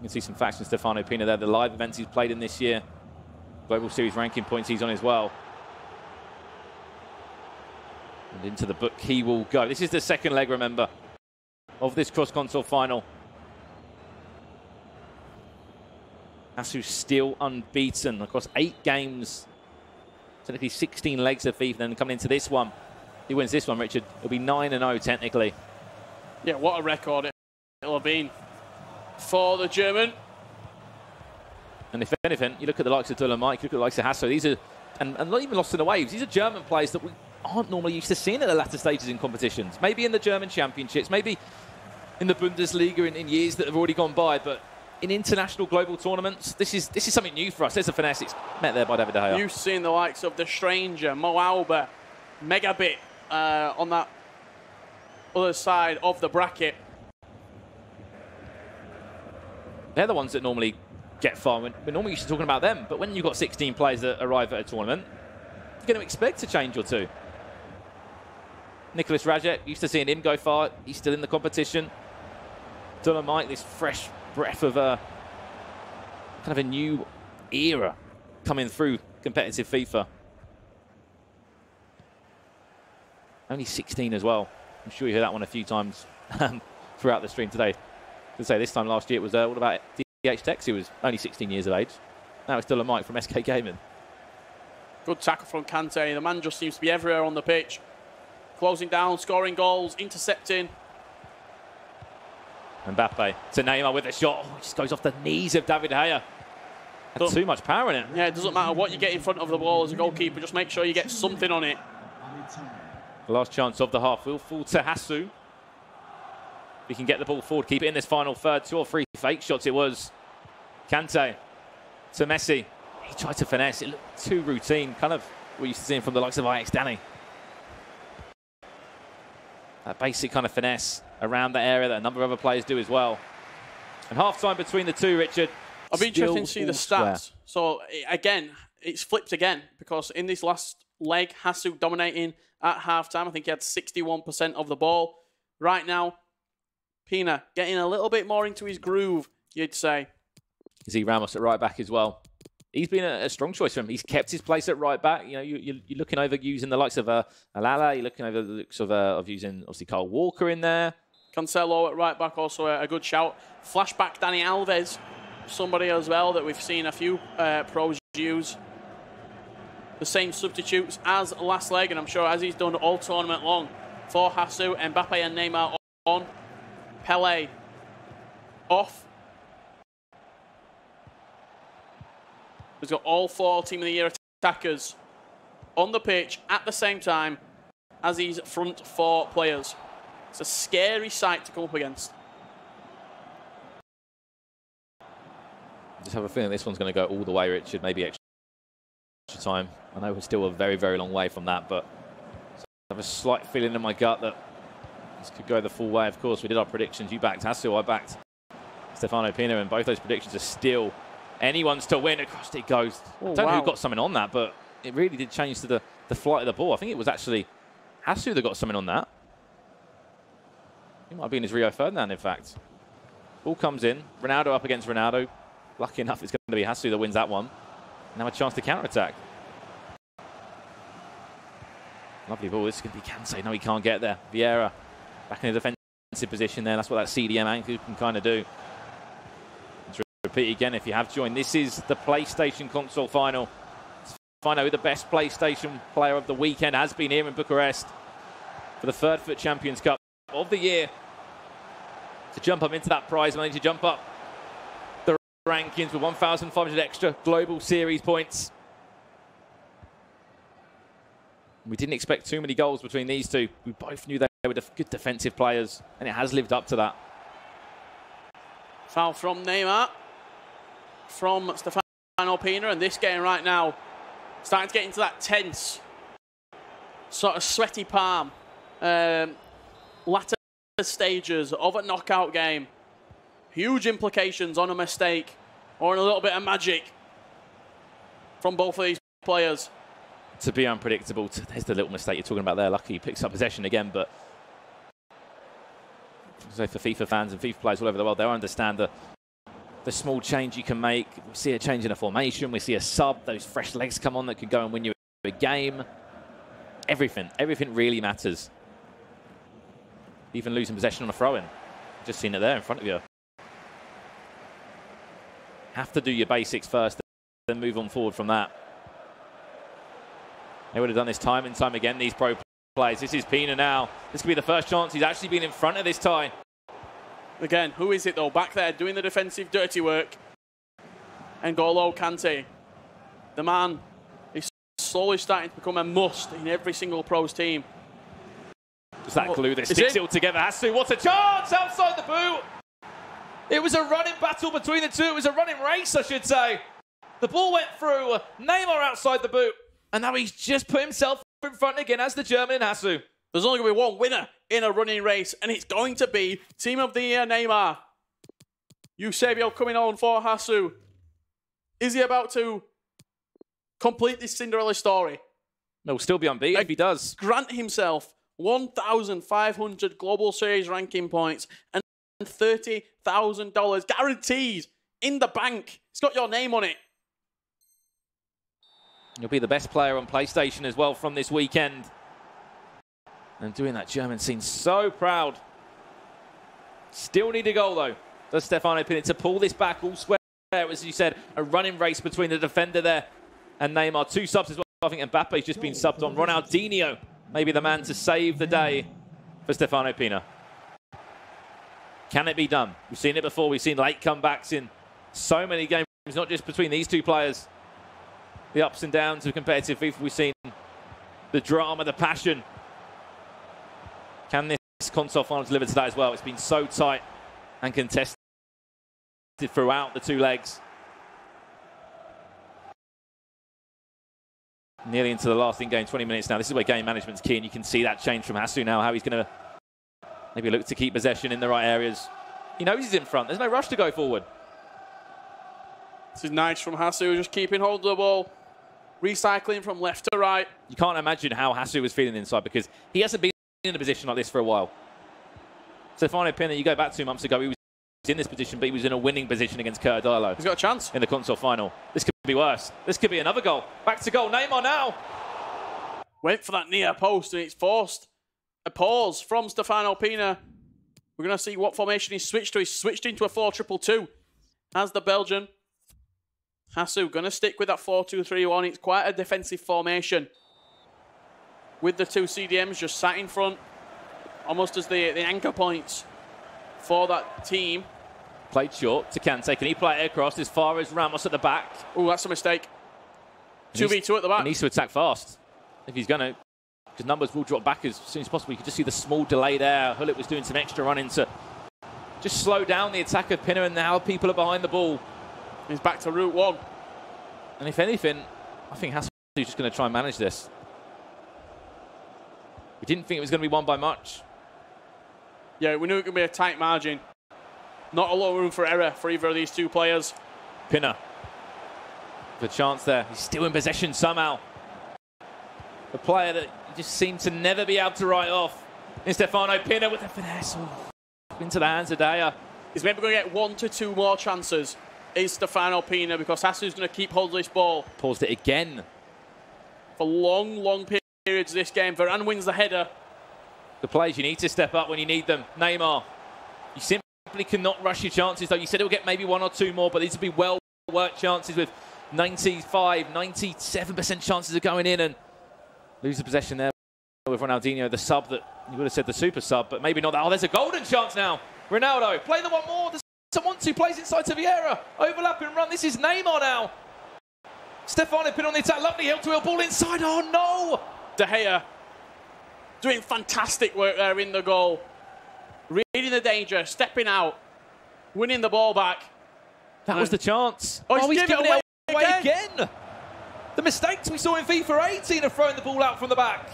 can see some facts from Stefano Pina there. The live events he's played in this year. Global Series ranking points he's on as well. And into the book he will go. This is the second leg, remember, of this cross-console final. Hassu's still unbeaten across 8 games. Technically 16 legs of FIFA. Then coming into this one, he wins this one, Richard, it'll be 9-0 technically. Yeah, what a record it'll have been for the German. And if anything, you look at the likes of Dolomite, you look at the likes of Hasso, these are, and not even lost in the waves, these are German players that we aren't normally used to seeing at the latter stages in competitions. Maybe in the German championships, maybe in the Bundesliga in years that have already gone by, but in international global tournaments, this is something new for us. There's a finesse. It's met there by David De Gea. You've seen the likes of the Stranger, Mo Auber, Megabit on that other side of the bracket. They're the ones that normally get far. We're normally used to talking about them, but when you've got 16 players that arrive at a tournament, you're going to expect a change or two. Nicholas Rajek, used to seeing him go far. He's still in the competition. Dolomite, this fresh breath of a kind of a new era coming through competitive FIFA. Only 16 as well. I'm sure you heard that one a few times throughout the stream today. To say this time last year it was all about DH Tex, who was only 16 years of age. Now it's Dolomite from SK Gaming. Good tackle from Kante. The man just seems to be everywhere on the pitch. Closing down, scoring goals, intercepting. Mbappe to Neymar with a shot. Oh, it just goes off the knees of David De Gea. Had too much power in it. Yeah, it doesn't matter what you get in front of the ball as a goalkeeper. Just make sure you get something on it. The last chance of the half will fall to Hassu. He can get the ball forward, keep it in this final third. 2 or 3 fake shots it was. Kante to Messi. He tried to finesse. It looked too routine. Kind of what we're used to seeing from the likes of Ajax Danny. That basic kind of finesse around the area that a number of other players do as well. And half-time between the two, Richard. I'll be interested to see the stats. So, again, it's flipped again because in this last leg, Hassu dominating at half-time. I think he had 61% of the ball. Right now, Pina getting a little bit more into his groove, you'd say. You see Ramos at right back as well. He's been a strong choice for him. He's kept his place at right back. You know, you're looking over using the likes of Alala. You're looking over the looks of using, obviously, Kyle Walker in there. Cancelo at right back, also a good shout. Flashback Dani Alves, somebody as well that we've seen a few pros use. The same substitutes as last leg, and I'm sure as he's done all tournament long. For Hassu, Mbappe and Neymar on. Pele off. He's got all 4 Team of the Year attackers on the pitch at the same time as his front 4 players. It's a scary sight to come up against. I just have a feeling this one's going to go all the way, Richard. Maybe extra time. I know we're still a very, very long way from that, but I have a slight feeling in my gut that this could go the full way. Of course, we did our predictions. You backed Hassu, I backed Stefano Pina, and both those predictions are still anyone's to win. Across it goes. I don't know who got something on that, but it really did change to the flight of the ball. I think it was actually Hassu that got something on that. It might have been his Rio Ferdinand, in fact. Ball comes in. Ronaldo up against Ronaldo. Lucky enough, it's going to be Hassu that wins that one. Now a chance to counter-attack. Lovely ball. This is going to be Kante. No, he can't get there. Vieira back in a defensive position there. That's what that CDM angle can kind of do. Let's repeat again if you have joined. This is the PlayStation console final. Let's find out who the best PlayStation player of the weekend has been here in Bucharest for the third FUT Champions Cup of the year. To jump up into that prize money, to jump up the rankings with 1,500 extra global series points. We didn't expect too many goals between these two. We both knew they were good defensive players, and it has lived up to that. Foul from Neymar, from Stefano Pina, and this game right now starting to get into that tense, sort of sweaty palm, latter stages of a knockout game. Huge implications on a mistake or a little bit of magic from both of these players. To be unpredictable. There's the little mistake you're talking about there. Lucky he picks up possession again, but so for FIFA fans and FIFA players all over the world, they'll understand the the small change you can make. We see a change in a formation. We see a sub. Those fresh legs come on that could go and win you a game. Everything really matters. Even losing possession on a throw-in. Just seen it there in front of you. Have to do your basics first, then move on forward from that. They would have done this time and time again, these pro players. This is Pina now. This could be the first chance he's actually been in front of this tie. Again, who is it though? Back there doing the defensive dirty work. N'Golo Kante. The man is slowly starting to become a must in every single pros team. Just that glue that sticks it all together. Hasu, what a chance outside the boot. It was a running battle between the two. It was a running race, I should say. The ball went through. Neymar outside the boot. And now he's just put himself in front again as the German in Hasu. There's only going to be one winner in a running race, and it's going to be Team of the Year Neymar. Eusebio coming on for Hasu. Is he about to complete this Cinderella story? He'll still be unbeaten if he does. Grant himself 1,500 Global Series ranking points and $30,000 guaranteed in the bank. It's got your name on it. You'll be the best player on PlayStation as well from this weekend. And doing that German scene so proud. Still need a goal though. Does Stefano Pina to pull this back all square? As you said, a running race between the defender there and Neymar. 2 subs as well. I think Mbappe's just been subbed on. Ronaldinho, maybe the man to save the day for Stefano Pina. Can it be done? We've seen it before. We've seen late comebacks in so many games, not just between these two players. The ups and downs of competitive FIFA. We've seen the drama, the passion. Can this console final deliver today as well? It's been so tight and contested throughout the 2 legs. Nearly into the last in-game 20 minutes now. This is where game management's key, and you can see that change from Hasu now, how he's going to maybe look to keep possession in the right areas. He knows he's in front. There's no rush to go forward. This is nice from Hasu, just keeping hold of the ball. Recycling from left to right. You can't imagine how Hasu was feeling inside because he hasn't been in a position like this for a while. Stefano Pina, you go back 2 months ago, he was in this position, but he was in a winning position against Curtidalo. He's got a chance. In the console final. This could be worse. This could be another goal. Back to goal. Neymar now. Went for that near post and it's forced. A pause from Stefano Pina. We're going to see what formation he's switched to. He's switched into a 4-2-2 as the Belgian. Hasu going to stick with that 4-2-3-1. It's quite a defensive formation. With the 2 CDMs just sat in front. Almost as the anchor points for that team. Played short to Kante. Can he play it across as far as Ramos at the back? Oh, that's a mistake. 2v2 at the back. He needs to attack fast if he's going to. Because numbers will drop back as soon as possible. You can just see the small delay there. Hullet was doing some extra running to just slow down the attack of Pina, and now people are behind the ball. He's back to route 1. And if anything, I think Hasu is just going to try and manage this. We didn't think it was going to be won by much. Yeah, we knew it was going to be a tight margin. Not a lot of room for error for either of these 2 players. Pina. The chance there. He's still in possession somehow. The player that you just seemed to never be able to write off. And Stefano Pina with the finesse. Into the hands of Daya. He's maybe going to get 1 to 2 more chances. Is Stefano Pina, because Hasu's going to keep hold of this ball. Paused it again. For long, long periods of this game. Varane wins the header. The players, you need to step up when you need them. Neymar, you simply cannot rush your chances, though. You said he'll get maybe 1 or 2 more, but these will be well-worked chances with 95, 97% chances of going in, and lose the possession there with Ronaldinho, the sub that you would have said the super sub, but maybe not that. Oh, there's a golden chance now. Ronaldo, play the one more. There's someone who plays inside to Vieira. Overlapping run. This is Neymar now. Stefano Pina on the attack. Lovely heel-to-heel ball inside. Oh, no. De Gea doing fantastic work there in the goal. Reading the danger, stepping out, winning the ball back. That was the chance. Oh, he's giving it away again. The mistakes we saw in FIFA 18 of throwing the ball out from the back.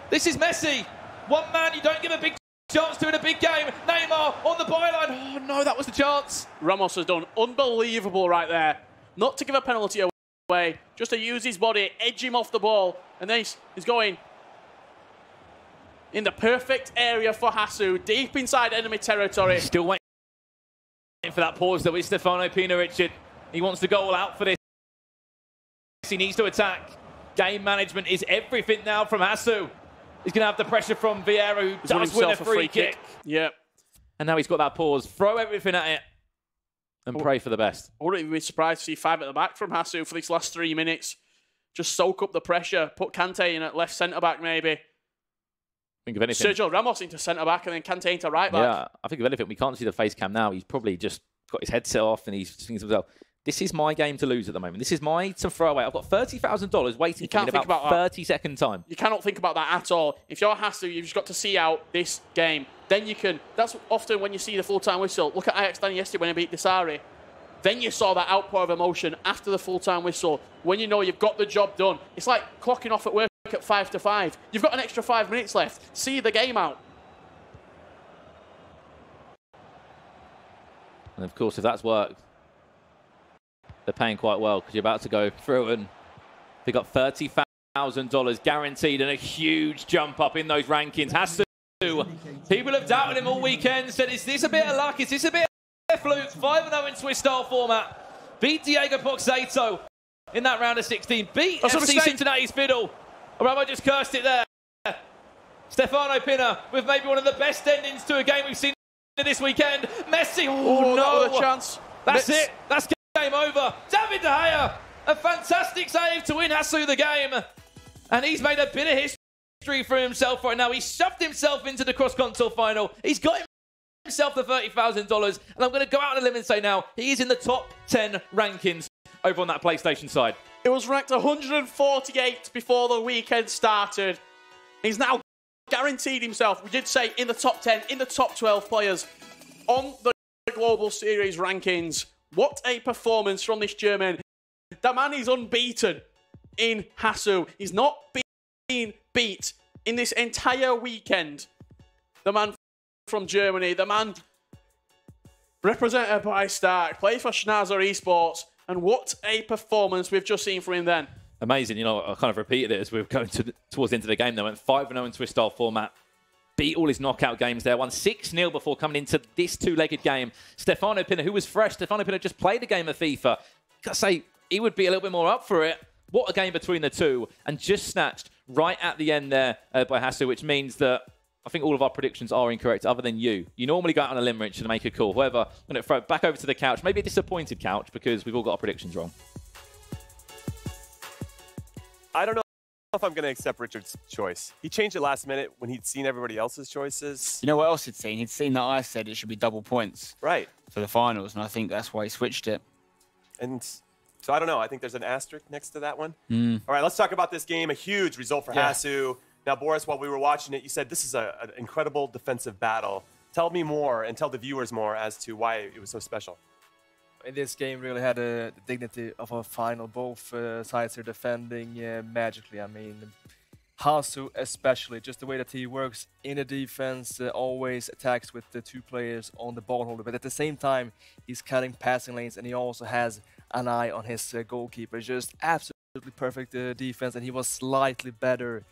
This is Messi. One man you don't give a big chance to in a big game. Neymar on the byline. Oh, no, that was the chance. Ramos has done unbelievable right there. Not to give a penalty away, just to use his body, edge him off the ball. And then he's going in the perfect area for Hasu, deep inside enemy territory. Still waiting for that pause that with Stefano Pina, Richard. He wants to go all out for this. He needs to attack. Game management is everything now from Hasu. He's going to have the pressure from Vieira, who does win a free kick. Yep. And now he's got that pause. Throw everything at it and pray for the best. I wouldn't even be surprised to see 5 at the back from Hasu for these last 3 minutes. Just soak up the pressure. Put Kante in at left centre-back, maybe. Think of anything. Sergio Ramos into centre-back and then Kante into right-back. Yeah, I think of anything. We can't see the face cam now. He's probably just got his headset off and he's thinking to himself, this is my game to lose at the moment. This is my to throw away. I've got $30,000 waiting for me in about 30-second time. You cannot think about that at all. If you're Hasu, you've just got to see out this game. Then you can... That's often when you see the full-time whistle. Look at Ajax done yesterday when they beat Desari. Then you saw that outpour of emotion after the full-time whistle. When you know you've got the job done. It's like clocking off at work at 5 to 5. You've got an extra 5 minutes left. See the game out. And of course, if that's worked, they're paying quite well because you're about to go through and pick up $30,000 guaranteed and a huge jump up in those rankings. Hasu, people have doubted him all weekend, said, is this a bit of luck? Is this a bit of fluke? 5-0 in Swiss style format. Beat Diego Poxato in that round of 16. Beat FC Cincinnati's Fiddle. Ramo just cursed it there. Stefano Pina with maybe one of the best endings to a game we've seen this weekend. Messi, oh no, that was a chance. That's it. That's game over. David De Gea, a fantastic save to win Hasu the game. And he's made a bit of history for himself right now. He's shoved himself into the cross-console final. He's got himself the $30,000. And I'm going to go out on a limb and say now, he is in the top 10 rankings over on that PlayStation side. It was ranked 148 before the weekend started. He's now guaranteed himself, we did say, in the top 10, in the top 12 players on the Global Series rankings. What a performance from this German. That man is unbeaten in Hasu. He's not been beat in this entire weekend. The man from Germany, the man represented by Stark, played for Schnauzer Esports, and what a performance we've just seen from him then. Amazing. You know, I kind of repeated it as we were going towards the end of the game. They went 5-0 in Swiss style format. Beat all his knockout games there. Won 6-0 before coming into this two-legged game. Stefano Pina, who was fresh. Stefano Pina just played a game of FIFA. Gotta say, he would be a little bit more up for it. What a game between the two. And just snatched right at the end there by Hasu, which means that I think all of our predictions are incorrect, other than you. You normally go out on a limb, Rich, and make a call. However, I'm going to throw it back over to the couch. Maybe a disappointed couch, because we've all got our predictions wrong. I don't know if I'm going to accept Richard's choice. He changed it last minute when he'd seen everybody else's choices. You know what else he'd seen? He'd seen that I said it should be double points. Right. For the finals, and I think that's why he switched it. And so I don't know. I think there's an asterisk next to that one. Mm. All right, let's talk about this game. A huge result for Hasu. Now, Boris, while we were watching it, you said this is an incredible defensive battle. Tell me more and tell the viewers more as to why it was so special. In this game, really had the dignity of a final. Both sides are defending magically. I mean, Hasu especially, just the way that he works in the defense, always attacks with the 2 players on the ball holder. But at the same time, he's cutting passing lanes, and he also has an eye on his goalkeeper. Just absolutely perfect defense, and he was slightly better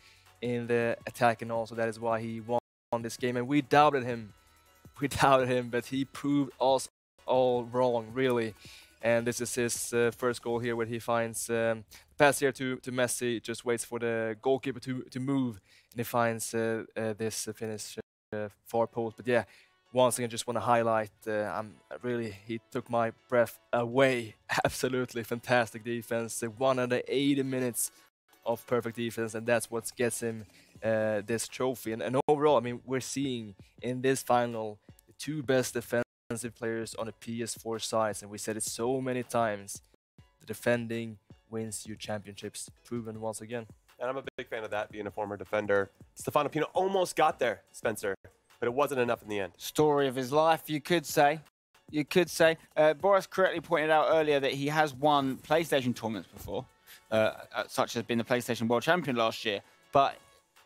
in the attack, and also that is why he won this game. And we doubted him. But he proved us all wrong, really. And this is his first goal here, where he finds pass here to Messi, just waits for the goalkeeper to move, and he finds this finish far post. But yeah, once again, just want to highlight, he took my breath away. Absolutely fantastic defense, 180 minutes of perfect defense, and that's what gets him this trophy. And overall, I mean, we're seeing in this final the 2 best defensive players on the PS4 sides, and we said it so many times, the defending wins you championships, proven once again. And I'm a big fan of that, being a former defender. Stefano Pina almost got there, Spencer, but it wasn't enough in the end. Story of his life, you could say. You could say. Boris correctly pointed out earlier that he has won PlayStation tournaments before, such as being the PlayStation World Champion last year, but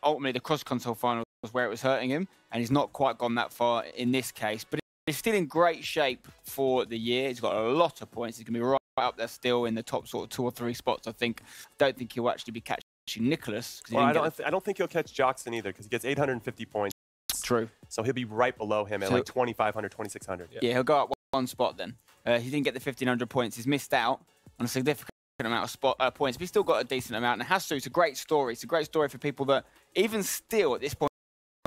ultimately the cross-console final was where it was hurting him, and he's not quite gone that far in this case. But he's still in great shape for the year. He's got a lot of points. He's going to be right up there still in the top sort of 2 or 3 spots, I think. Don't think he'll actually be catching Nicholas. Well, I don't think he'll catch Jackson either, because he gets 850 points. True. So he'll be right below him at like 2,500, 2,600. Yeah, he'll go up one spot then. He didn't get the 1,500 points. He's missed out on a significant amount of points, but he's still got a decent amount. And Hasu, it's a great story. It's a great story for people that even still at this point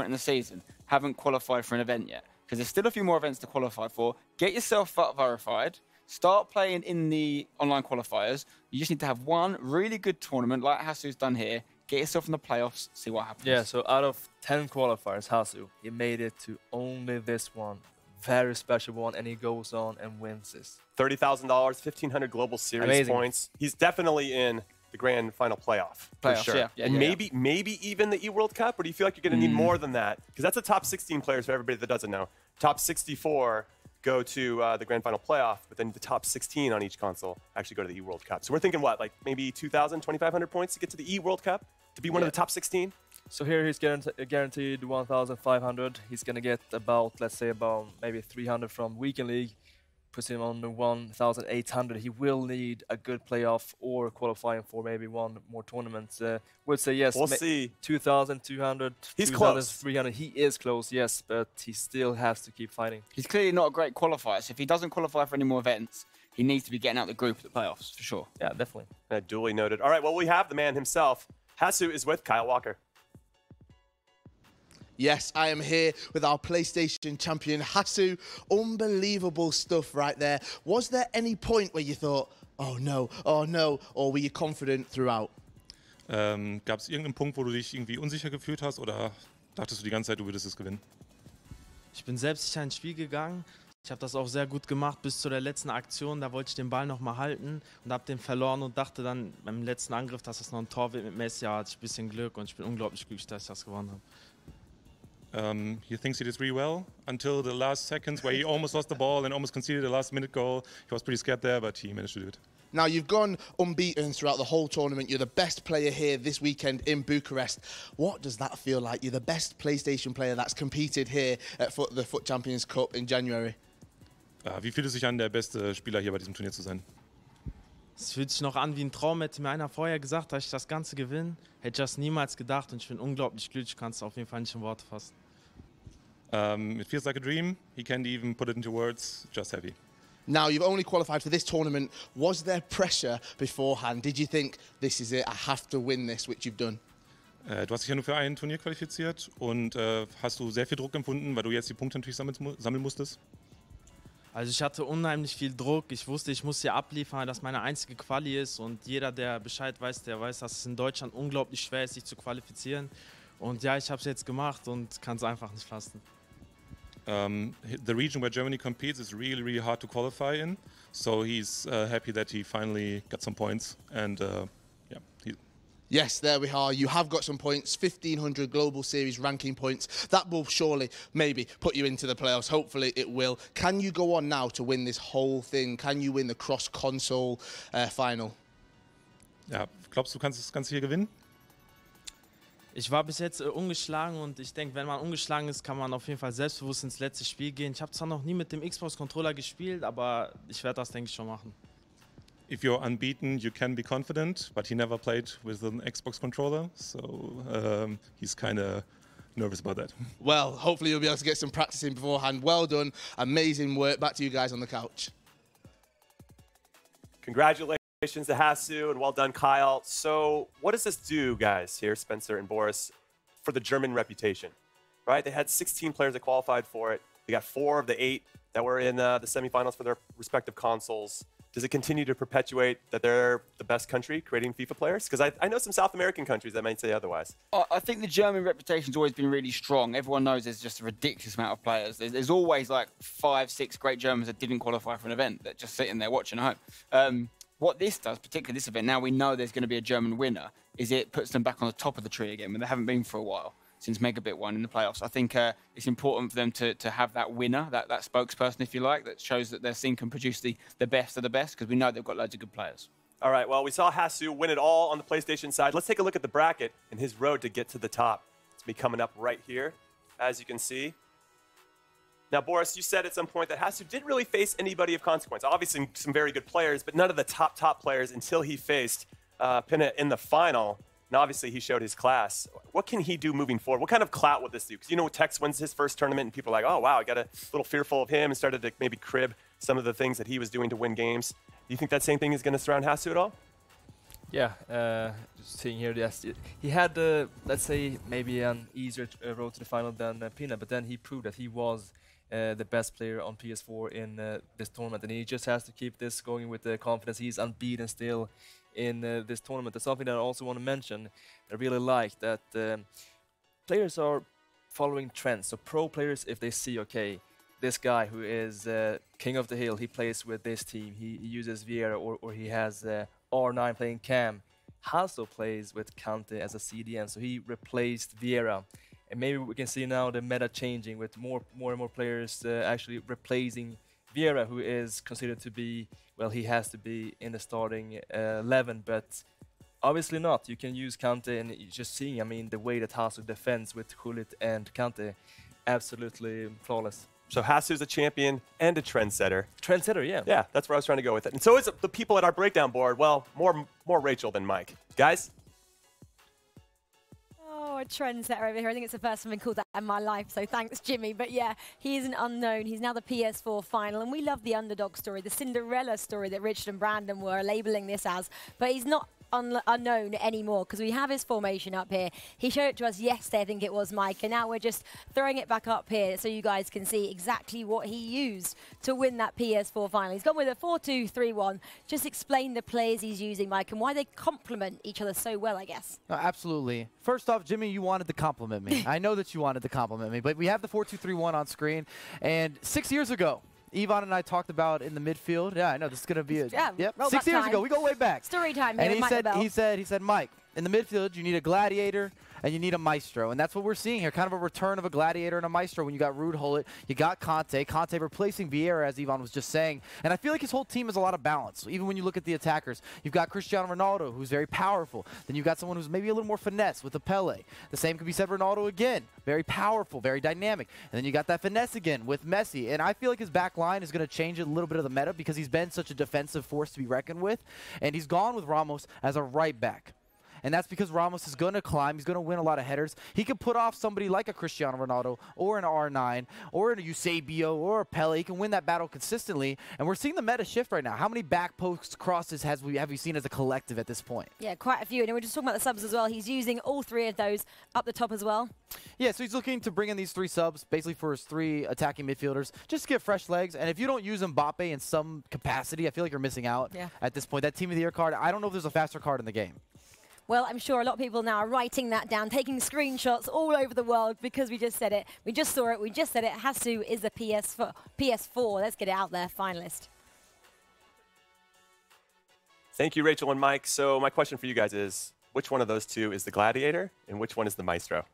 in the season haven't qualified for an event yet, because there's still a few more events to qualify for. Get yourself FUT verified. Start playing in the online qualifiers. You just need to have one really good tournament like Hasu's done here. Get yourself in the playoffs, see what happens. Yeah, so out of 10 qualifiers, Hasu, he made it to only this one. Very special one, and he goes on and wins this. $30,000, 1,500 global series points. He's definitely in the grand final playoff, for sure. Yeah, and maybe even the E-World Cup, or do you feel like you're going to need more than that? Because that's the top 16 players for everybody that doesn't know. Top 64 go to the grand final playoff, but then the top 16 on each console actually go to the E-World Cup. So we're thinking what, like maybe 2,000, 2,500 points to get to the E-World Cup, to be one of the top 16? So here he's guaranteed 1,500. He's going to get about, let's say, about maybe 300 from Weekend League. Puts him on the 1,800. He will need a good playoff or qualifying for maybe one more tournament. Would say yes. We'll see. 2,200. He's close. 300. He is close, yes, but he still has to keep fighting. He's clearly not a great qualifier, so if he doesn't qualify for any more events, he needs to be getting out the group at the playoffs, for sure. Yeah, definitely. Duly noted. All right, well, we have the man himself. Hasu is with Kyle Walker. Yes, I am here with our PlayStation champion, Hasu. Unbelievable stuff right there. Was there any point where you thought, oh no, or were you confident throughout? Gab es irgendeinen Punkt, wo du dich irgendwie unsicher gefühlt hast, oder dachtest du die ganze Zeit, du würdest es gewinnen? Ich bin selbstsicher ins Spiel gegangen. Ich habe das auch sehr gut gemacht bis zu der letzten Aktion. Da wollte ich den Ball noch mal halten und habe den verloren und dachte dann beim letzten Angriff, dass es noch ein Tor wird mit Messi. Ja, hatte ich ein bisschen Glück und ich bin unglaublich glücklich, dass ich das gewonnen habe. He thinks he did really well until the last seconds where he almost lost the ball and almost conceded a last-minute goal. He was pretty scared there, but he managed to do it. Now, you've gone unbeaten throughout the whole tournament. You're the best player here this weekend in Bucharest. What does that feel like? You're the best PlayStation player that's competed here at the FUT Champions Cup in January. Wie fühlt es sich an, der beste Spieler hier bei diesem Turnier zu sein? Es fühlt sich noch an wie ein Traum. Hätte mir einer vorher gesagt, dass ich das Ganze gewinne, hätte ich das niemals gedacht und ich bin unglaublich glücklich. Ich kann es auf jeden Fall nicht in Worte fassen. It feels like a dream. He can't even put it into words. Just happy. Now, you've only qualified for this tournament. Was there pressure beforehand? Did you think, this is it, I have to win this, which you've done? Du hast dich ja nur für ein Turnier qualifiziert und hast du sehr viel Druck empfunden, weil du jetzt die Punkte natürlich sammeln musstest? Also ich hatte unheimlich viel Druck. Ich wusste, ich muss hier abliefern, dass meine einzige Quali ist. Und jeder, der Bescheid weiß, der weiß, dass es in Deutschland unglaublich schwer ist, sich zu qualifizieren. Und ja, ich habe es jetzt gemacht und kann es einfach nicht fassen. The region where Germany competes is really, really hard to qualify in. So he's happy that he finally got some points. And yeah. Yes, there we are. You have got some points, 1,500 Global Series ranking points. That will surely, maybe, put you into the playoffs. Hopefully it will. Can you go on now to win this whole thing? Can you win the cross-console final? Ja, glaubst du, kannst das Ganze hier gewinnen? Ich war bis jetzt ungeschlagen und ich denke, wenn man ungeschlagen ist, kann man auf jeden Fall selbstbewusst ins letzte Spiel gehen. Ich habe zwar noch nie mit dem Xbox-Controller gespielt, aber ich werde das, denke ich, schon machen. If you're unbeaten, you can be confident, but he never played with an Xbox controller, so he's kind of nervous about that. Well, hopefully you'll be able to get some practice in beforehand. Well done. Amazing work. Back to you guys on the couch. Congratulations to Hasu, and well done, Kyle. So what does this do, guys, here, Spencer and Boris, for the German reputation? Right? They had 16 players that qualified for it. They got 4 of the 8 that were in the semifinals for their respective consoles. Does it continue to perpetuate that they're the best country creating FIFA players? Because I know some South American countries that might say otherwise. I think the German reputation's always been really strong. Everyone knows there's just a ridiculous amount of players. There's always like 5, 6 great Germans that didn't qualify for an event that just sitting there watching at home. What this does, particularly this event, now we know there's going to be a German winner, is it puts them back on the top of the tree again when they haven't been for a while since Megabit won in the playoffs. I think it's important for them to have that winner, that spokesperson, if you like, that shows that their team can produce the best of the best, because we know they've got loads of good players. All right, well, we saw Hasu win it all on the PlayStation side. Let's take a look at the bracket and his road to get to the top. It's me coming up right here, as you can see. Now, Boris, you said at some point that Hasu didn't really face anybody of consequence. Obviously, some very good players, but none of the top players until he faced Pinna in the final. And obviously, he showed his class. What can he do moving forward? What kind of clout will this do? Because, you know, Tex wins his first tournament, and people are like, oh, wow, I got a little fearful of him, and started to maybe crib some of the things that he was doing to win games. Do you think that same thing is going to surround Hasu at all? Yeah, just seeing here, yes, he had, let's say, maybe an easier road to the final than Pina, but then he proved that he was the best player on PS4 in this tournament, and he just has to keep this going with the confidence. He's unbeaten still in this tournament. There's something that I also want to mention. I really like that players are following trends. So pro players, if they see, okay, this guy who is king of the hill, he plays with this team, he uses Vieira, or he has R9 playing Cam. Hasu plays with Kante as a CDM, so he replaced Vieira. And maybe we can see now the meta changing with more and more players actually replacing Vieira, who is considered to be, well, he has to be in the starting 11, but obviously not. You can use Kante, and you're just seeing, I mean, the way that Hasu defends with Hulit and Kante, absolutely flawless. So Hasu's a champion and a trendsetter. Trendsetter, yeah. Yeah, that's where I was trying to go with it. And so is the people at our breakdown board. Well, more Rachel than Mike. Guys? Oh, a trendsetter over here. I think it's the first time I've been called that in my life, so thanks, Jimmy. But yeah, he is an unknown. He's now the PS4 final, and we love the underdog story, the Cinderella story that Richard and Brandon were labeling this as. But he's not unknown anymore, because we have his formation up here. He showed it to us yesterday, I think it was, Mike, and now we're just throwing it back up here so you guys can see exactly what he used to win that PS4 final. He's gone with a 4-2-3-1. Just explain the players he's using, Mike, and why they complement each other so well, I guess. No, absolutely. First off, Jimmy, you wanted to compliment me. I know that you wanted to compliment me, but we have the 4-2-3-1 on screen, and 6 years ago, Yvonne and I talked about in the midfield. Yeah, I know this is going to be a yep. 6 years ago. We go way back. Story time. And he said, Mike, in the midfield, you need a gladiator and you need a maestro, and that's what we're seeing here. Kind of a return of a gladiator and a maestro. When you got Ruud Gullit, you got Kante replacing Vieira, as Yvonne was just saying. And I feel like his whole team has a lot of balance. Even when you look at the attackers, you've got Cristiano Ronaldo, who's very powerful. Then you've got someone who's maybe a little more finesse with a Pele. The same could be said for Ronaldo again. Very powerful, very dynamic. And then you got that finesse again with Messi. And I feel like his back line is going to change a little bit of the meta, because he's been such a defensive force to be reckoned with. And he's gone with Ramos as a right back. And that's because Ramos is going to climb. He's going to win a lot of headers. He can put off somebody like a Cristiano Ronaldo or an R9 or an Eusebio or a Pele. He can win that battle consistently. And we're seeing the meta shift right now. How many back post crosses have we seen as a collective at this point? Yeah, quite a few. And we're just talking about the subs as well. He's using all three of those up the top as well. Yeah, so he's looking to bring in these 3 subs, basically for his 3 attacking midfielders, just to get fresh legs. And if you don't use Mbappe in some capacity, I feel like you're missing out at this point. That Team of the Year card, I don't know if there's a faster card in the game. Well, I'm sure a lot of people now are writing that down, taking screenshots all over the world, because we just said it. We just saw it. We just said it. Hasu is the PS4. Let's get it out there, finalist. Thank you, Rachel and Mike. So my question for you guys is, which one of those two is the gladiator and which one is the maestro?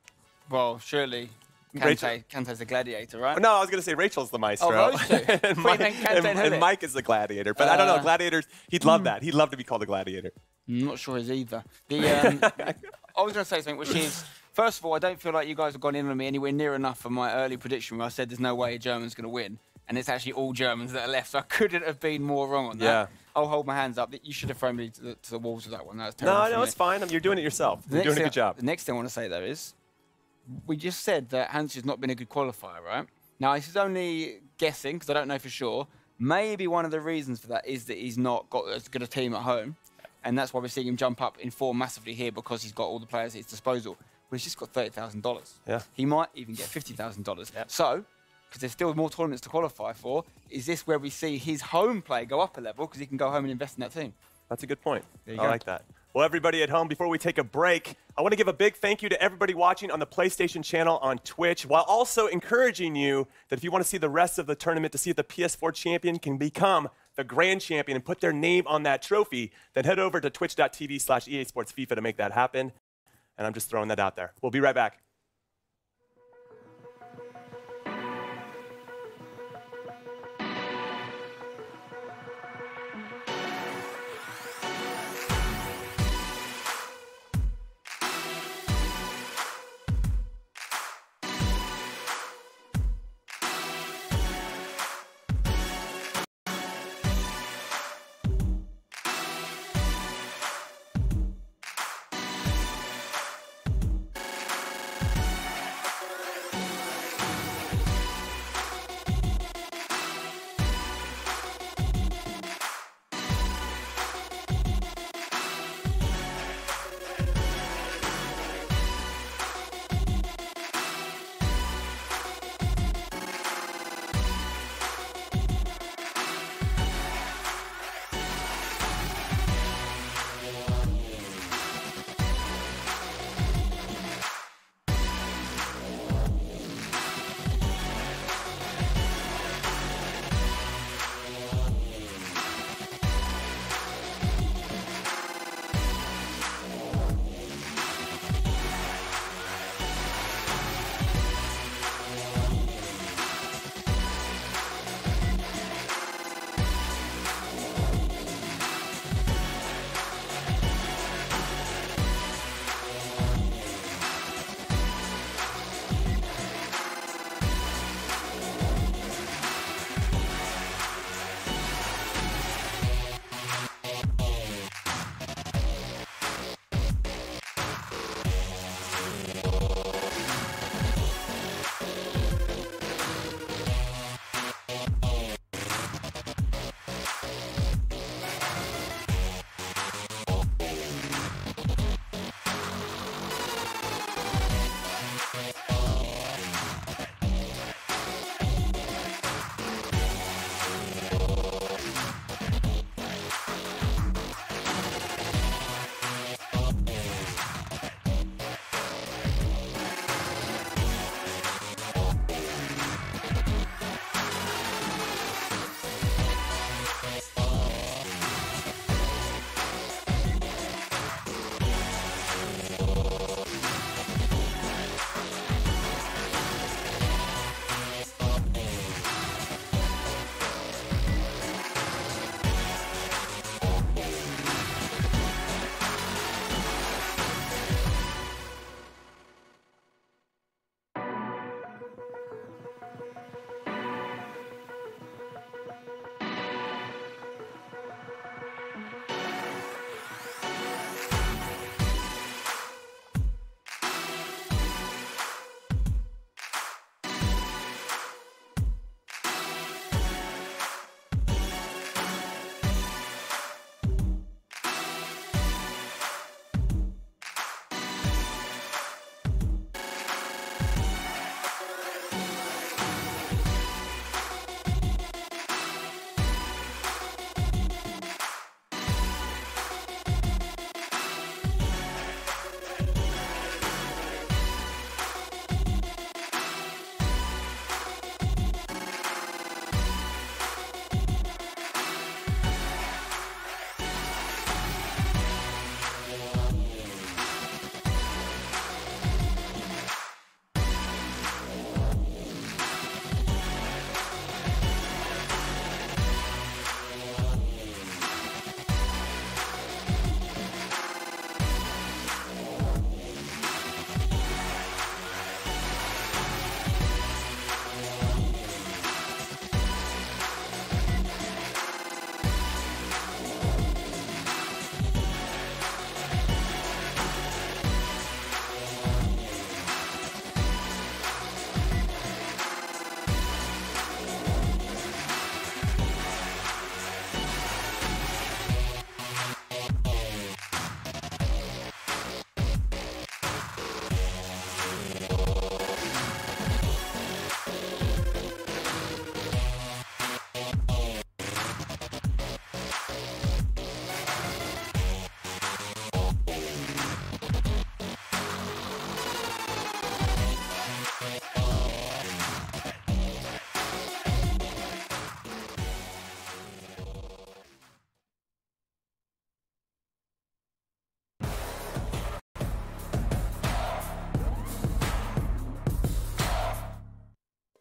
Well, surely Kante's the gladiator, right? No, I was going to say Rachel's the maestro. Oh, those two. and Mike is the gladiator. But I don't know, gladiators, he'd love that. He'd love to be called a gladiator. I'm not sure he's either. I was going to say something, which is, first of all, I don't feel like you guys have gone in on me anywhere near enough for my early prediction where I said there's no way a German's going to win. And it's actually all Germans that are left, so I couldn't have been more wrong on that. Yeah. I'll hold my hands up. You should have thrown me to the walls with that one. That was terrible. No, it's fine. You're doing it yourself. You're doing a good job. The next thing I want to say, though, is we just said that Hans has not been a good qualifier, right? Now, this is only guessing, because I don't know for sure. Maybe one of the reasons for that is that he's not got as good a team at home. And that's why we're seeing him jump up in form massively here, because he's got all the players at his disposal. But he's just got $30,000. Yeah. He might even get $50,000. Yeah. So, because there's still more tournaments to qualify for, is this where we see his home play go up a level, because he can go home and invest in that team? That's a good point. There you I go. like that. Well, everybody at home, before we take a break, I want to give a big thank you to everybody watching on the PlayStation channel on Twitch, while also encouraging you that if you want to see the rest of the tournament, to see if the PS4 champion can become the grand champion and put their name on that trophy, then head over to twitch.tv/EA Sports FIFA to make that happen. And I'm just throwing that out there. We'll be right back.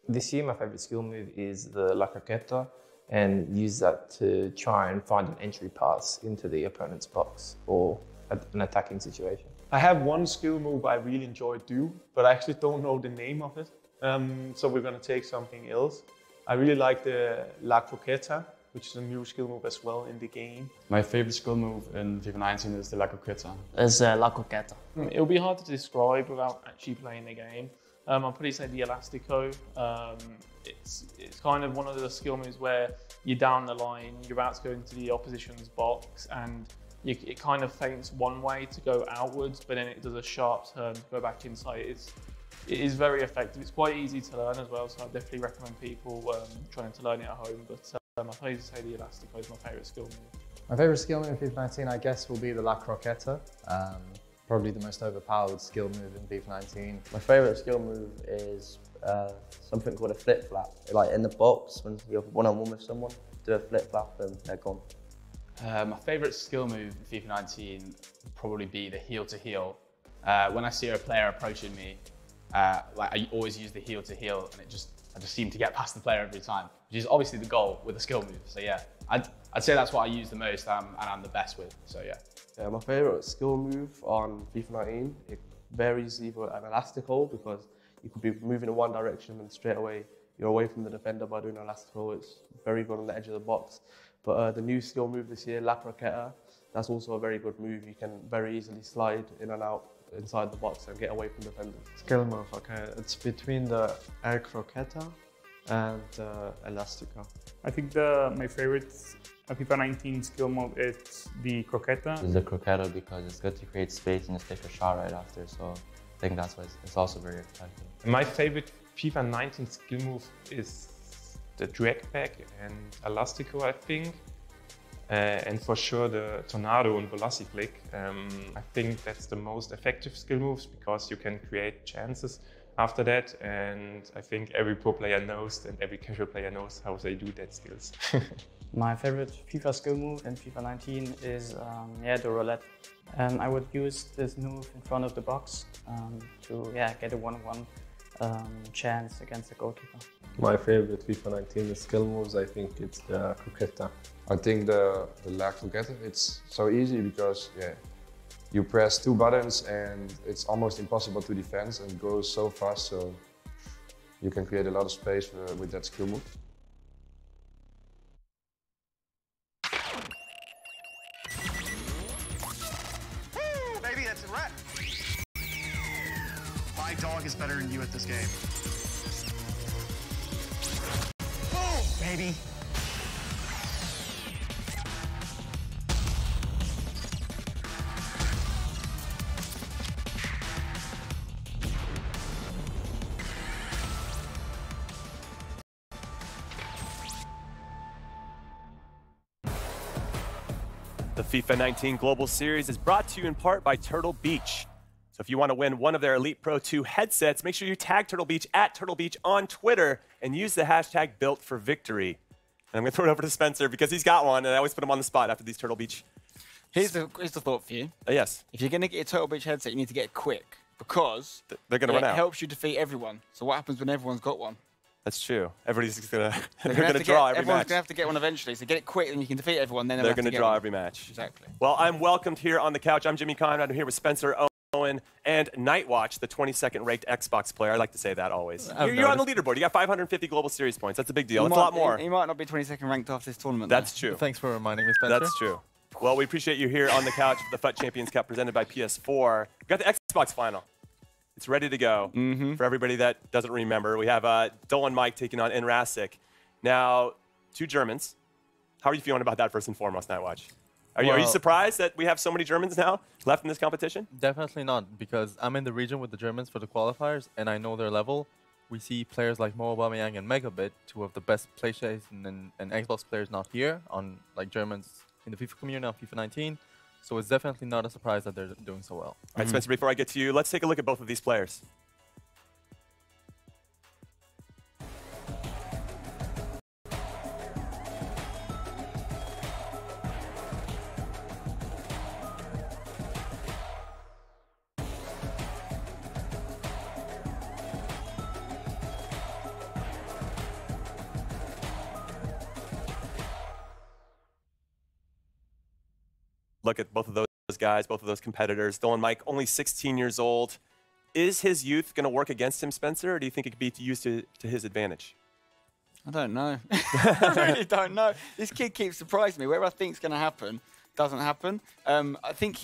This year, my favorite skill move is the La Croqueta, and use that to try and find an entry pass into the opponent's box or an attacking situation. I have one skill move I really enjoy do, but I actually don't know the name of it. So we're going to take something else. I really like the La Croqueta, which is a new skill move as well in the game. My favorite skill move in FIFA 19 is the La Croqueta. It's La Croqueta. It'll be hard to describe without actually playing the game. I'll probably say the Elastico. It's kind of one of the skill moves where you're down the line, you're about to go into the opposition's box, and it kind of feints one way to go outwards, but then it does a sharp turn to go back inside. It is very effective. It's quite easy to learn as well, so I definitely recommend people trying to learn it at home. But I'll probably say the Elastico is my favourite skill move. My favourite skill move in FIFA 19, I guess, will be the La Croqueta. Probably the most overpowered skill move in FIFA 19. My favourite skill move is something called a flip flap. Like in the box, when you're one-on-one with someone, do a flip flap and they're gone. My favourite skill move in FIFA 19 would probably be the heel to heel. When I see a player approaching me, I always use the heel to heel, and I just seem to get past the player every time, which is obviously the goal with a skill move. So yeah, I'd say that's what I use the most and I'm the best with. So yeah. Yeah, my favourite skill move on FIFA 19, it varies either an elastical, because you could be moving in one direction and straight away you're away from the defender by doing an elastical. It's very good on the edge of the box. But the new skill move this year, La Croqueta, that's also a very good move. You can very easily slide in and out inside the box and get away from defenders. Skill move, okay. It's between the El Croqueta and Elastica. I think my favorite FIFA 19 skill move is the Croqueta. It's the Croqueta because it's good to create space and just take a shot right after. So I think that's why it's also very effective. My favorite FIFA 19 skill move is the drag back and Elastico, I think. And for sure the Tornado and Velocity flick. I think that's the most effective skill moves because you can create chances after that, and I think every pro player knows and every casual player knows how they do that skills. My favorite FIFA skill move in FIFA 19 is the roulette. I would use this move in front of the box to get a 1-on-1 chance against the goalkeeper. My favorite FIFA 19 skill moves, I think it's the Croqueta. I think the La Croqueta, it's so easy because you press 2 buttons and it's almost impossible to defend and goes so fast, so you can create a lot of space with that skill move. Baby, that's a wrap. My dog is better than you at this game. Boom, baby. The FIFA 19 Global Series is brought to you in part by Turtle Beach. So if you want to win one of their Elite Pro 2 headsets, make sure you tag Turtle Beach at Turtle Beach on Twitter and use the hashtag #BuiltForVictory. And I'm going to throw it over to Spencer because he's got one, and I always put him on the spot after these Turtle Beach. Here's the thought for you. Yes. If you're going to get a Turtle Beach headset, you need to get it quick because they're going to run out. It helps you defeat everyone. So what happens when everyone's got one? That's true. Everybody's going to draw every everyone's match. Everyone's going to have to get one eventually. So get it quick, and you can defeat everyone. Then they're going to draw every match. Exactly. Well, I'm welcomed here on the couch. I'm Jimmy Conrad. I'm here with Spencer Owen and Nightwatch, the 22nd ranked Xbox player. I like to say that always. You're on the leaderboard. You got 550 global series points. That's a big deal. It's a lot more. He might not be 22nd ranked after this tournament. That's true. Thanks for reminding me, Spencer. That's true. Well, we appreciate you here on the couch for the FUT Champions Cup presented by PS4. We got the Xbox final. It's ready to go for everybody that doesn't remember. We have Dolan Mike taking on Inrasic. Now, 2 Germans. How are you feeling about that first and foremost, Nightwatch? Are you surprised that we have so many Germans now left in this competition? Definitely not, because I'm in the region with the Germans for the qualifiers, and I know their level. We see players like Mo Aubameyang and Megabit, 2 of the best PlayStation and Xbox players not here, on like Germans in the FIFA community on FIFA 19. So it's definitely not a surprise that they're doing so well. All right, Spencer, before I get to you, let's take a look at both of these players. look at both of those guys, both of those competitors. Dolan Mike, only 16 years old. Is his youth going to work against him, Spencer, or do you think it could be used to his advantage? I don't know. I really don't know. This kid keeps surprising me. Whatever I think is going to happen doesn't happen. I think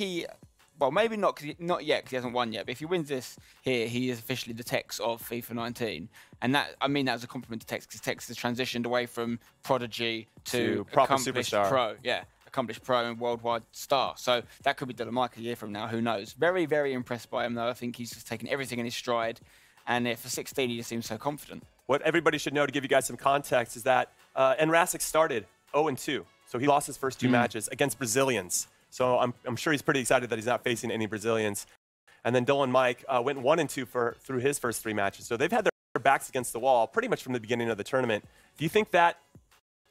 well, maybe not yet because he hasn't won yet. But if he wins this here, he is officially the Tex of FIFA 19, and I mean that as a compliment to Tex because Tex has transitioned away from prodigy to proper accomplished superstar. pro. Yeah, accomplished pro and worldwide star. So that could be Dylan Mike a year from now. Who knows? Very, very impressed by him though. I think he's just taken everything in his stride, and for 16, he just seems so confident. What everybody should know to give you guys some context is that Enrasic started 0-2. So he lost his first 2 matches against Brazilians. So I'm sure he's pretty excited that he's not facing any Brazilians. And then Dolan Mike went 1-2 through his first 3 matches. So they've had their backs against the wall pretty much from the beginning of the tournament. Do you think that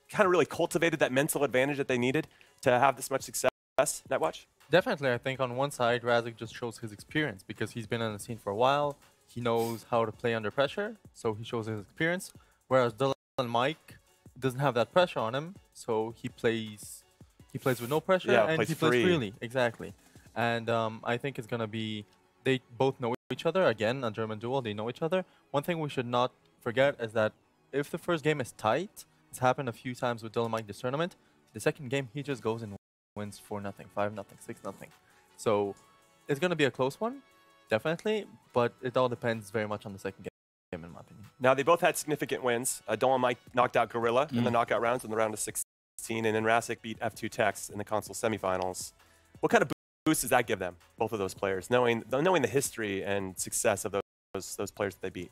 kind of really cultivated that mental advantage that they needed to have this much success, Netwatch? Definitely, I think on one side, Razik just shows his experience because he's been on the scene for a while. He knows how to play under pressure, so he shows his experience. Whereas Dylan Mike doesn't have that pressure on him, so he plays with no pressure and he plays freely. Exactly. And I think it's going to be, they both know each other. Again, a German duel, they know each other. One thing we should not forget is that if the first game is tight, it's happened a few times with Dylan Mike this tournament, the second game he just goes and wins 4-0, 5-0, 6-0. So it's going to be a close one. Definitely, but it all depends very much on the second game, in my opinion. Now, they both had significant wins. Dolan Mike knocked out Gorilla in the knockout rounds in the round of 16, and Enrasic beat F2 Tex in the console semifinals. What kind of boost does that give them, both of those players, knowing the history and success of those players that they beat?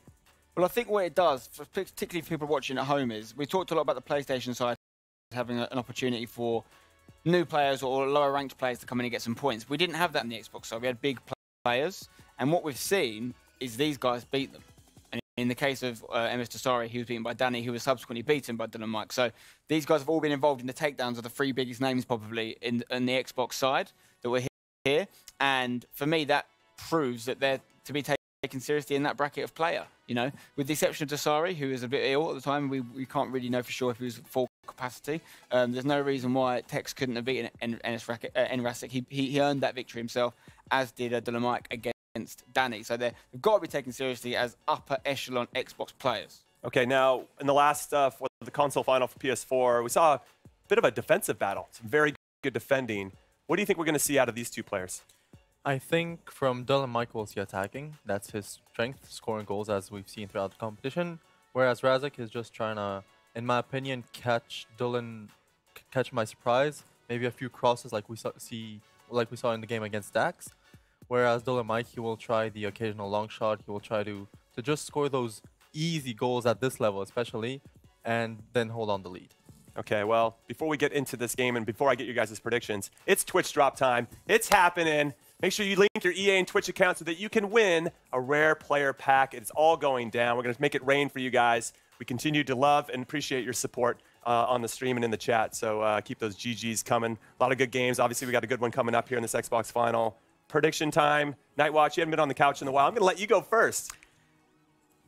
Well, I think what it does, particularly for people watching at home, is we talked a lot about the PlayStation side having an opportunity for new players or lower ranked players to come in and get some points. We didn't have that in the Xbox side. We had big players. And what we've seen is these guys beat them. And in the case of MS Tasari, he was beaten by Danny, who was subsequently beaten by Dylan Mike. So these guys have all been involved in the takedowns of the 3 biggest names probably in the Xbox side that were here. And for me, that proves that they're to be taken seriously in that bracket of player. You know, with the exception of Tasari, who is a bit ill at the time, we can't really know for sure if he was full capacity. There's no reason why Tex couldn't have beaten Enrasic. He earned that victory himself, as did Dylan Mike against Danny. So they've got to be taken seriously as upper echelon Xbox players. Okay, now in the last for the console final for PS4, we saw a bit of a defensive battle. Some very good defending. What do you think we're going to see out of these 2 players? I think from Dylan Mike we'll see attacking. That's his strength, scoring goals as we've seen throughout the competition. Whereas Razik is just trying to, in my opinion, catch my surprise. Maybe a few crosses like we saw in the game against Dax. Whereas Dylan Mike, he will try the occasional long shot. He will try to just score those easy goals at this level, especially, and then hold on the lead. Okay, well, before we get into this game and before I get you guys' predictions, it's Twitch drop time. It's happening. Make sure you link your EA and Twitch account so that you can win a rare player pack. It's all going down. We're going to make it rain for you guys. We continue to love and appreciate your support on the stream and in the chat. So keep those GGs coming. A lot of good games. Obviously, we got a good one coming up here in this Xbox final. Prediction time. Nightwatch, you haven't been on the couch in a while. I'm going to let you go first.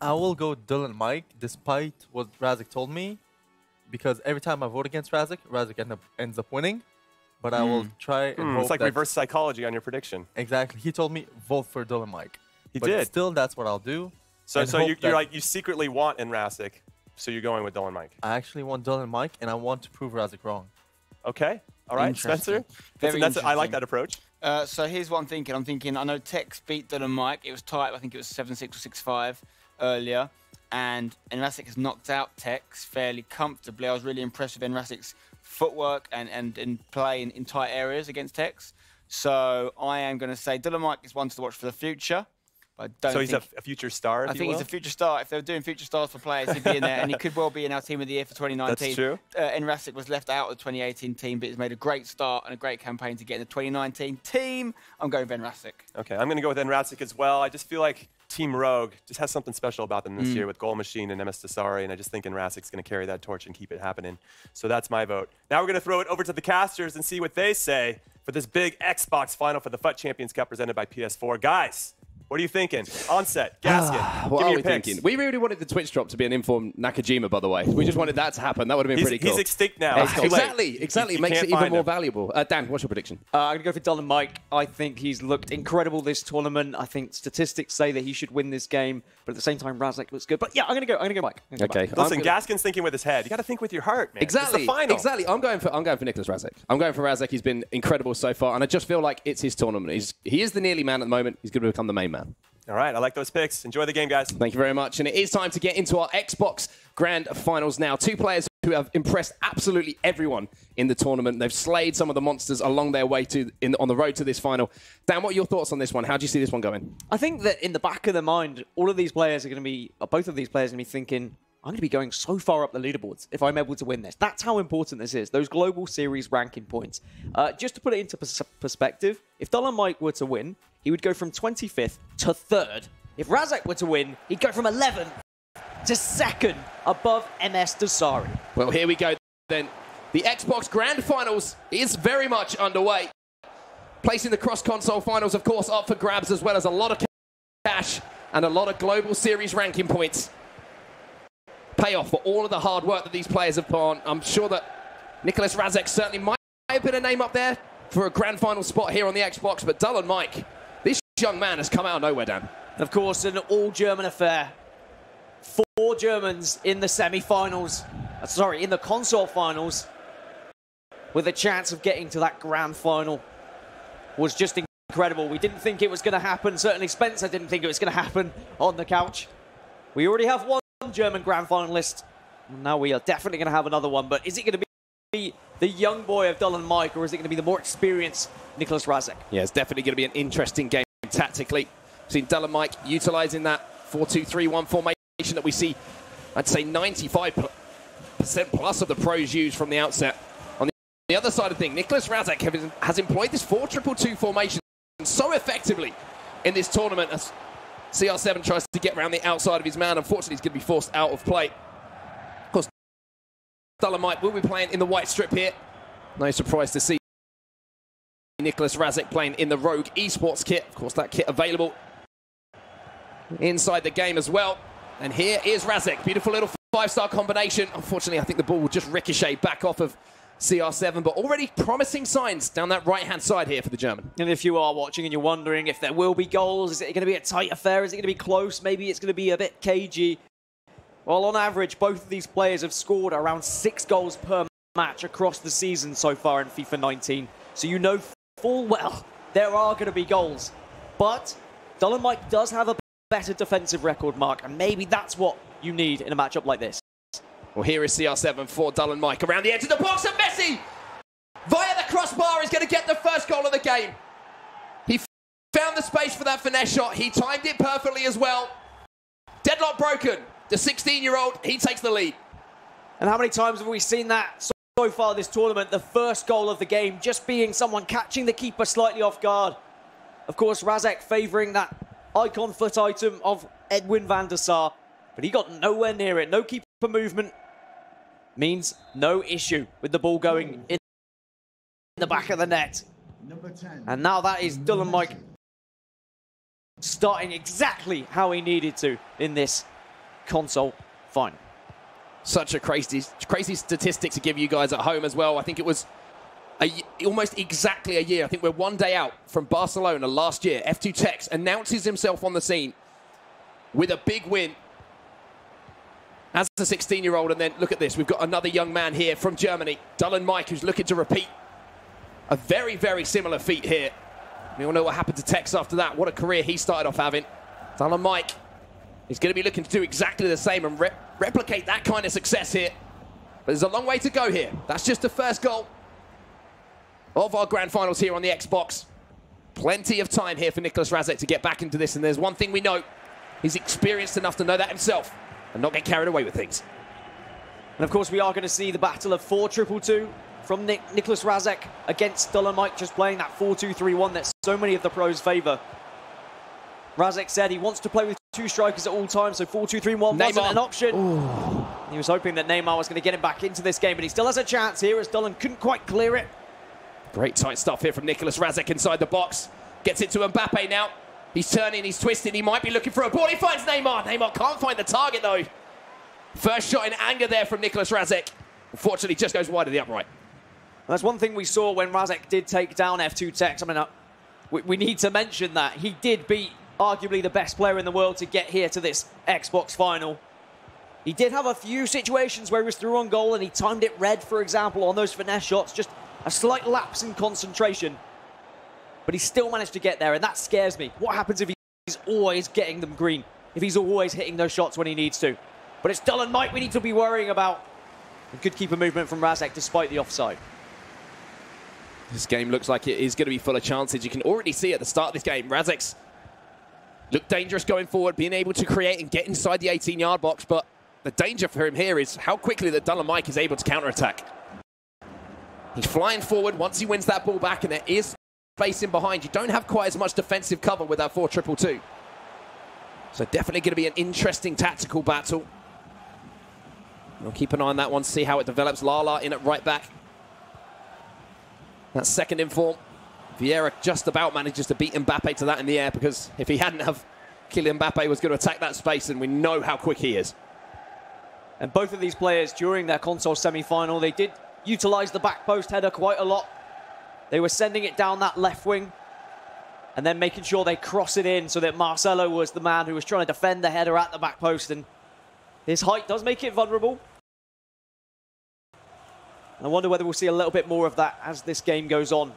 I will go Dylan Mike, despite what Razik told me, because every time I vote against Razik, Razik ends up winning. But I will try and hope it's like reverse psychology on your prediction. Exactly. He told me vote for Dylan Mike. He but did. Still, that's what I'll do. So you're like, you secretly want Enrasic, so you're going with Dylan Mike. I actually want Dylan Mike, and I want to prove Razik wrong. Okay. All right, Spencer. I like that approach. So here's what I'm thinking. I know Tex beat Dylan Mike. It was tight. I think it was 7-6 or 6-5 earlier. And Enrasic has knocked out Tex fairly comfortably. I was really impressed with Enrasic's footwork and play in tight areas against Tex. So I am going to say Dylan Mike is one to watch for the future. But I don't he's a future star, I think he's a future star. If they were doing future stars for players, he'd be in there. And he could well be in our team of the year for 2019. That's true. Enrasic was left out of the 2018 team, but he's made a great start and a great campaign to get in the 2019 team. I'm going with Enrasic. Okay, I'm going to go with Enrasic as well. I just feel like Team Rogue just has something special about them this year with Goal Machine and MS Tasari, and I just think Enrasic's going to carry that torch and keep it happening. So that's my vote. Now we're going to throw it over to the casters and see what they say for this big Xbox final for the FUT Champions Cup presented by PS4. Guys, What are you thinking? Onset, Gaskin, What give me are your we picks. thinking? We really wanted the Twitch drop to be an informed Nakajima, by the way. We just wanted that to happen. That would have been pretty cool. He's extinct now. It's too late. Exactly. You It makes can't it even find more him. valuable. Dan, what's your prediction? I'm going to go for Dull Mike. I think he's looked incredible this tournament. I think statistics say that he should win this game, but at the same time, Razek looks good. But yeah, I'm going to go Mike. Okay. Listen, Gaskin's thinking with his head. You got to think with your heart, man. Exactly. It's the final. Exactly. I'm going for Nicholas Razek. I'm going for Razek. He's been incredible so far, and I just feel like it's his tournament. He is the nearly man at the moment. He's going to become the main man. All right, I like those picks. Enjoy the game, guys. Thank you very much. And it is time to get into our Xbox Grand Finals now. Two players who have impressed absolutely everyone in the tournament. They've slayed some of the monsters along their way on the road to this final. Dan, what are your thoughts on this one? How do you see this one going? I think that in the back of their mind, all of these players are going to be, or both of these players are going to be thinking, I'm going to be going so far up the leaderboards if I'm able to win this. That's how important this is, those global series ranking points. Just to put it into perspective, if Dull Mike were to win, he would go from 25th to 3rd. If Razek were to win, he'd go from 11th to 2nd above MS Dasari. Well, here we go then. The Xbox Grand Finals is very much underway. Placing the cross-console finals, of course, up for grabs, as well as a lot of cash and a lot of global series ranking points. Payoff for all of the hard work that these players have put on. I'm sure that Nicholas Razek certainly might have been a name up there for a grand final spot here on the Xbox, but Dull Mike, this young man has come out of nowhere, Dan. Of course, an all-German affair. 4 Germans in the semi-finals. Sorry, in the console finals, with a chance of getting to that grand final. Was just incredible. We didn't think it was going to happen. Certainly Spencer didn't think it was going to happen on the couch. We already have one German grand finalist. Now we are definitely going to have another one. But is it going to be the young boy of Dull Mike, or is it going to be the more experienced Nicholas Razek? Yeah, it's definitely going to be an interesting game tactically. Seen Dull Mike utilising that 4-2-3-1 formation that we see, I'd say 95% plus of the pros use from the outset. On the other side of things, Nicholas Razek has employed this 4-2-2 formation so effectively in this tournament as CR7 tries to get around the outside of his man. Unfortunately, he's going to be forced out of play. Of course, Dull Mike will be playing in the white strip here. No surprise to see Nicholas Razek playing in the Rogue Esports kit. Of course, that kit available inside the game as well. And here is Razek. Beautiful little 5-star combination. Unfortunately, I think the ball will just ricochet back off of CR7, but already promising signs down that right-hand side here for the German. And if you are watching and you're wondering if there will be goals, is it going to be a tight affair? Is it going to be close? Maybe it's going to be a bit cagey. Well, on average, both of these players have scored around 6 goals per match across the season so far in FIFA 19. So you know full well there are going to be goals. But Dull Mike does have a better defensive record, Mark, and maybe that's what you need in a matchup like this. Well, here is CR7 for Dull Mike around the edge of the box, and Messi, via the crossbar, is going to get the first goal of the game. He found the space for that finesse shot. He timed it perfectly as well. Deadlock broken. The 16-year-old, he takes the lead. And how many times have we seen that so far this tournament? The first goal of the game just being someone catching the keeper slightly off guard. Of course, Razek favouring that icon foot item of Edwin van der Sar, but he got nowhere near it. No keeper movement means no issue with the ball going in the back of the net. And now that is Dull Mike starting exactly how he needed to in this console final. Such a crazy statistic to give you guys at home as well. I think it was almost exactly a year. I think we're one day out from Barcelona last year. F2 Tex announces himself on the scene with a big win as a 16-year-old. And then look at this. We've got another young man here from Germany, Dull Mike, who's looking to repeat a very, very similar feat here. We all know what happened to Tex after that. What a career he started off having. Dull Mike is going to be looking to do exactly the same and replicate that kind of success here. But there's a long way to go here. That's just the first goal of our grand finals here on the Xbox. Plenty of time here for Nicholas Razek to get back into this, and there's one thing we know. He's experienced enough to know that himself and not get carried away with things. And of course, we are going to see the battle of 4-2-2 from Nicholas Razek against Dull Mike, just playing that 4-2-3-1 that so many of the pros favour. Razek said he wants to play with 2 strikers at all times, so 4-2-3-1 wasn't an option. Ooh. He was hoping that Neymar was going to get him back into this game, but he still has a chance here as Dull couldn't quite clear it. Great tight stuff here from Nicholas Razek inside the box. Gets it to Mbappe now. He's turning, he's twisting, he might be looking for a ball. He finds Neymar. Neymar can't find the target, though. First shot in anger there from Nicolas Razek. Unfortunately, just goes wide of the upright. That's one thing we saw when Razek did take down F2 Tex. I mean, we need to mention that. He did beat arguably the best player in the world to get here to this Xbox final. He did have a few situations where he was through on goal and he timed it red, for example, on those finesse shots. Just a slight lapse in concentration. But he still managed to get there, and that scares me. What happens if he's always getting them green? If he's always hitting those shots when he needs to? But it's Dull and Mike we need to be worrying about. A good keeper movement from Razek despite the offside. This game looks like it is going to be full of chances. You can already see at the start of this game, Razek's looked dangerous going forward, being able to create and get inside the 18-yard box, but the danger for him here is how quickly that Dull and Mike is able to counter-attack. He's flying forward once he wins that ball back, and there is space in behind. You don't have quite as much defensive cover with that 4-2-2. So definitely going to be an interesting tactical battle. We'll keep an eye on that one, see how it develops. Lala in at right back. That second in form. Vieira just about manages to beat Mbappe to that in the air, because if he hadn't have, Kylian Mbappe was going to attack that space, and we know how quick he is. And both of these players, during their console semi-final, they did utilise the back post header quite a lot. They were sending it down that left wing and then making sure they cross it in so that Marcelo was the man who was trying to defend the header at the back post. And his height does make it vulnerable. And I wonder whether we'll see a little bit more of that as this game goes on.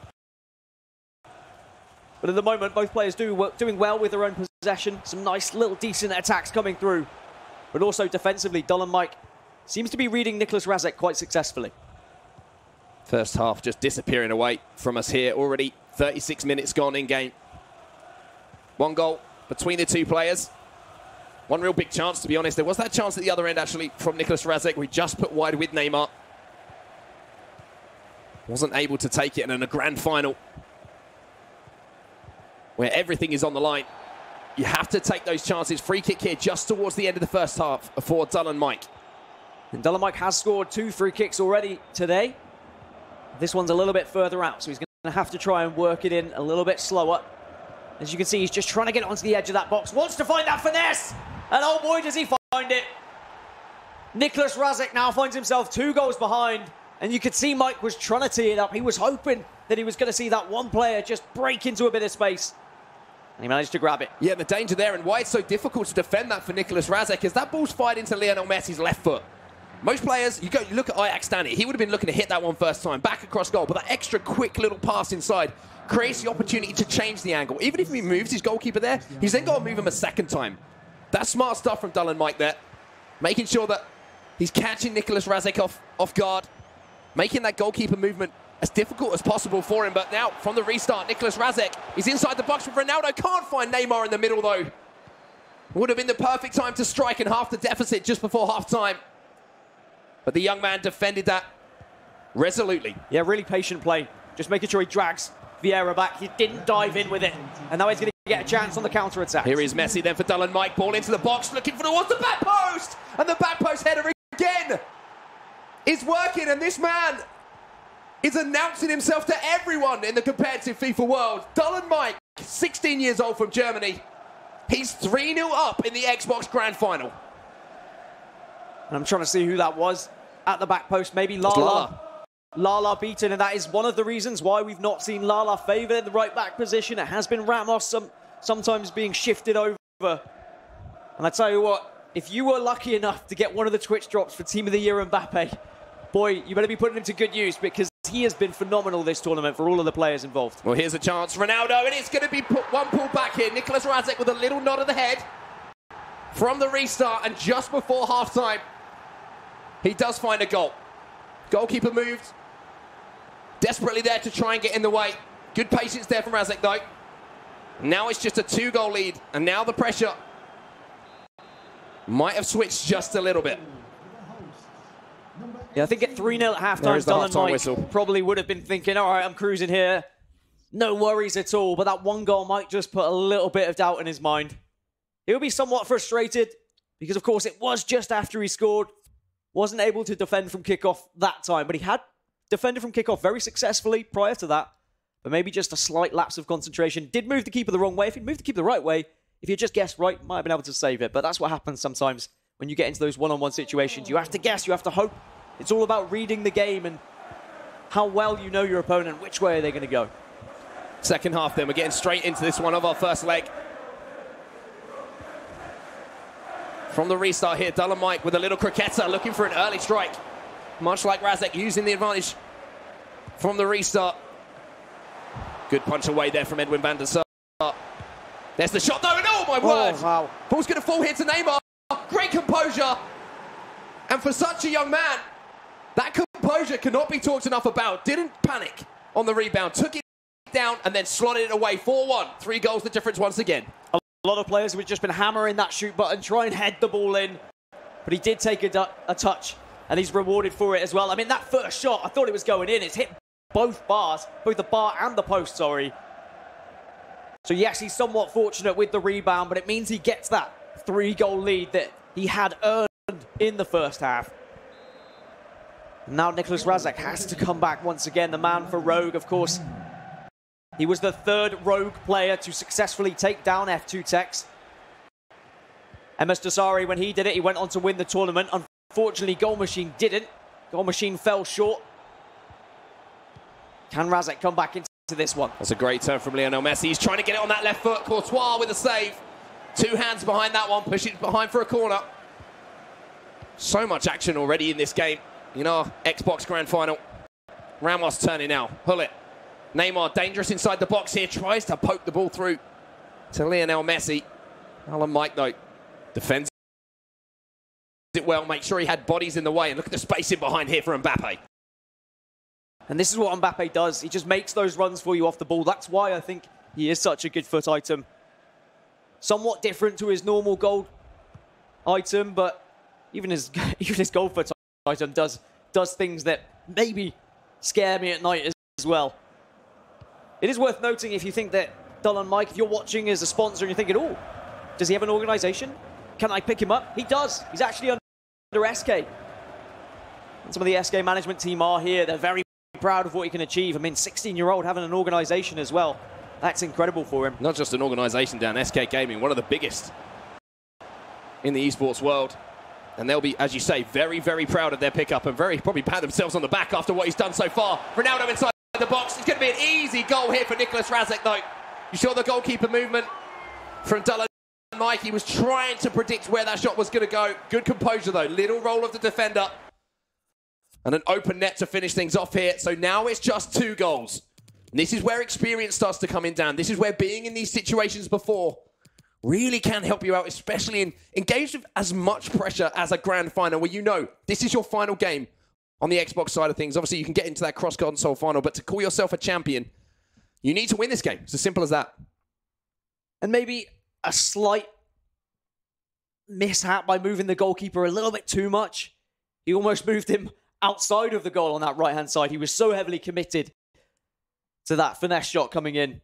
But at the moment, both players doing well with their own possession. Some nice little decent attacks coming through. But also defensively, Dull and Mike seems to be reading Nicolas Razek quite successfully. First half just disappearing away from us here. Already 36 minutes gone in game. One goal between the two players. One real big chance, to be honest. There was that chance at the other end, actually, from Nicolas Razek. We just put wide with Neymar. Wasn't able to take it, and in a grand final where everything is on the line, you have to take those chances. Free kick here just towards the end of the first half for Dull and Mike. And Dull and Mike has scored 2 free kicks already today. This one's a little bit further out, so he's going to have to try and work it in a little bit slower. As you can see, he's just trying to get onto the edge of that box. Wants to find that finesse! And oh boy, does he find it! Nicolas Razek now finds himself 2 goals behind. And you could see Mike was trying to tee it up. He was hoping that he was going to see that one player just break into a bit of space. And he managed to grab it. Yeah, the danger there, and why it's so difficult to defend that for Nicolas Razek is that ball's fired into Lionel Messi's left foot. Most players, you look at Ajax Stanley, he would have been looking to hit that one first time, back across goal, but that extra quick little pass inside creates the opportunity to change the angle. Even if he moves his goalkeeper there, he's then got to move him a second time. That's smart stuff from Dull and Mike there, making sure that he's catching Nicolas Razek off guard, making that goalkeeper movement as difficult as possible for him. But now, from the restart, Nicolas Razek is inside the box with Ronaldo. Can't find Neymar in the middle, though. Would have been the perfect time to strike and half the deficit just before half-time. But the young man defended that resolutely. Yeah, really patient play. Just making sure he drags Vieira back. He didn't dive in with it. And now he's going to get a chance on the counter-attack. Here is Messi then for Dull and Mike. Ball into the box, looking for towards the back post. And the back post header again is working. And this man is announcing himself to everyone in the competitive FIFA world. Dull and Mike, 16 years old from Germany. He's 3-0 up in the Xbox Grand Final. And I'm trying to see who that was at the back post. Maybe Lala. Lala beaten, and that is one of the reasons why we've not seen Lala favoured in the right back position. It has been Ramos sometimes being shifted over. And I tell you what, if you were lucky enough to get one of the Twitch drops for Team of the Year Mbappe, boy, you better be putting him to good use, because he has been phenomenal this tournament for all of the players involved. Well, here's a chance. Ronaldo, and it's going to be one pull back here. Nicolas Razek with a little nod of the head from the restart, and just before half-time, he does find a goal. Goalkeeper moved. Desperately there to try and get in the way. Good patience there from Razek, though. Now it's just a 2-goal lead, and now the pressure might have switched just a little bit. Yeah, I think at 3-0 at half-time, Dull and Mike probably would have been thinking, all right, I'm cruising here. No worries at all. But that one goal might just put a little bit of doubt in his mind. He'll be somewhat frustrated because, of course, it was just after he scored. Wasn't able to defend from kickoff that time, but he had defended from kickoff very successfully prior to that. but maybe just a slight lapse of concentration. Did move the keeper the wrong way. If he'd moved the keeper the right way, if you just guessed right, might have been able to save it. But that's what happens sometimes when you get into those one-on-one situations. You have to guess, you have to hope. It's all about reading the game and how well you know your opponent, which way are they going to go. Second half then, we're getting straight into this one of our first leg. From the restart here, Dull and Mike with a little cricketer looking for an early strike. Much like Razek, using the advantage from the restart. Good punch away there from Edwin van der Sar. There's the shot, though, and oh my word! Wow. Ball's going to fall here to Neymar. Great composure. And for such a young man, that composure cannot be talked enough about. Didn't panic on the rebound, took it down and then slotted it away. 4-1, 3 goals the difference once again. A lot of players have just been hammering that shoot button, try and head the ball in. But he did take a touch, and he's rewarded for it as well. I mean, that first shot, I thought it was going in. It's hit both bars, both the bar and the post, sorry. So yes, he's somewhat fortunate with the rebound, but it means he gets that 3-goal lead that he had earned in the first half. Now Nicholas Razek has to come back once again, the man for Rogue, of course. He was the 3rd Rogue player to successfully take down F2 Techs. MS Dasari, when he did it, he went on to win the tournament. Unfortunately, Goal Machine didn't. Goal Machine fell short. Can Razek come back into this one? That's a great turn from Lionel Messi. He's trying to get it on that left foot. Courtois with a save. 2 hands behind that one, push it behind for a corner. So much action already in this game. In our Xbox Grand Final. Ramos turning now. Pull it. Neymar dangerous inside the box here. Tries to poke the ball through to Lionel Messi. Alan Mike, though, defends it well. Make sure he had bodies in the way. And look at the spacing behind here for Mbappe. And this is what Mbappe does. He just makes those runs for you off the ball. That's why I think he is such a good FUT item. Somewhat different to his normal gold item, but even his gold FUT item does things that maybe scare me at night as well. It is worth noting, if you think that Dull and Mike, if you're watching as a sponsor and you're thinking, oh, does he have an organization? Can I pick him up? He does. He's actually under SK. And some of the SK management team are here. They're very proud of what he can achieve. I mean, 16-year-old having an organization as well. That's incredible for him. Not just an organization down, SK Gaming, one of the biggest in the esports world. And they'll be, as you say, very, very proud of their pickup and very probably pat themselves on the back after what he's done so far. Ronaldo inside the box. It's going to be an easy goal here for Nicholas Razek, though. You saw the goalkeeper movement from Dull and Mike. He was trying to predict where that shot was going to go. Good composure, though. Little roll of the defender. And an open net to finish things off here. So now it's just 2 goals. And this is where experience starts to come in, Dan. This is where being in these situations before really can help you out, especially in engaged with as much pressure as a grand final, where you know this is your final game on the Xbox side of things. Obviously, you can get into that cross-console final, but to call yourself a champion, you need to win this game. It's as simple as that. And maybe a slight mishap by moving the goalkeeper a little bit too much. He almost moved him outside of the goal on that right-hand side. He was so heavily committed to that finesse shot coming in.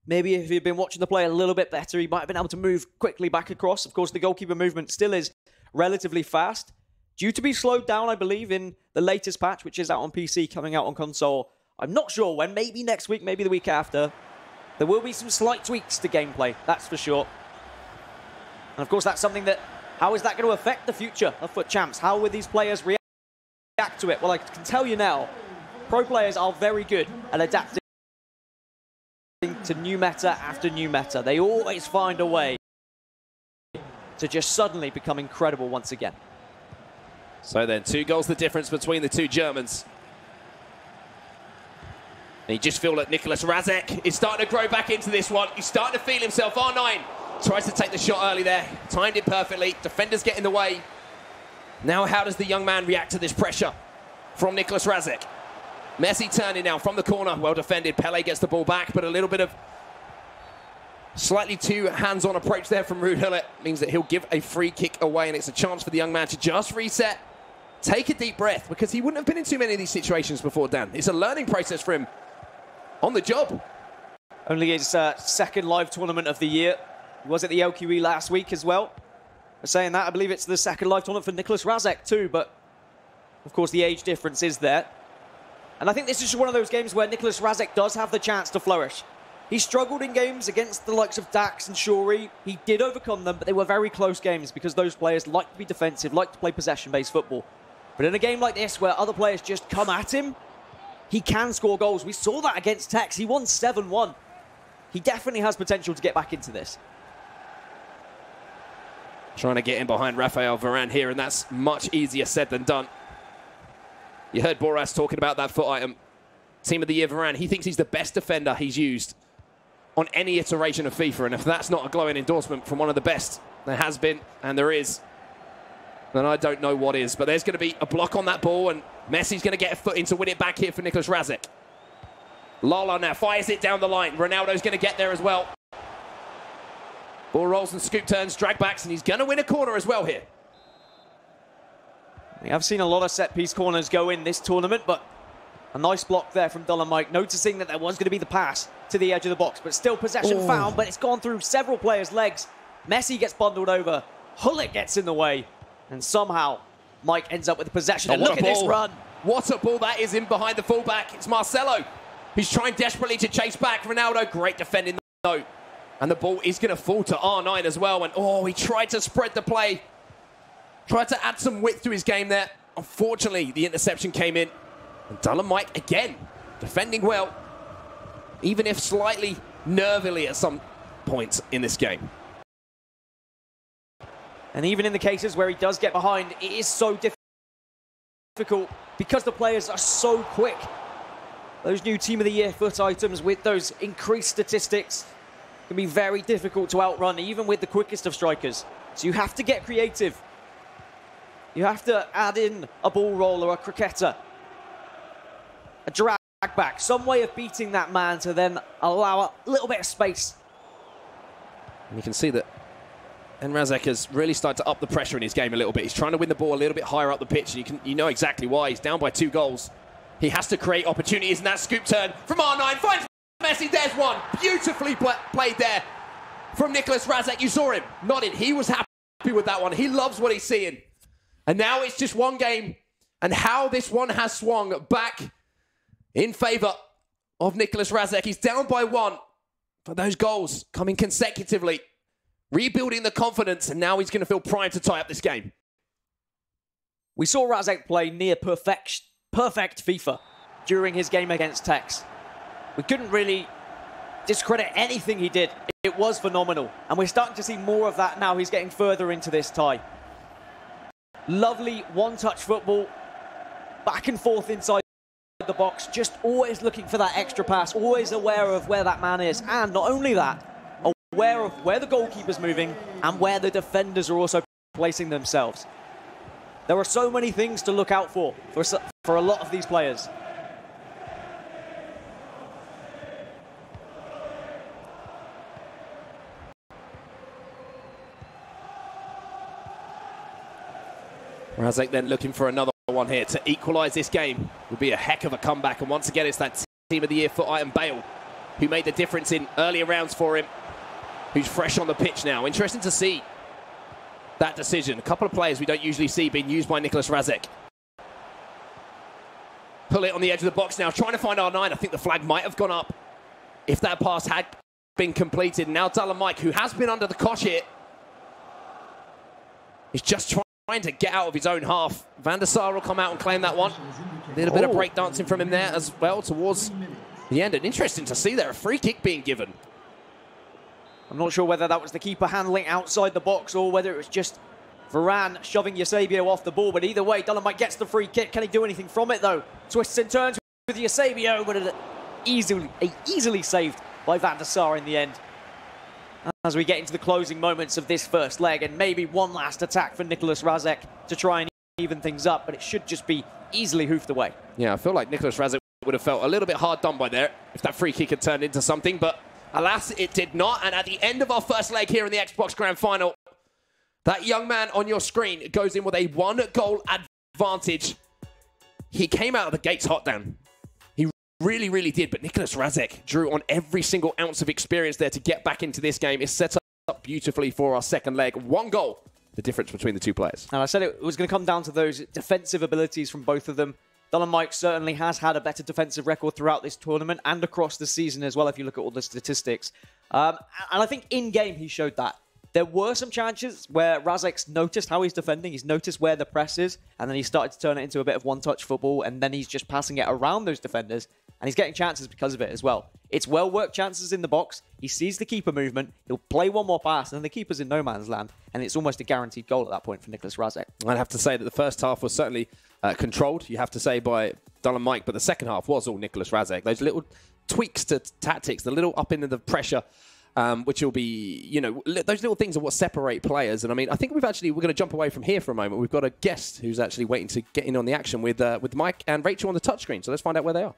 Maybe if he'd been watching the play a little bit better, he might have been able to move quickly back across. Of course, the goalkeeper movement still is relatively fast. Due to be slowed down, I believe, in the latest patch, which is out on PC, coming out on console. I'm not sure when, maybe next week, maybe the week after. There will be some slight tweaks to gameplay, that's for sure. And of course, that's something that, how is that going to affect the future of FUT Champs? How will these players react to it? Well, I can tell you now, pro players are very good at adapting to new meta after new meta. They always find a way to just suddenly become incredible once again. So then, 2 goals the difference between the 2 Germans. And you just feel that Nicholas Razek is starting to grow back into this one. He's starting to feel himself. R9 tries to take the shot early there. Timed it perfectly. Defenders get in the way. Now how does the young man react to this pressure from Nicholas Razek? Messi turning now from the corner. Well defended. Pele gets the ball back, but a little bit of slightly too hands-on approach there from Ruud Gullit means that he'll give a free kick away, and it's a chance for the young man to just reset, take a deep breath, because he wouldn't have been in too many of these situations before, Dan. It's a learning process for him on the job. Only his 2nd live tournament of the year. He was at the LQE last week as well. For saying that, I believe it's the 2nd live tournament for Nicholas Razek too, but of course the age difference is there. And I think this is just one of those games where Nicholas Razek does have the chance to flourish. He struggled in games against the likes of Dax and Shuri. He did overcome them, but they were very close games because those players like to be defensive, like to play possession-based football. But in a game like this where other players just come at him, he can score goals. We saw that against Tex. He won 7-1. He definitely has potential to get back into this. Trying to get in behind Rafael Varane here, and that's much easier said than done. You heard Boras talking about that foot item. Team of the Year Varane. He thinks he's the best defender he's used on any iteration of FIFA, and if that's not a glowing endorsement from one of the best there has been and there is, then I don't know what is. But there's going to be a block on that ball, and Messi's going to get a foot in to win it back here for Nicholas Razek. Lala now fires it down the line. Ronaldo's going to get there as well. Ball rolls and scoop turns, drag backs, and he's going to win a corner as well here. We have seen a lot of set-piece corners go in this tournament, but a nice block there from Dolomite, noticing that there was going to be the pass to the edge of the box, but still possession found, but it's gone through several players' legs. Messi gets bundled over, Hullet gets in the way, and somehow Mike ends up with the possession. And look at this run. What a ball that is in behind the fullback. It's Marcelo, who's trying desperately to chase back. Ronaldo, great defending though. And the ball is going to fall to R9 as well. And he tried to spread the play. Tried to add some width to his game there. Unfortunately, the interception came in. And Dolomite, again, defending well, even if slightly nervily at some points in this game. And even in the cases where he does get behind, it is so difficult because the players are so quick. Those new Team of the Year FUT items with those increased statistics can be very difficult to outrun, even with the quickest of strikers. So you have to get creative. You have to add in a ball roller, a cricketer, a drag back, some way of beating that man to then allow a little bit of space. And you can see that Razek has really started to up the pressure in his game a little bit. He's trying to win the ball a little bit higher up the pitch, and you know exactly why. He's down by 2 goals. He has to create opportunities, and that scoop turn from R9 finds Messi. There's one. Beautifully played there from Nicholas Razek. You saw him nodding. He was happy with that one. He loves what he's seeing. And now it's just one game, and how this one has swung back in favour of Nicholas Razek. He's down by 1, but those goals coming consecutively, rebuilding the confidence, and now he's going to feel primed to tie up this game. We saw Razek play near perfect FIFA during his game against Tex. We couldn't really discredit anything he did. It was phenomenal, and we're starting to see more of that now. He's getting further into this tie. Lovely one-touch football, back and forth inside the box, just always looking for that extra pass, always aware of where that man is, and not only that, aware of where the goalkeeper's moving and where the defenders are also placing themselves. There are so many things to look out for a lot of these players. Razek then looking for another one here to equalise this game. Would be a heck of a comeback, and once again it's that Team of the Year FUT item Bale who made the difference in earlier rounds for him, who's fresh on the pitch now. Interesting to see that decision. A couple of players we don't usually see being used by Nicholas Razek. Pull it on the edge of the box now, trying to find R9. I think the flag might have gone up if that pass had been completed. Now Dolomite, who has been under the cosh here, is just trying to get out of his own half. Van der Sar will come out and claim that one. A little bit of breakdancing from him there as well towards the end. And interesting to see there, a free kick being given. I'm not sure whether that was the keeper handling outside the box or whether it was just Varane shoving Eusebio off the ball. But either way, Dolomite gets the free kick. Can he do anything from it, though? Twists and turns with Eusebio, but easily saved by Van der Sar in the end. As we get into the closing moments of this first leg, and maybe one last attack for Nicholas Razek to try and even things up, but it should just be easily hoofed away. Yeah, I feel like Nicholas Razek would have felt a little bit hard done by there if that free kick had turned into something, but alas, it did not. And at the end of our first leg here in the Xbox Grand Final, that young man on your screen goes in with a 1-goal advantage. He came out of the gates hot, Dan. He really, really did. But Nicholas Razek drew on every single ounce of experience there to get back into this game. It's set up beautifully for our second leg. 1 goal, the difference between the two players. And I said it was going to come down to those defensive abilities from both of them. Dolan Mike certainly has had a better defensive record throughout this tournament and across the season as well, if you look at all the statistics. And I think in-game he showed that. There were some chances where Razek's noticed how he's defending, he's noticed where the press is, and then he started to turn it into a bit of one-touch football, and then he's just passing it around those defenders, and he's getting chances because of it as well. It's well-worked chances in the box, he sees the keeper movement, he'll play one more pass, and then the keeper's in no man's land, and it's almost a guaranteed goal at that point for Nicolas Razek. I'd have to say that the first half was certainly controlled, you have to say, by Dolan Mike, but the second half was all Nicolas Razek. Those little tweaks to tactics, the little up into the pressure, which will be, you know, those little things are what separate players. And I mean, I think we're going to jump away from here for a moment. We've got a guest who's actually waiting to get in on the action with Mike and Rachel on the touchscreen. So let's find out where they are.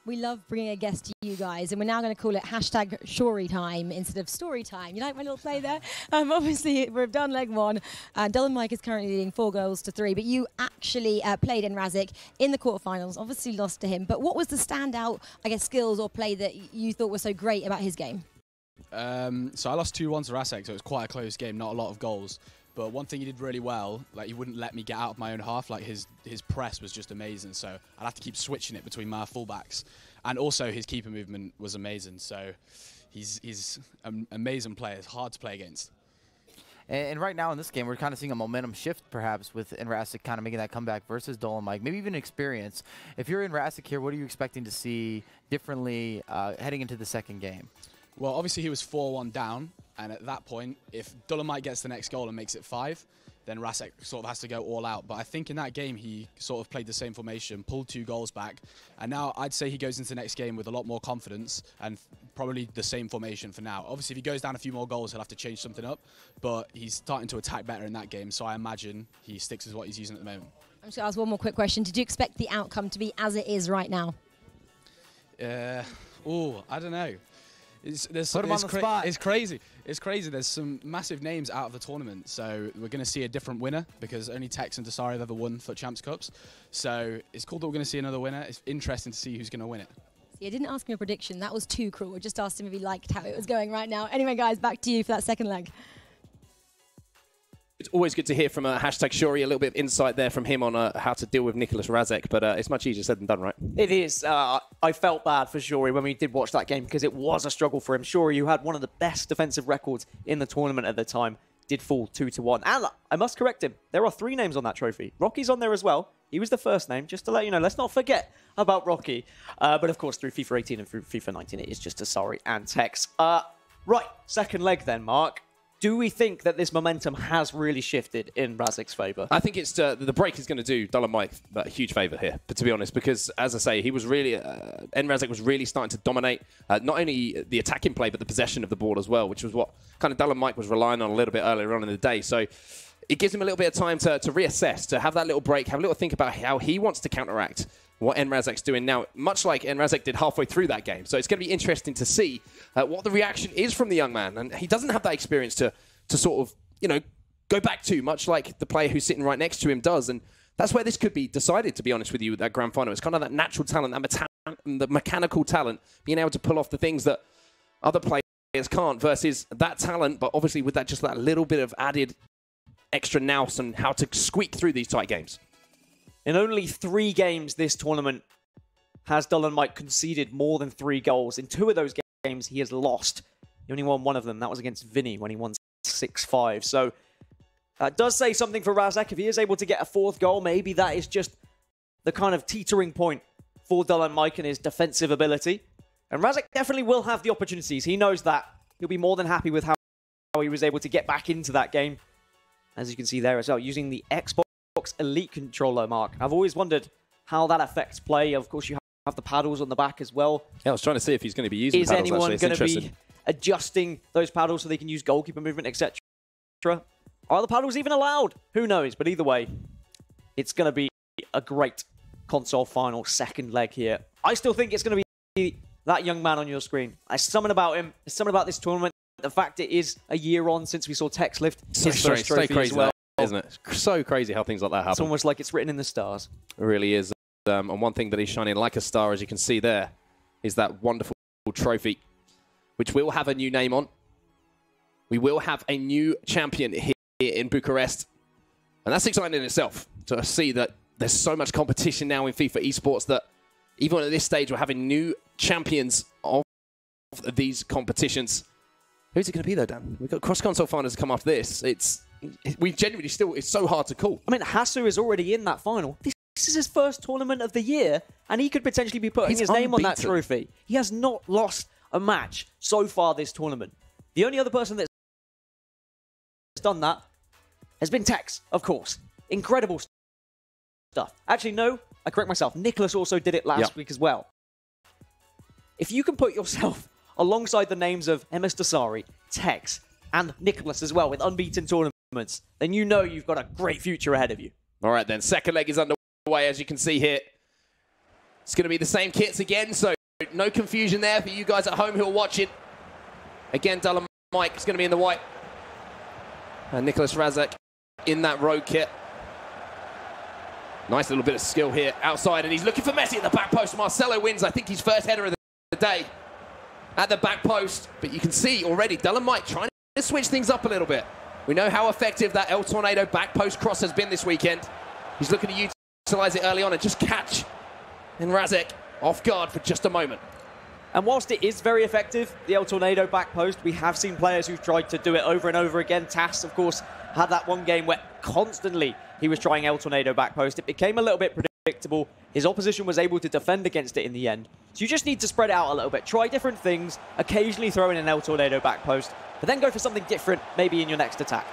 We love bringing a guest to you guys, and we're now going to call it hashtag Shori time instead of story time. You like my little play there? Obviously, we've done leg one. Dolan Mike is currently leading 4-3, but you actually played in Razek in the quarterfinals, obviously lost to him. But what was the standout, I guess, skills or play that you thought was so great about his game? So I lost 2-1 to Razek, so it was quite a close game, not a lot of goals. But one thing he did really well, like he wouldn't let me get out of my own half. Like his press was just amazing. So I'd have to keep switching it between my fullbacks, and also his keeper movement was amazing. So he's an amazing player. It's hard to play against. And right now in this game, we're kind of seeing a momentum shift, perhaps, with Razek kind of making that comeback versus Dolan Mike, maybe even experience. If you're in Razek here, what are you expecting to see differently heading into the second game? Well, obviously he was 4-1 down, and at that point, if Dolan Mike gets the next goal and makes it 5, then Razek sort of has to go all out. But I think in that game, he sort of played the same formation, pulled 2 goals back, and now I'd say he goes into the next game with a lot more confidence and probably the same formation for now. Obviously, if he goes down a few more goals, he'll have to change something up, but he's starting to attack better in that game, so I imagine he sticks with what he's using at the moment. I'm just going to ask one more quick question. Did you expect the outcome to be as it is right now? I don't know. Put him on the spot. It's crazy. It's crazy. There's some massive names out of the tournament, so we're going to see a different winner because only Tex and Desari have ever won FUT Champs Cups. So it's cool that we're going to see another winner. It's interesting to see who's going to win it. See, I didn't ask him a prediction. That was too cruel. I just asked him if he liked how it was going right now. Anyway, guys, back to you for that second leg. It's always good to hear from hashtag Shori, a little bit of insight there from him on how to deal with Nicolas Razek, but it's much easier said than done, right? It is. I felt bad for Shori when we did watch that game because it was a struggle for him. Shori, who had one of the best defensive records in the tournament at the time, did fall 2-1. And I must correct him. There are 3 names on that trophy. Rocky's on there as well. He was the first name, just to let you know. Let's not forget about Rocky. But of course, through FIFA 18 and through FIFA 19, it is just Desari and Tex. Right, second leg then, Mark. Do we think that this momentum has really shifted in Razek's favour? I think it's the break is going to do Dolan Mike a huge favour here, but to be honest, because as I say, he was really Razek was really starting to dominate not only the attacking play but the possession of the ball as well, which was what kind of Dolan Mike was relying on a little bit earlier on in the day. So it gives him a little bit of time to reassess, to have that little break, have a little think about how he wants to counteract what Razek's doing now, much like Razek did halfway through that game. So it's going to be interesting to see what the reaction is from the young man. And he doesn't have that experience to sort of, you know, go back to, much like the player who's sitting right next to him does. And that's where this could be decided, to be honest with you, with that grand final. It's kind of that natural talent, the mechanical talent, being able to pull off the things that other players can't versus that talent, but obviously with that just that little bit of added extra nous and how to squeak through these tight games. In only 3 games this tournament has Dolan Mike conceded more than 3 goals. In 2 of those games, he has lost. He only won one of them. That was against Vinny when he won 6-5. So that does say something for Razek. If he is able to get a 4th goal, maybe that is just the kind of teetering point for Dolan Mike and his defensive ability. And Razek definitely will have the opportunities. He knows that. He'll be more than happy with how he was able to get back into that game. As you can see there as well, using the Xbox Elite controller, Mark. I've always wondered how that affects play. Of course, you have the paddles on the back as well. Yeah, I was trying to see if he's going to be using paddles. Is anyone going to be adjusting those paddles so they can use goalkeeper movement, etc.? Are the paddles even allowed? Who knows? But either way, it's going to be a great console final second leg here. I still think it's going to be that young man on your screen. There's something about him. There's something about this tournament. The fact it is a year on since we saw Tex lift his first trophy crazy as well. Isn't it? It's so crazy how things like that happen. It's almost like it's written in the stars. It really is. And one thing that is shining like a star, as you can see there, is that wonderful trophy, which will have a new name on. We will have a new champion here in Bucharest. And that's exciting in itself, to see that there's so much competition now in FIFA esports that even at this stage, we're having new champions of these competitions. Who's it going to be, though, Dan? We've got cross-console finals to come after this. We genuinely still, it's so hard to call. I mean, Hasu is already in that final. This is his first tournament of the year, and he could potentially be putting his name on that trophy. He has not lost a match so far this tournament. The only other person that's done that has been Tex, of course. Incredible stuff. Actually, no, I correct myself. Nicholas also did it last week as well. If you can put yourself alongside the names of MS Dasari, Tex, and Nicholas as well with unbeaten tournaments, then you know you've got a great future ahead of you. All right, then. Second leg is underway, as you can see here. It's going to be the same kits again, so no confusion there for you guys at home who are watching. Again, Dull and Mike is going to be in the white. And Nicholas Razak in that road kit. Nice little bit of skill here outside, and he's looking for Messi at the back post. Marcelo wins, I think, his first header of the day at the back post. But you can see already, Dull and Mike trying to switch things up a little bit. We know how effective that El Tornado back post cross has been this weekend. He's looking to utilize it early on and just catch and Razak off guard for just a moment. And whilst it is very effective, the El Tornado back post, we have seen players who've tried to do it over and over again. Tass, of course, had that one game where constantly he was trying El Tornado back post. It became a little bit predictable. His opposition was able to defend against it in the end. So you just need to spread it out a little bit. Try different things, occasionally throw in an El Tornado back post, but then go for something different maybe in your next attack.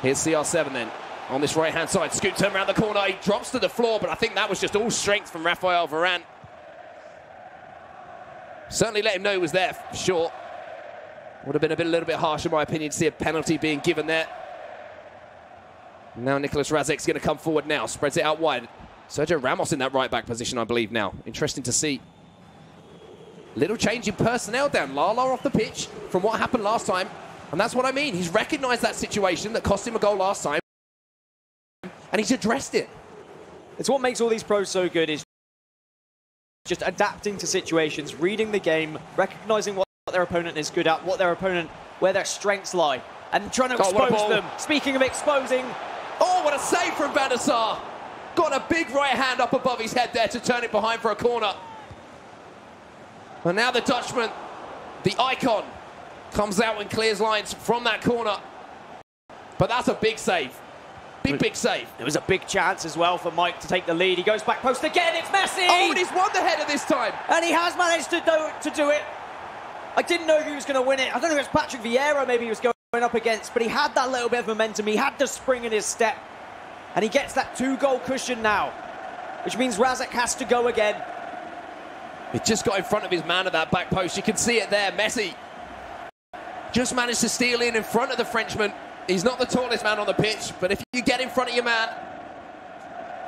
Here's CR7 then on this right-hand side. Scoot turn around the corner. He drops to the floor, but I think that was just all strength from Rafael Varane. Certainly let him know he was there for sure. Would have been a little bit harsh, in my opinion, to see a penalty being given there. Now Nicholas Razak's going to come forward now. Spreads it out wide. Sergio Ramos in that right-back position, I believe, now. Interesting to see. Little change in personnel down. Lala off the pitch from what happened last time. And that's what I mean. He's recognised that situation that cost him a goal last time. And he's addressed it. It's what makes all these pros so good, is just adapting to situations, reading the game, recognising what their opponent is good at, where their strengths lie, and trying to expose them. Speaking of exposing... Oh, what a save from Van der Sar. Got a big right hand up above his head there to turn it behind for a corner. And now the Dutchman, the icon, comes out and clears lines from that corner. But that's a big save. Big save. There was a big chance as well for Mike to take the lead. He goes back post again. It's Messi! Oh, and he's won the header this time. And he has managed to do it. I didn't know if he was going to win it. I don't know if it's Patrick Vieira maybe he was going up against, but he had that little bit of momentum. He had the spring in his step. And he gets that 2-goal cushion now, which means Razak has to go again. He just got in front of his man at that back post. You can see it there. Messi just managed to steal in front of the Frenchman. He's not the tallest man on the pitch, but if you get in front of your man,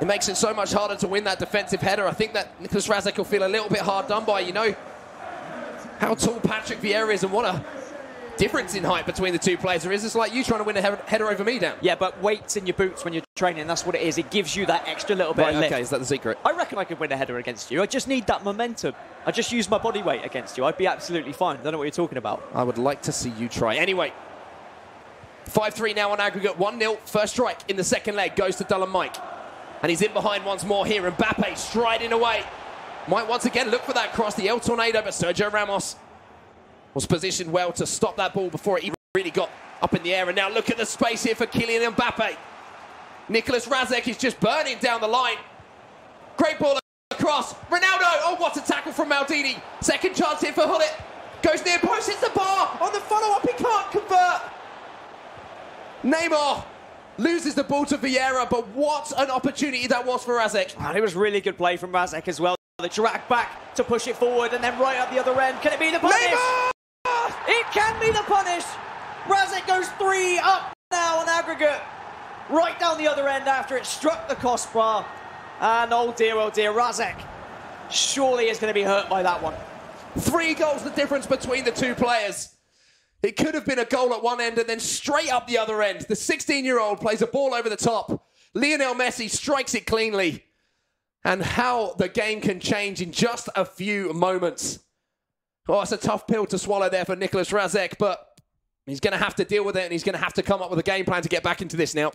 it makes it so much harder to win that defensive header. I think that Nicholas Razak will feel a little bit hard done by. You know how tall Patrick Vieira is and what a difference in height between the two players there is. It's like you trying to win a header over me, Dan. Yeah, but weights in your boots when you're training, that's what it is. It gives you that extra little bit of lift. Okay, is that the secret? I reckon I could win a header against you. I just need that momentum. I just use my body weight against you. I'd be absolutely fine. I don't know what you're talking about. I would like to see you try. Anyway, 5-3 now on aggregate. 1-0. First strike in the second leg goes to Dull and Mike. And he's in behind once more here. Mbappe striding away. Might once again look for that cross. The El Tornado, but Sergio Ramos was positioned well to stop that ball before it even really got up in the air. And now look at the space here for Kylian Mbappe. Nicholas Razak is just burning down the line. Great ball across. Ronaldo. Oh, what a tackle from Maldini. Second chance here for Hullet. Goes near post, hits the bar. On the follow-up, he can't convert. Neymar loses the ball to Vieira, but what an opportunity that was for Razak. Oh, it was really good play from Razak as well. The drag back to push it forward and then right at the other end. Can it be the punish? Neymar! It can be the punish. Razak goes 3 up now on aggregate. Right down the other end after it struck the crossbar. And oh dear, Razak surely is going to be hurt by that one. 3 goals the difference between the two players. It could have been a goal at one end and then straight up the other end. The 16-year-old plays a ball over the top. Lionel Messi strikes it cleanly. And how the game can change in just a few moments. Oh, it's a tough pill to swallow there for Nicholas Razak, but he's going to have to deal with it and he's going to have to come up with a game plan to get back into this now.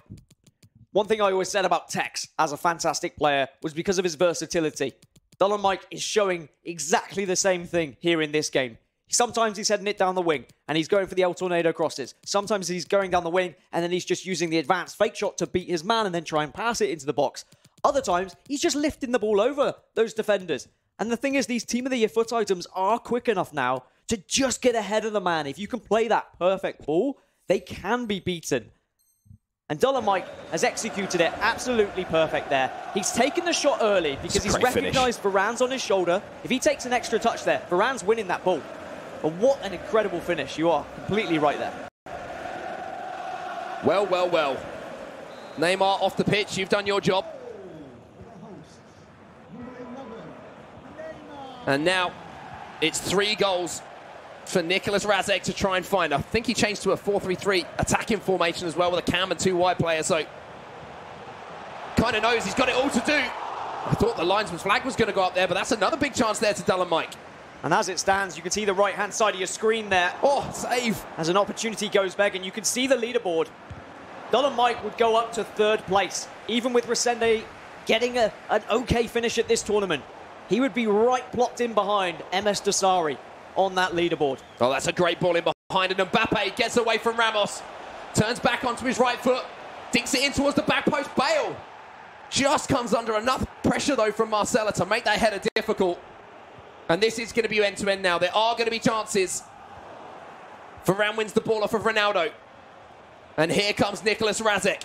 One thing I always said about Tex as a fantastic player was because of his versatility. Dullin Mike is showing exactly the same thing here in this game. Sometimes he's heading it down the wing and he's going for the El Tornado crosses. Sometimes he's going down the wing and then he's just using the advanced fake shot to beat his man and then try and pass it into the box. Other times, he's just lifting the ball over those defenders. And the thing is, these Team of the Year FUT items are quick enough now to just get ahead of the man. If you can play that perfect ball, they can be beaten. And Dullin Mike has executed it absolutely perfect there. He's taken the shot early because he's recognised Varane's on his shoulder. If he takes an extra touch there, Varane's winning that ball. But what an incredible finish. You are completely right there. Well, well, well. Neymar off the pitch. You've done your job. And now it's 3 goals for Nicholas Razek to try and find. I think he changed to a 4-3-3 attacking formation as well with a cam and 2 wide players. So kind of knows he's got it all to do. I thought the linesman's flag was going to go up there, but that's another big chance there to Dullin Mike. And as it stands, you can see the right-hand side of your screen there. Oh, save. As an opportunity goes back, and you can see the leaderboard. Dullin Mike would go up to 3rd place, even with Resende getting an okay finish at this tournament. He would be right plopped in behind MS Dasari on that leaderboard. Oh, that's a great ball in behind, and Mbappe gets away from Ramos. Turns back onto his right foot, dinks it in towards the back post. Bale just comes under enough pressure, though, from Marcelo to make that header difficult. And this is going to be end-to-end now. There are going to be chances. Varane wins the ball off of Ronaldo. And here comes Nicholas Razek.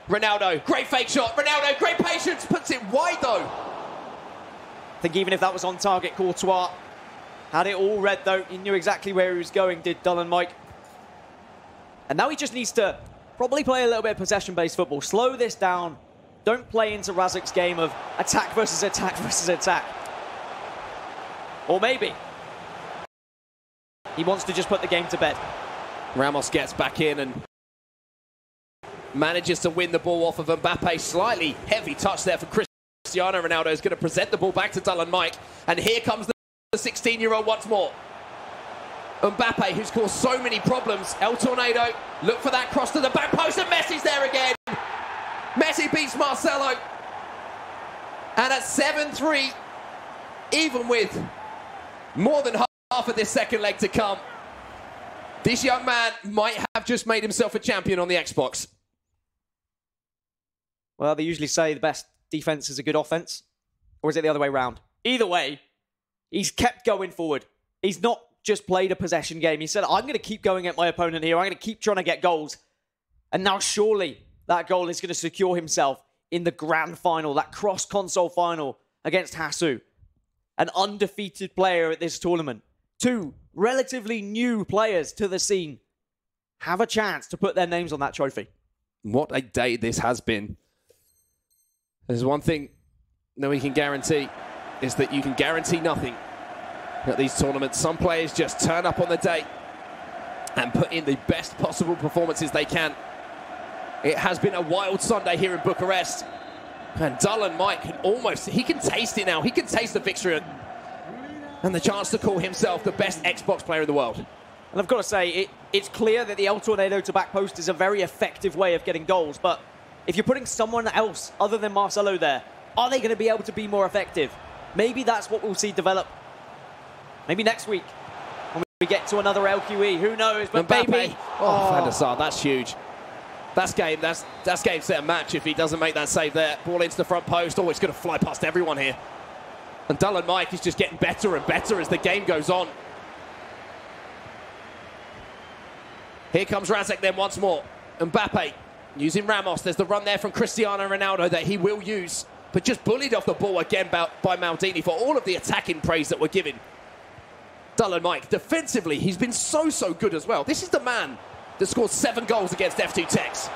Ronaldo, great fake shot. Ronaldo, great patience, puts it wide, though. I think even if that was on target, Courtois had it all read, though. He knew exactly where he was going, did Dullin Mike. And now he just needs to probably play a little bit of possession-based football. Slow this down. Don't play into Razek's game of attack versus attack versus attack. Or maybe he wants to just put the game to bed. Ramos gets back in and manages to win the ball off of Mbappe. Slightly heavy touch there from Cristiano Ronaldo. Is going to present the ball back to Dullin Mike. And here comes the 16-year-old once more. Mbappe, who's caused so many problems. El Tornado, look for that cross to the back post, and Messi's there again. Messi beats Marcelo. And at 7-3, even with more than half of this second leg to come, this young man might have just made himself a champion on the Xbox. Well, they usually say the best defense is a good offense. Or is it the other way around? Either way, he's kept going forward. He's not just played a possession game. He said, I'm going to keep going at my opponent here. I'm going to keep trying to get goals. And now surely that goal is going to secure himself in the grand final, that cross-console final against Hasu. An undefeated player at this tournament. 2 relatively new players to the scene have a chance to put their names on that trophy. What a day this has been. There's one thing that we can guarantee, is that you can guarantee nothing at these tournaments. Some players just turn up on the day and put in the best possible performances they can. It has been a wild Sunday here in Bucharest. And Dullin Mike can almost, he can taste it now. He can taste the victory and the chance to call himself the best Xbox player in the world. And I've got to say, it's clear that the El Tornado to back post is a very effective way of getting goals. But if you're putting someone else other than Marcelo there, are they going to be able to be more effective? Maybe that's what we'll see develop. Maybe next week when we get to another LQE. Who knows? But Mbappe, baby, Van der Sar, that's huge. That's game set and match if he doesn't make that save there. Ball into the front post. Oh, it's going to fly past everyone here. And Dullin Mike is just getting better and better as the game goes on. Here comes Razek then once more. Mbappe using Ramos. There's the run there from Cristiano Ronaldo that he will use. But just bullied off the ball again by Maldini for all of the attacking praise that we're giving. Dullin Mike, defensively, he's been so good as well. This is the man that scored 7 goals against FUT Tex.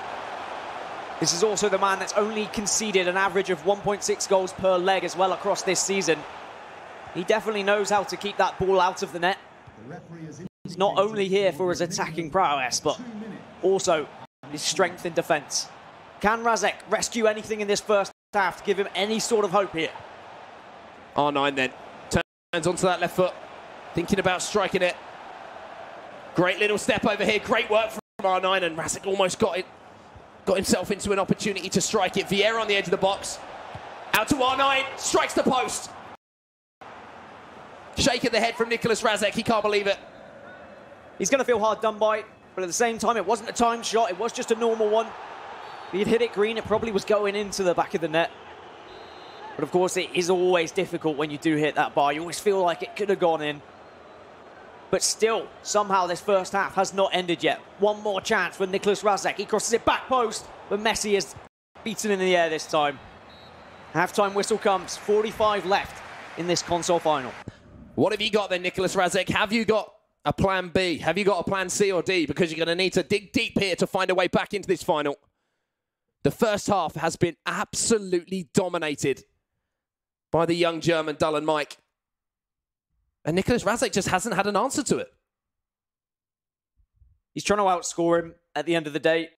This is also the man that's only conceded an average of 1.6 goals per leg as well across this season. He definitely knows how to keep that ball out of the net. He's not only here for his attacking prowess, but also his strength in defence. Can Razek rescue anything in this first half to give him any sort of hope here? R9 then turns onto that left foot, thinking about striking it. Great little step over here, great work from R9, and Razek almost got got himself into an opportunity to strike it. Vieira on the edge of the box. Out to R9, strikes the post. Shake of the head from Nicholas Razek, he can't believe it. He's going to feel hard done by, but at the same time, it wasn't a timed shot, it was just a normal one. If he'd hit it green, it probably was going into the back of the net. But of course, it is always difficult when you do hit that bar. You always feel like it could have gone in. But still, somehow this first half has not ended yet. One more chance for Nicholas Razek. He crosses it back post, but Messi is beaten in the air this time. Half-time whistle comes, 45 left in this console final. What have you got then, Nicholas Razek? Have you got a plan B? Have you got a plan C or D? Because you're going to need to dig deep here to find a way back into this final. The first half has been absolutely dominated by the young German Dylan Mike. And Nicholas Razek just hasn't had an answer to it. He's trying to outscore him at the end of the day.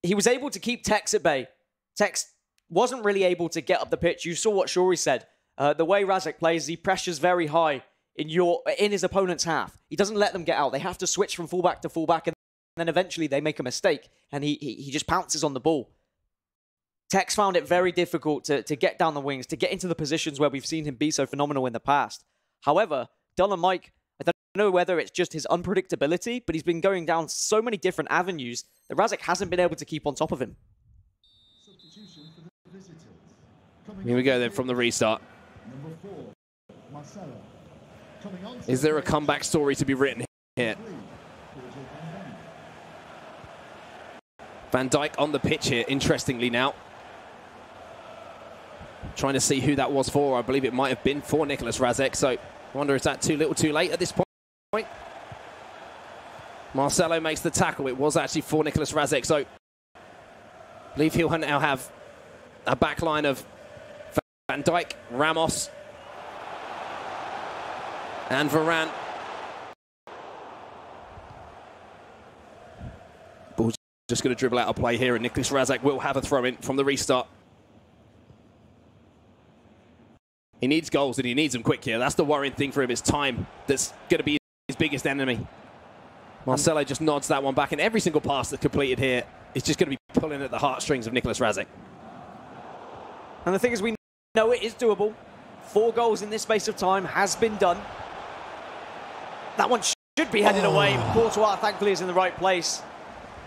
He was able to keep Tex at bay. Tex wasn't really able to get up the pitch. You saw what Shuri said. The way Razek plays, he pressures very high in his opponent's half. He doesn't let them get out. They have to switch from fullback to fullback, and then eventually they make a mistake, and he just pounces on the ball. Tex found it very difficult to get down the wings, to get into the positions where we've seen him be so phenomenal in the past. However, Dylan Mike, I don't know whether it's just his unpredictability, but he's been going down so many different avenues that Razek hasn't been able to keep on top of him. Here we go then from the restart. Is there a comeback story to be written here? Van Dijk on the pitch here, interestingly now. Trying to see who that was for. I believe it might have been for Nicholas Razek, so I wonder if that's too little too late at this point. Marcelo makes the tackle. It was actually for Nicholas Razek, so I believe he'll now have a back line of Van Dijk, Ramos, and Varane. Ball's just going to dribble out a play here, and Nicholas Razek will have a throw-in from the restart. He needs goals, and he needs them quick here. That's the worrying thing for him, is time. That's going to be his biggest enemy. Marcelo just nods that one back, and every single pass that's completed here is just going to be pulling at the heartstrings of Nicholas Razek. And the thing is, we know it is doable. 4 goals in this space of time has been done. That one should be headed away, but Courtois thankfully is in the right place.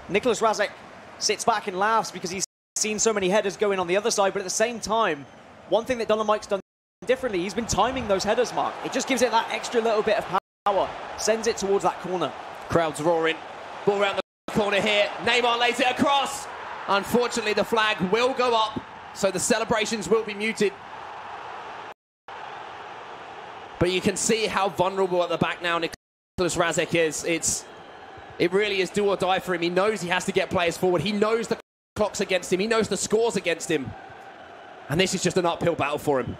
Nicholas Razek sits back and laughs because he's seen so many headers going on the other side, but at the same time, one thing that Dylan Mike's done differently, he's been timing those headers, Mark. It just gives it that extra little bit of power, sends it towards that corner. Crowd's roaring. Ball around the corner here. Neymar lays it across. Unfortunately, the flag will go up, so the celebrations will be muted. But you can see how vulnerable at the back now Nicholas Razek is. It really is do or die for him. He knows he has to get players forward. He knows the clock's against him. He knows the score's against him. And this is just an uphill battle for him.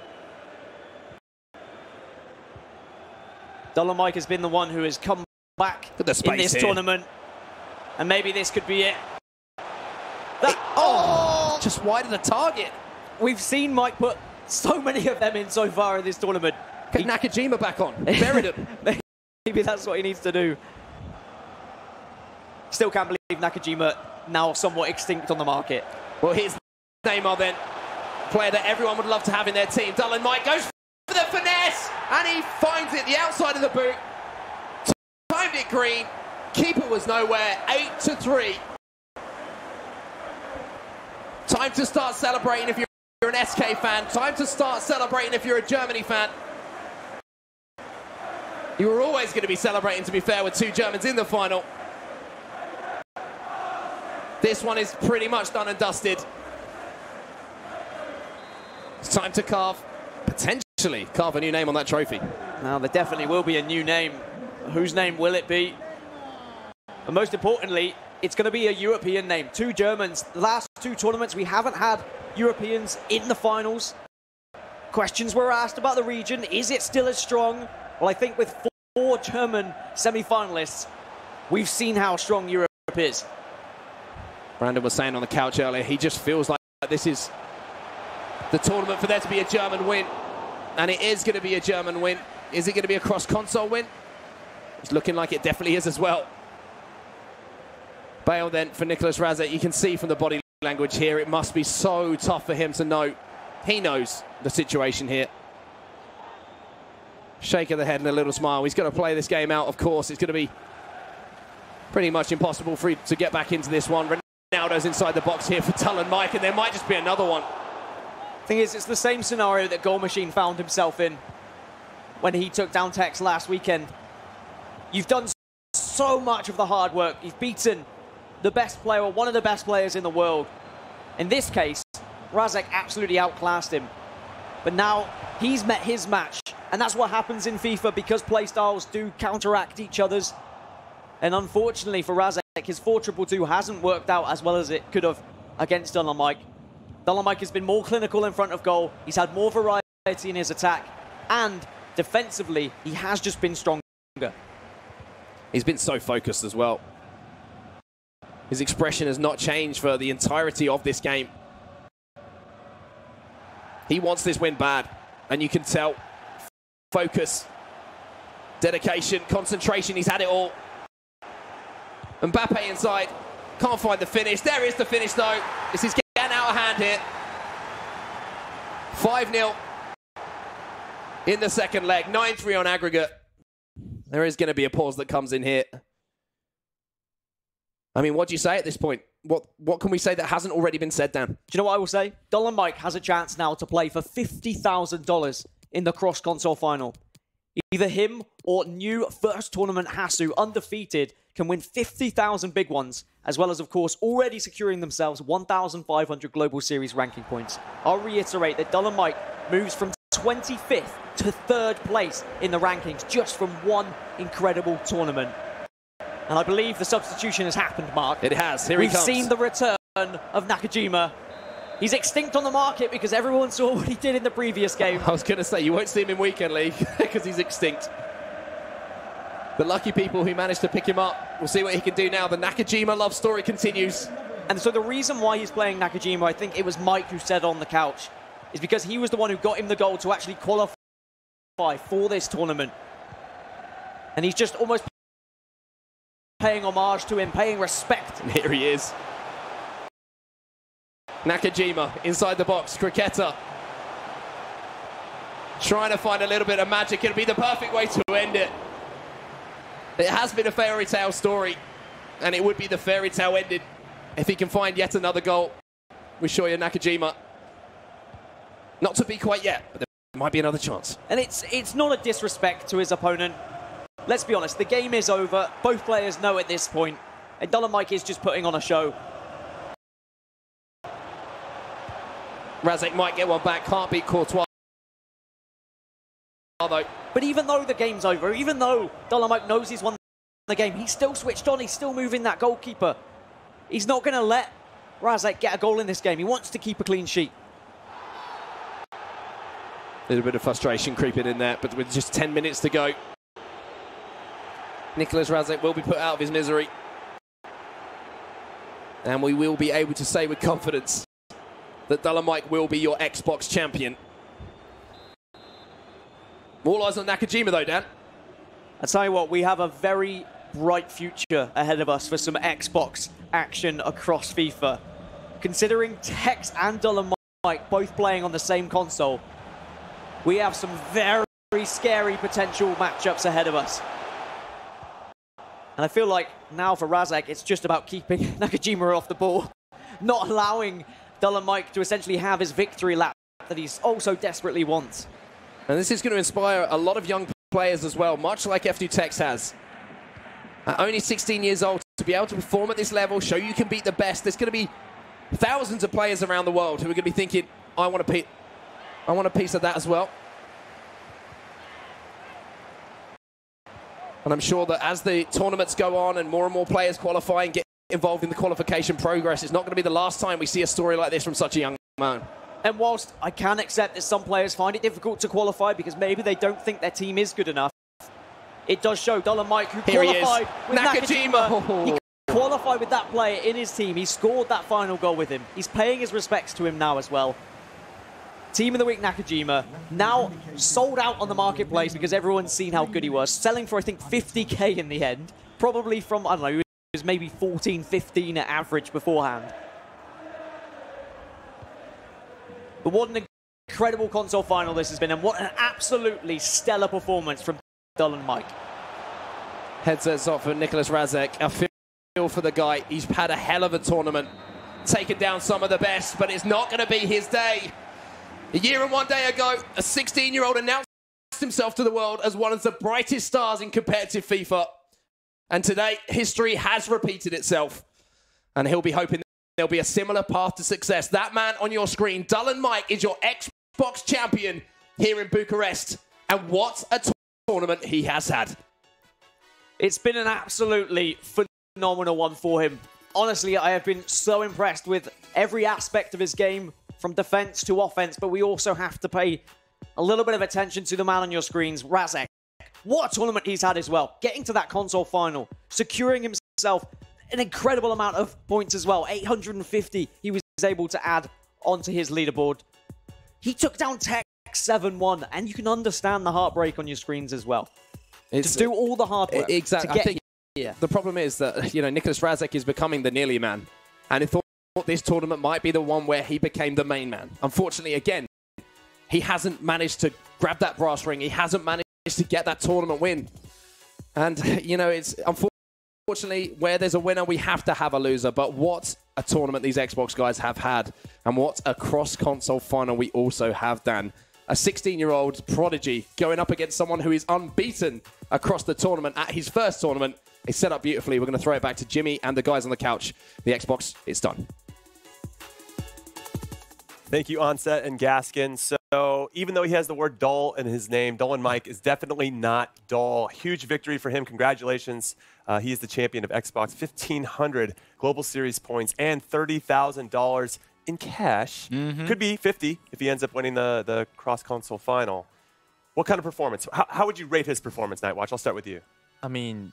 Dylan Mike has been the one who has come back in this tournament. And maybe this could be it. Just wide of the target. We've seen Mike put so many of them in so far in this tournament. Get Nakajima back on. Buried him. Maybe that's what he needs to do. Still can't believe Nakajima now somewhat extinct on the market. Well, here's Neymar then. Player that everyone would love to have in their team. Dylan Mike goes for the finesse, and he finds it the outside of the boot. Timed it green. Keeper was nowhere. 8-3. Time to start celebrating if you're an SK fan. Time to start celebrating if you're a Germany fan. You were always going to be celebrating, to be fair, with 2 Germans in the final. This one is pretty much done and dusted. It's time to potentially carve a new name on that trophy. Now, there definitely will be a new name. Whose name will it be? And most importantly, it's going to be a European name. 2 Germans. The last 2 tournaments, we haven't had Europeans in the finals. Questions were asked about the region. Is it still as strong? Well, I think with 4 German semi-finalists, we've seen how strong Europe is. Brandon was saying on the couch earlier, he just feels like this is the tournament for there to be a German win. And it is going to be a German win. Is it going to be a cross-console win? It's looking like it definitely is as well. Bail then for Nicolas Razek. You can see from the body language here, it must be so tough for him to know. He knows the situation here. Shake of the head and a little smile. He's going to play this game out, of course. It's going to be pretty much impossible for him to get back into this one. Ronaldo's inside the box here for Tullen Mike, and there might just be another one. Thing is, it's the same scenario that Goal Machine found himself in when he took down Tex last weekend. You've done so much of the hard work. You've beaten the best player, or one of the best players in the world. In this case, Razek absolutely outclassed him. But now he's met his match. And that's what happens in FIFA because playstyles do counteract each other's. And unfortunately for Razek, his 4-2-2 hasn't worked out as well as it could have against Tullen Mike. Tullen Mike has been more clinical in front of goal. He's had more variety in his attack. And defensively, he has just been stronger. He's been so focused as well. His expression has not changed for the entirety of this game. He wants this win bad, and you can tell. Focus, dedication, concentration, he's had it all. Mbappe inside, can't find the finish. There is the finish though. This is getting out of hand here. 5-0 in the second leg, 9-3 on aggregate. There is going to be a pause that comes in here. I mean, what do you say at this point? What can we say that hasn't already been said, Dan? Do you know what I will say? Tullen Mike has a chance now to play for $50,000 in the cross-console final. Either him or new first tournament Hasu, undefeated, can win 50,000 big ones, as well as, of course, already securing themselves 1,500 Global Series ranking points. I'll reiterate that Tullen Mike moves from 25th to 3rd place in the rankings just from one incredible tournament. And I believe the substitution has happened, Mark. It has. Here he comes. We've seen the return of Nakajima. He's extinct on the market because everyone saw what he did in the previous game. I was going to say, you won't see him in Weekend League because he's extinct. The lucky people who managed to pick him up, we'll see what he can do now. The Nakajima love story continues. And so the reason why he's playing Nakajima, I think it was Mike who said on the couch, is because he was the one who got him the goal to actually qualify for this tournament. And he's just almost paying homage to him, paying respect. And here he is. Nakajima inside the box, Cricketer. Trying to find a little bit of magic. It'll be the perfect way to end it. It has been a fairy tale story, and it would be the fairy tale ended if he can find yet another goal with Shoya Nakajima. Not to be quite yet, but there might be another chance. And it's not a disrespect to his opponent. Let's be honest, the game is over. Both players know at this point. And Tullen Mike is just putting on a show. Razek might get one back, can't beat Courtois. Though. But even though the game's over, even though Tullen Mike knows he's won the game, he's still switched on, he's still moving that goalkeeper. He's not going to let Razek get a goal in this game. He wants to keep a clean sheet. A little bit of frustration creeping in there, but with just 10 minutes to go, Nicolas Razek will be put out of his misery. And we will be able to say with confidence that Tullen Mike will be your Xbox champion. All eyes on Nakajima though, Dan. I tell you what, we have a very bright future ahead of us for some Xbox action across FIFA. Considering Tex and Tullen Mike both playing on the same console, we have some very scary potential matchups ahead of us. And I feel like now for Razek, it's just about keeping Nakajima off the ball, not allowing Tullen Mike to essentially have his victory lap that he's also desperately wants. And this is going to inspire a lot of young players as well, much like FUT Tex has. At only 16 years old, to be able to perform at this level, show you can beat the best. There's going to be thousands of players around the world who are going to be thinking, I want a piece of that as well. And I'm sure that as the tournaments go on and more players qualify and get involved in the qualification progress, it's not going to be the last time we see a story like this from such a young man. And whilst I can accept that some players find it difficult to qualify because maybe they don't think their team is good enough, it does show Tullen Mike, who qualified with Nakajima. He qualified with that player in his team. He scored that final goal with him. He's paying his respects to him now as well. Team of the Week Nakajima, now sold out on the marketplace because everyone's seen how good he was. Selling for, I think, 50k in the end. Probably from, I don't know, he maybe 14, 15 at average beforehand. But what an incredible console final this has been, and what an absolutely stellar performance from Dull Mike. Headsets off for Nicholas Razek. I feel for the guy. He's had a hell of a tournament. Taken down some of the best, but it's not going to be his day. A year and 1 day ago, a 16-year-old announced himself to the world as one of the brightest stars in competitive FIFA. And today, history has repeated itself. And he'll be hoping there'll be a similar path to success. That man on your screen, Dull Mike, is your Xbox champion here in Bucharest. And what a tournament he has had. It's been an absolutely phenomenal one for him. Honestly, I have been so impressed with every aspect of his game, from defense to offense, but we also have to pay a little bit of attention to the man on your screens, Razek. What a tournament he's had as well. Getting to that console final, securing himself an incredible amount of points as well. 850 he was able to add onto his leaderboard. He took down Tech 7-1, and you can understand the heartbreak on your screens as well. It's, to do all the hard work exactly. to get I think here. The problem is that, Nicholas Razek is becoming the nearly man. And he thought this tournament might be the one where he became the main man. Unfortunately, again, he hasn't managed to grab that brass ring. He hasn't managed to get that tournament win. And, it's unfortunately where there's a winner, we have to have a loser. But what a tournament these Xbox guys have had. And what a cross-console final we also have, Dan. A 16-year-old prodigy going up against someone who is unbeaten across the tournament at his first tournament. It's set up beautifully. We're going to throw it back to Jimmy and the guys on the couch. The Xbox, it's done. Thank you, Onset and Gaskin. So even though he has the word dull in his name, Dull Mike is definitely not dull. Huge victory for him. Congratulations. He is the champion of Xbox. 1,500 Global Series points and $30,000 in cash. Could be 50 if he ends up winning the cross-console final. What kind of performance? How would you rate his performance, Nightwatch? I'll start with you. I mean,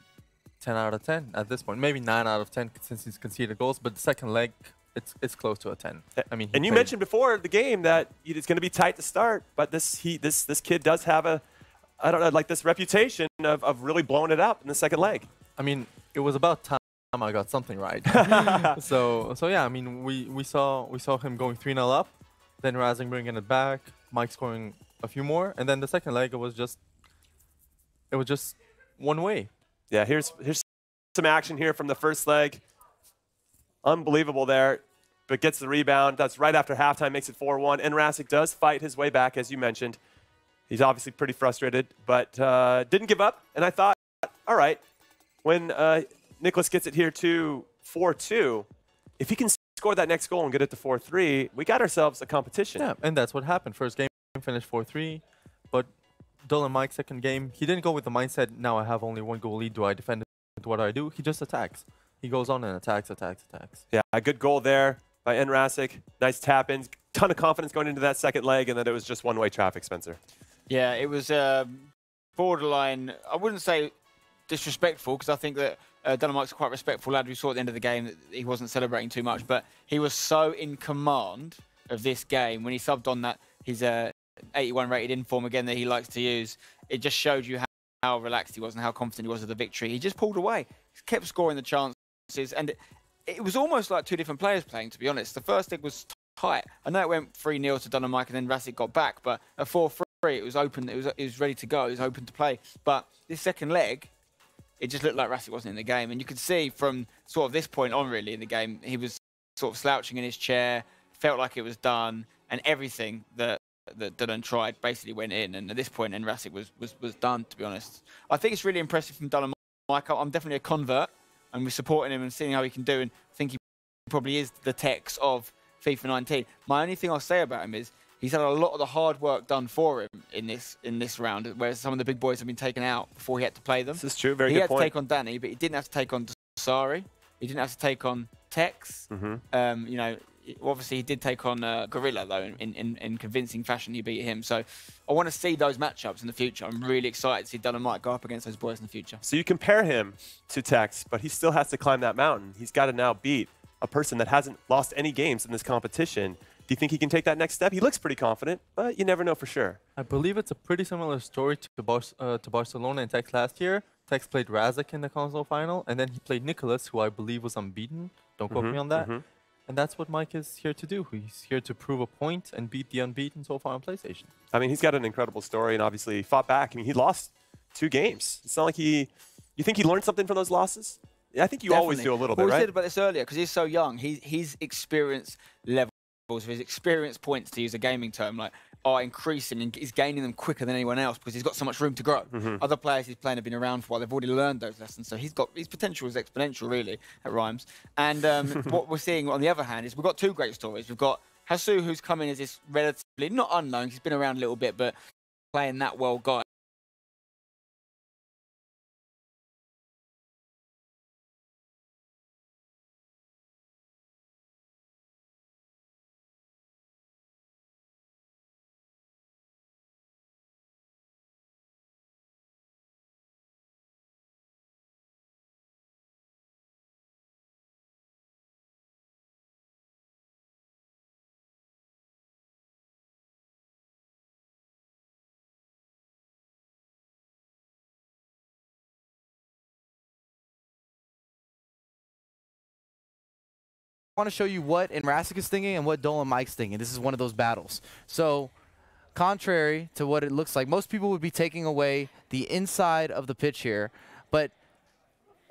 10 out of 10 at this point. Maybe 9 out of 10 since he's conceded goals, but the second leg, it's close to a 10. I mean, and you mentioned before the game that it's going to be tight to start, but this kid does have a, I don't know, like this reputation of really blowing it up in the second leg. I mean, it was about time I got something right. so yeah, I mean, we saw him going 3-0 up, then Razek bringing it back, Mike scoring a few more, and then the second leg it was just one way. Yeah, here's some action here from the first leg. Unbelievable there, but gets the rebound. That's right after halftime, makes it 4-1. And Razek does fight his way back, as you mentioned. He's obviously pretty frustrated, but didn't give up. And I thought, all right, when Nicholas gets it here to 4-2, if he can score that next goal and get it to 4-3, we got ourselves a competition. Yeah, and that's what happened. First game finished 4-3, but Dull Mike's second game, he didn't go with the mindset, now I have only one goal lead, do I defend it? What do I do? He just attacks. He goes on and attacks. Yeah, a good goal there by Razek. Nice tap-ins. Ton of confidence going into that second leg, and then it was just one-way traffic, Spencer. Yeah, it was borderline, I wouldn't say disrespectful, because I think that Dull Mike's a quite respectful lad. We saw at the end of the game that he wasn't celebrating too much, but he was so in command of this game. When he subbed on that, his 81 rated inform again that he likes to use, it just showed you how relaxed he was and how confident he was of the victory. He just pulled away. He kept scoring the chances. And it was almost like two different players playing, to be honest. The first leg was tight. I know it went 3-0 to Dull Mike and then Razek got back, but at 4-3 it was open. It was ready to go. It was open to play. But this second leg, it just looked like Razek wasn't in the game. And you could see from sort of this point on, really, in the game, he was sort of slouching in his chair, felt like it was done, and everything that Dull tried basically went in. And at this point, Razek was done, to be honest. I think it's really impressive from Dull Mike. I'm definitely a convert. And we're supporting him and seeing how he can do. And I think he probably is the Tex of FIFA 19. My only thing I'll say about him is he's had a lot of the hard work done for him in this round, whereas some of the big boys have been taken out before he had to play them. This is true. Very good point. He had to take on Danny, but he didn't have to take on Dasari. He didn't have to take on Tex. Obviously he did take on Gorilla, though, in convincing fashion. He beat him. So I want to see those matchups in the future. I'm really excited to see Dull Mike go up against those boys in the future. So you compare him to Tex, but he still has to climb that mountain. He's got to now beat a person that hasn't lost any games in this competition. Do you think he can take that next step? He looks pretty confident, but you never know for sure. I believe it's a pretty similar story to Barcelona and Tex last year. Tex played Razek in the console final, and then he played Nicholas, who I believe was unbeaten. Don't quote me on that. And that's what Mike is here to do. He's here to prove a point and beat the unbeaten so far on PlayStation. I mean, he's got an incredible story, and obviously fought back. I mean, he lost 2 games. It's not like he... You think he learned something from those losses? Yeah, I think you always do a little bit, right? We said about this earlier, because he's so young. His experience levels, his experience points, to use a gaming term, like, are increasing, and he's gaining them quicker than anyone else because he's got so much room to grow. Other players he's playing have been around for a while. They've already learned those lessons. So his potential is exponential, really, at Rhymes. And what we're seeing, on the other hand, is we've got 2 great stories. We've got Hasu, who's come in as this relatively, not unknown, he's been around a little bit, but playing that well guy. I want to show you what Rasik is thinking and what Dolan Mike's thinking. This is one of those battles. So, contrary to what it looks like, most people would be taking away the inside of the pitch here, but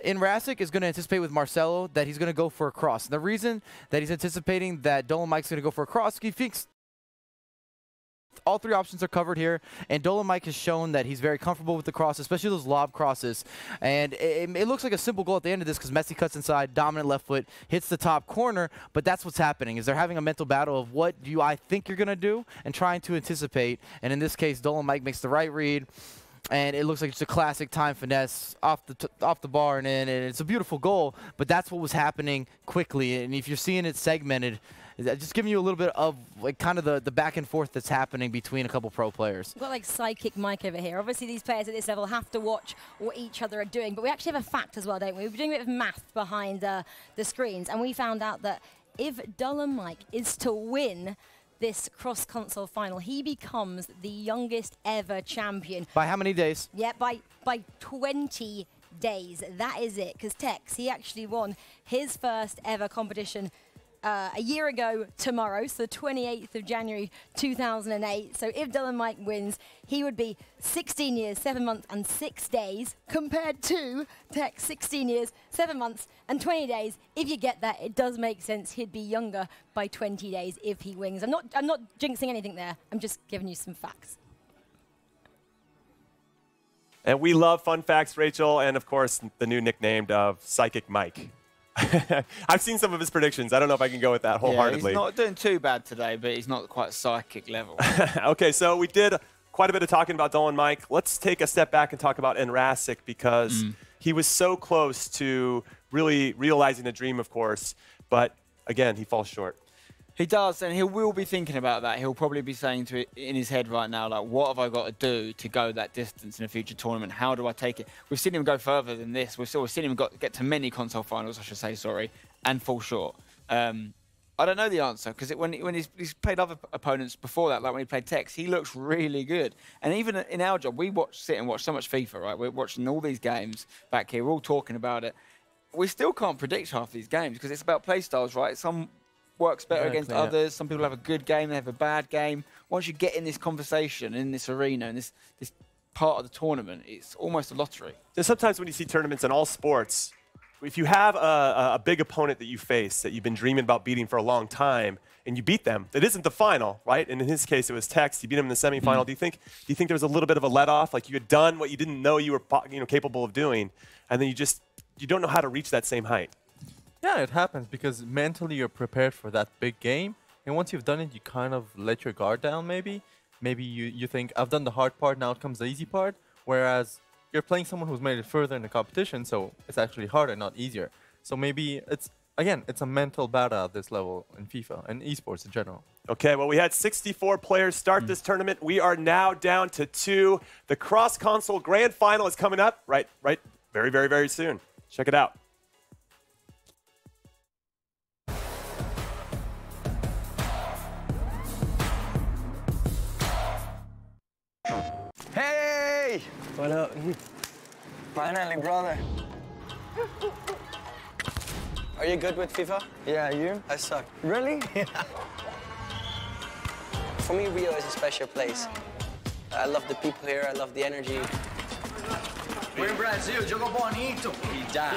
Rasik is going to anticipate with Marcelo that he's going to go for a cross. And the reason that he's anticipating that Dolan Mike's going to go for a cross, he thinks all 3 options are covered here, and Dolan Mike has shown that he's very comfortable with the cross, especially those lob crosses. And it looks like a simple goal at the end of this because Messi cuts inside, dominant left foot, hits the top corner, but that's what's happening, is they're having a mental battle of what do I think you're going to do and trying to anticipate. And in this case, Dolan Mike makes the right read, and it looks like it's a classic time finesse off the bar and in, and it's a beautiful goal, but that's what was happening quickly. And if you're seeing it segmented, just giving you a little bit of like kind of the back and forth that's happening between a couple pro players. We've got like sidekick Mike over here. Obviously these players at this level have to watch what each other are doing, but we actually have a fact as well, don't we? We're doing a bit of math behind the screens, and we found out that if Dolan Mike is to win this cross-console final, he becomes the youngest ever champion. By how many days? Yeah, by 20 days. That is it, because Tex, he actually won his first ever competition a year ago tomorrow, so the 28th of January 2008. So if Dolan Mike wins, he would be 16 years, 7 months and 6 days, compared to Tex 16 years, 7 months and 20 days. If you get that, it does make sense. He'd be younger by 20 days if he wins. I'm not jinxing anything there. I'm just giving you some facts. And we love fun facts, Rachel, and of course the new nickname of Psychic Mike. I've seen some of his predictions. I don't know if I can go with that wholeheartedly. Yeah, he's not doing too bad today, but he's not quite psychic level. Okay, so we did quite a bit of talking about Dolan Mike. Let's take a step back and talk about Rasik, because he was so close to really realizing the dream, of course, but again, he falls short. He does, and he will be thinking about that. He'll probably be saying to it in his head right now, like, what have I got to do to go that distance in a future tournament? How do I take it? We've seen him go further than this. We've seen him get to many console finals, I should say, sorry, and fall short. I don't know the answer, because when he's played other opponents before that, like when he played Tex, he looks really good. And even in our job, we sit and watch so much FIFA, right? We're watching all these games back here. We're all talking about it. We still can't predict half these games, because it's about play styles, right? Some works better against others. Some people have a good game, they have a bad game. Once you get in this conversation, in this arena, in this part of the tournament, it's almost a lottery. There's sometimes when you see tournaments in all sports, if you have a big opponent that you face that you've been dreaming about beating for a long time, and you beat them, it isn't the final, right? And in his case, it was Tex. You beat him in the semifinal. Do you think there was a little bit of a let-off, like you had done what you didn't know you were capable of doing, and then you don't know how to reach that same height? Yeah, it happens because mentally you're prepared for that big game, and once you've done it, you kind of let your guard down maybe. Maybe you think, I've done the hard part, now it comes the easy part, whereas you're playing someone who's made it further in the competition, so it's actually harder, not easier. So maybe it's a mental battle at this level in FIFA and esports in general. Okay, well, we had 64 players start this tournament. We are now down to 2. The cross-console grand final is coming up right very, very, very soon. Check it out. Hey! What up? Finally, brother. Are you good with FIFA? Yeah, you? I suck. Really? Yeah. For me, Rio is a special place. I love the people here, I love the energy. We're in Brazil, jogo bonito. E já.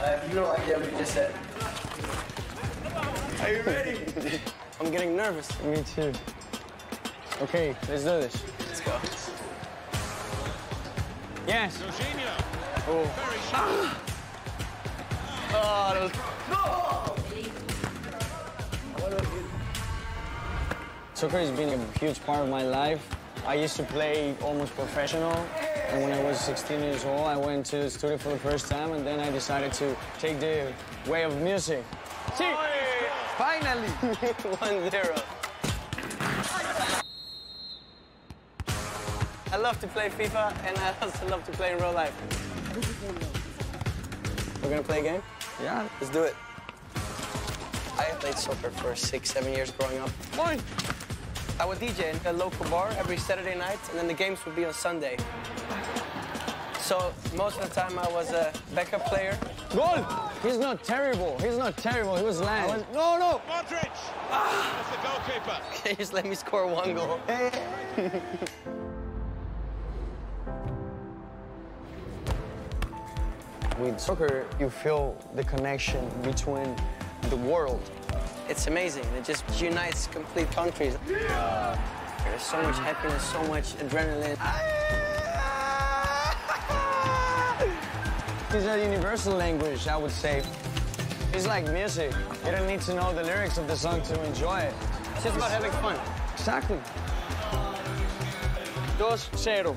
I have no idea what you just said. Are you ready? I'm getting nervous. Me too. Okay, let's do this. Let's go. Yes. Oh. Ah. Oh, that was... Soccer has been a huge part of my life. I used to play almost professional, and when I was 16 years old, I went to the studio for the first time, and then I decided to take the way of music. See? Finally! 1-0. I love to play FIFA, and I also love to play in real life. We're gonna play a game? Yeah. Let's do it. I played soccer for 6-7 years growing up. Fine. I would DJ in a local bar every Saturday night, and then the games would be on Sunday. So most of the time I was a backup player. Goal! He's not terrible. He's not terrible. He was land. No, no! Modric! That's the goalkeeper. Okay, just let me score 1 goal. With soccer, you feel the connection between the world. It's amazing. It just unites complete countries. There's so much happiness, so much adrenaline. It's a universal language, I would say. It's like music. You don't need to know the lyrics of the song to enjoy it. It's just about having fun. Exactly. 2-0.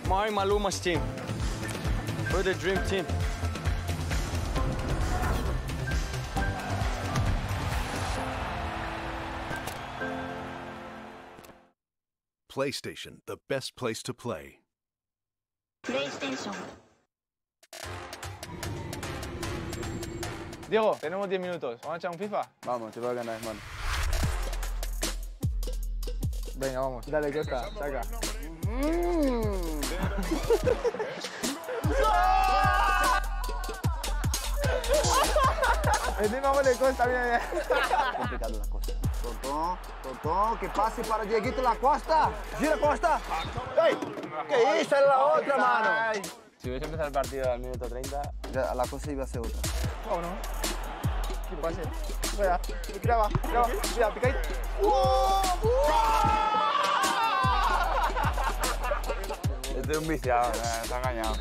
My Maluma's team. We're the dream team. PlayStation, the best place to play. PlayStation. Diego, tenemos 10 minutos. ¿Vamos a echar un FIFA? Vamos, te voy a ganar, hermano. Venga, vamos. Dale, Costa, saca. Encima vale Costa, mira. Complicado la cosa. Totó, que pase para Dieguito La Costa. Gira, Costa. ¡Ey! ¿Qué hizo? Era la otra, mano. Si hubiese empezado el partido al minuto 30... La cosa iba a ser otra. Vámonos. ¿Qué pase? Mira, graba, mira, pica ahí. Este es un viciado, está engañado.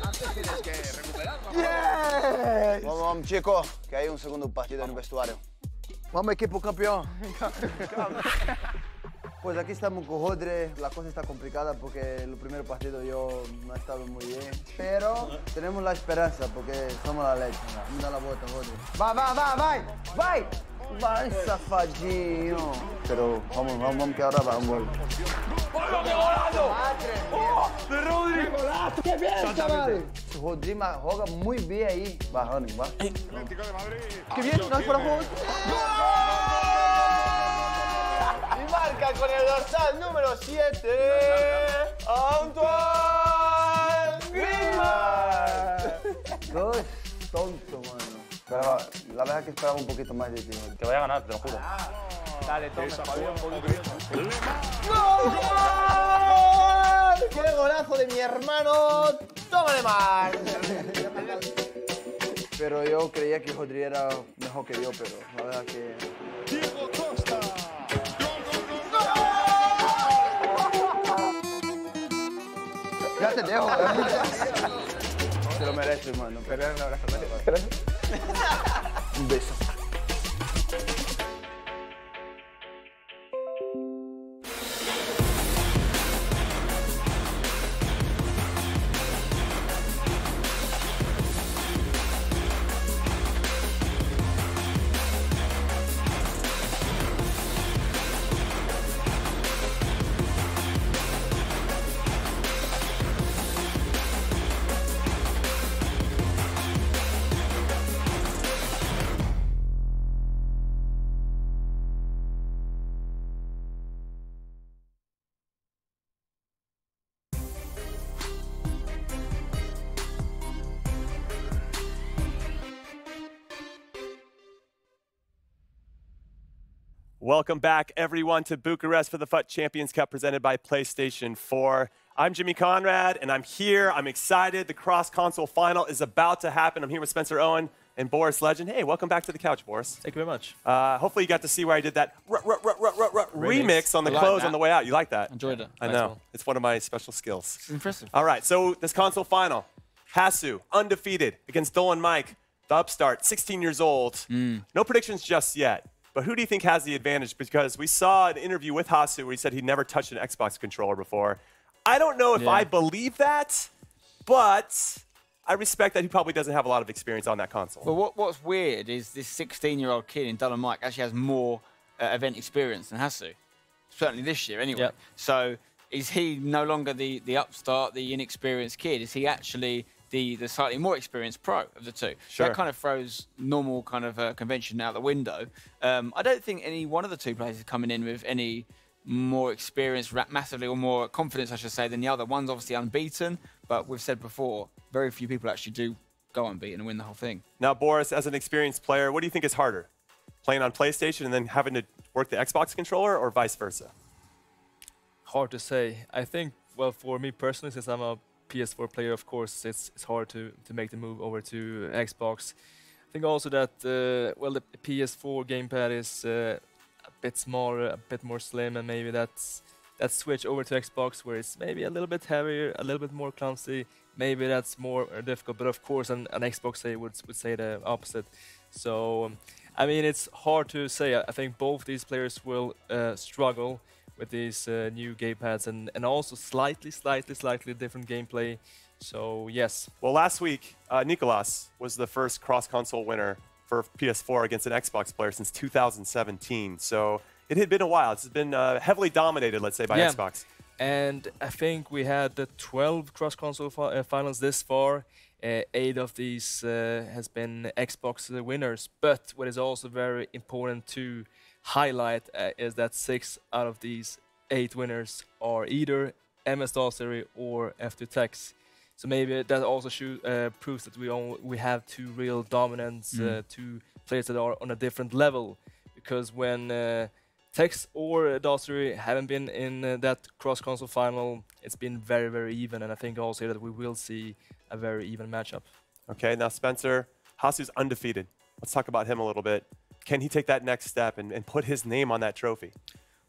Yeah! Vamos, chicos, que hay un segundo partido en el vestuario. Vamos, equipo campeón. Pues aquí estamos con Rodri. La cosa está complicada porque el primer partido yo no he estado muy bien. Pero tenemos la esperanza porque somos la leche. Da la vuelta, Rodri. Vai! Vai, safadinho. Pero vamos que ahora va un gol. ¡Hola, qué golazo! ¡Oh, de Rodri! ¡Qué bien, chaval! Rodri juega muy bien ahí. Va, Ronnie, va. ¡Qué bien! ¡No es para jugar! Y marca con el dorsal número 7. Antoine Griezmann. Dos tonto, mano. Pero la verdad que esperaba un poquito más de ti. Te voy a ganar, te lo juro. Dale, toma, Fabio, un poquito. ¡Gol! ¡Qué golazo de mi hermano! ¡Tómale más! Pero yo creía que Rodri era mejor que yo, pero la verdad que... Diego Costa. Ya te dejo. Te lo mereces, hermano. Pero un abrazo. Un beso. Welcome back, everyone, to Bucharest for the FUT Champions Cup presented by PlayStation 4. I'm Jimmy Conrad, and I'm here. I'm excited. The cross-console final is about to happen. I'm here with Spencer Owen and Boris Legend. Hey, welcome back to the couch, Boris. Thank you very much. Hopefully you got to see where I did that remix on the close on the way out. You like that? Enjoyed it. I know. It's one of my special skills. It's impressive. All right, so this console final. Hasu, undefeated against Dolan Mike, the upstart, 16 years old. No predictions just yet. But who do you think has the advantage? Because we saw an interview with Hasu where he said he'd never touched an Xbox controller before. I don't know if I believe that, but I respect that he probably doesn't have a lot of experience on that console. Well, what's weird is this 16-year-old kid in Dolan Mike actually has more event experience than Hasu. Certainly this year, anyway. Yep. So is he no longer the upstart, the inexperienced kid? Is he actually the slightly more experienced pro of the two? Sure. That kind of throws normal kind of convention out the window. I don't think any one of the two players is coming in with any more experience, massively, or more confidence, I should say, than the other. One's obviously unbeaten, but we've said before, very few people actually do go unbeaten and win the whole thing. Now, Boris, as an experienced player, what do you think is harder? Playing on PlayStation and then having to work the Xbox controller, or vice versa? Hard to say. I think, well, for me personally, since I'm a PS4 player, of course, it's hard to make the move over to Xbox. I think also that, well, the PS4 gamepad is a bit smaller, a bit more slim, and maybe that switch over to Xbox where it's maybe a little bit heavier, a little bit more clumsy, maybe that's more difficult. But of course, an Xbox would say the opposite. So, I mean, it's hard to say. I think both these players will struggle with these new gamepads and also slightly different gameplay. So, yes. Well, last week, Nicolas was the first cross-console winner for PS4 against an Xbox player since 2017. So it had been a while. It's been heavily dominated, let's say, by Xbox. And I think we had the 12 cross-console finals this far. 8 of these has been Xbox winners. But what is also very important to highlight is that 6 out of these 8 winners are either MS-DOS series or FUT Techs. So maybe that also proves that we have 2 real dominants, 2 players that are on a different level. Because when Techs or Dosery haven't been in that cross-console final, it's been very, very even. And I think also that we will see a very even matchup. Okay, now Spencer, Hasu's undefeated. Let's talk about him a little bit. Can he take that next step and put his name on that trophy?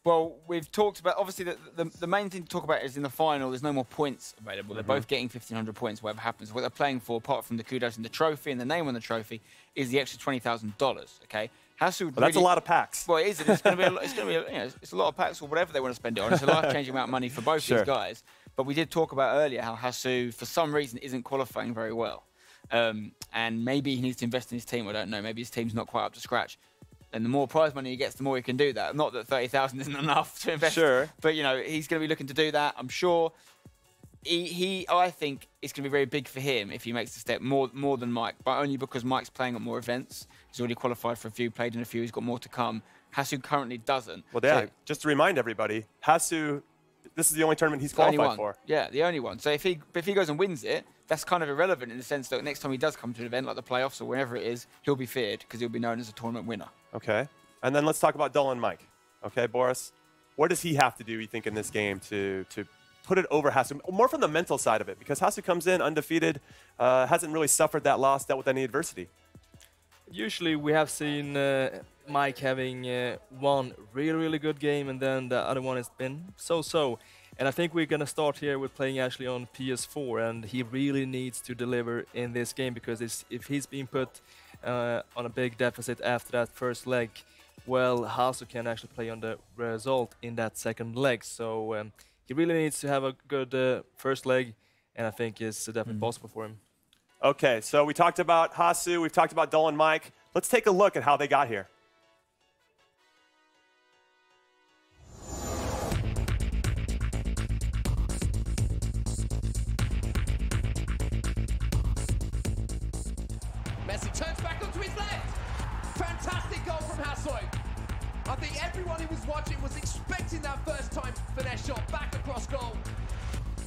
Well, we've talked about, obviously, the main thing to talk about is in the final, there's no more points available. They're both getting 1,500 points, whatever happens. What they're playing for, apart from the kudos and the trophy and the name on the trophy, is the extra $20,000, okay? Hasu that's a lot of packs. Well, it is. It's going to be it's a lot of packs or whatever they want to spend it on. It's a life-changing amount of money for both these guys. But we did talk about earlier how Hasu, for some reason, isn't qualifying very well. And maybe he needs to invest in his team. I don't know. Maybe his team's not quite up to scratch. And the more prize money he gets, the more he can do that. Not that 30,000 isn't enough to invest. Sure. But, you know, he's going to be looking to do that, I'm sure. I think it's going to be very big for him if he makes the step more than Mike, but only because Mike's playing at more events. He's already qualified for a few, played in a few, he's got more to come. Hasu currently doesn't. Well, yeah, so, just to remind everybody, Hasu, this is the only tournament he's qualified for. Yeah, the only one. So if he goes and wins it, that's kind of irrelevant in the sense that next time he does come to an event like the playoffs or wherever it is, he'll be feared because he'll be known as a tournament winner. Okay. And then let's talk about Dolan Mike. Okay, Boris, what does he have to do, you think, in this game to put it over Hasu? More from the mental side of it, because Hasu comes in undefeated, hasn't really suffered that loss, dealt with any adversity. Usually we have seen Mike having one really good game, and then the other one has been so-so. And I think we're going to start here with playing actually on PS4, and he really needs to deliver in this game, because if he's being put on a big deficit after that first leg, well, Hasu can actually play on the result in that second leg. So he really needs to have a good first leg, and I think it's definitely possible for him. Okay, so we talked about Hasu, we've talked about Dolan Mike. Let's take a look at how they got here. Messi turns back onto his left. Fantastic goal from Hasu. I think everyone who was watching was expecting that first time finesse shot back across goal.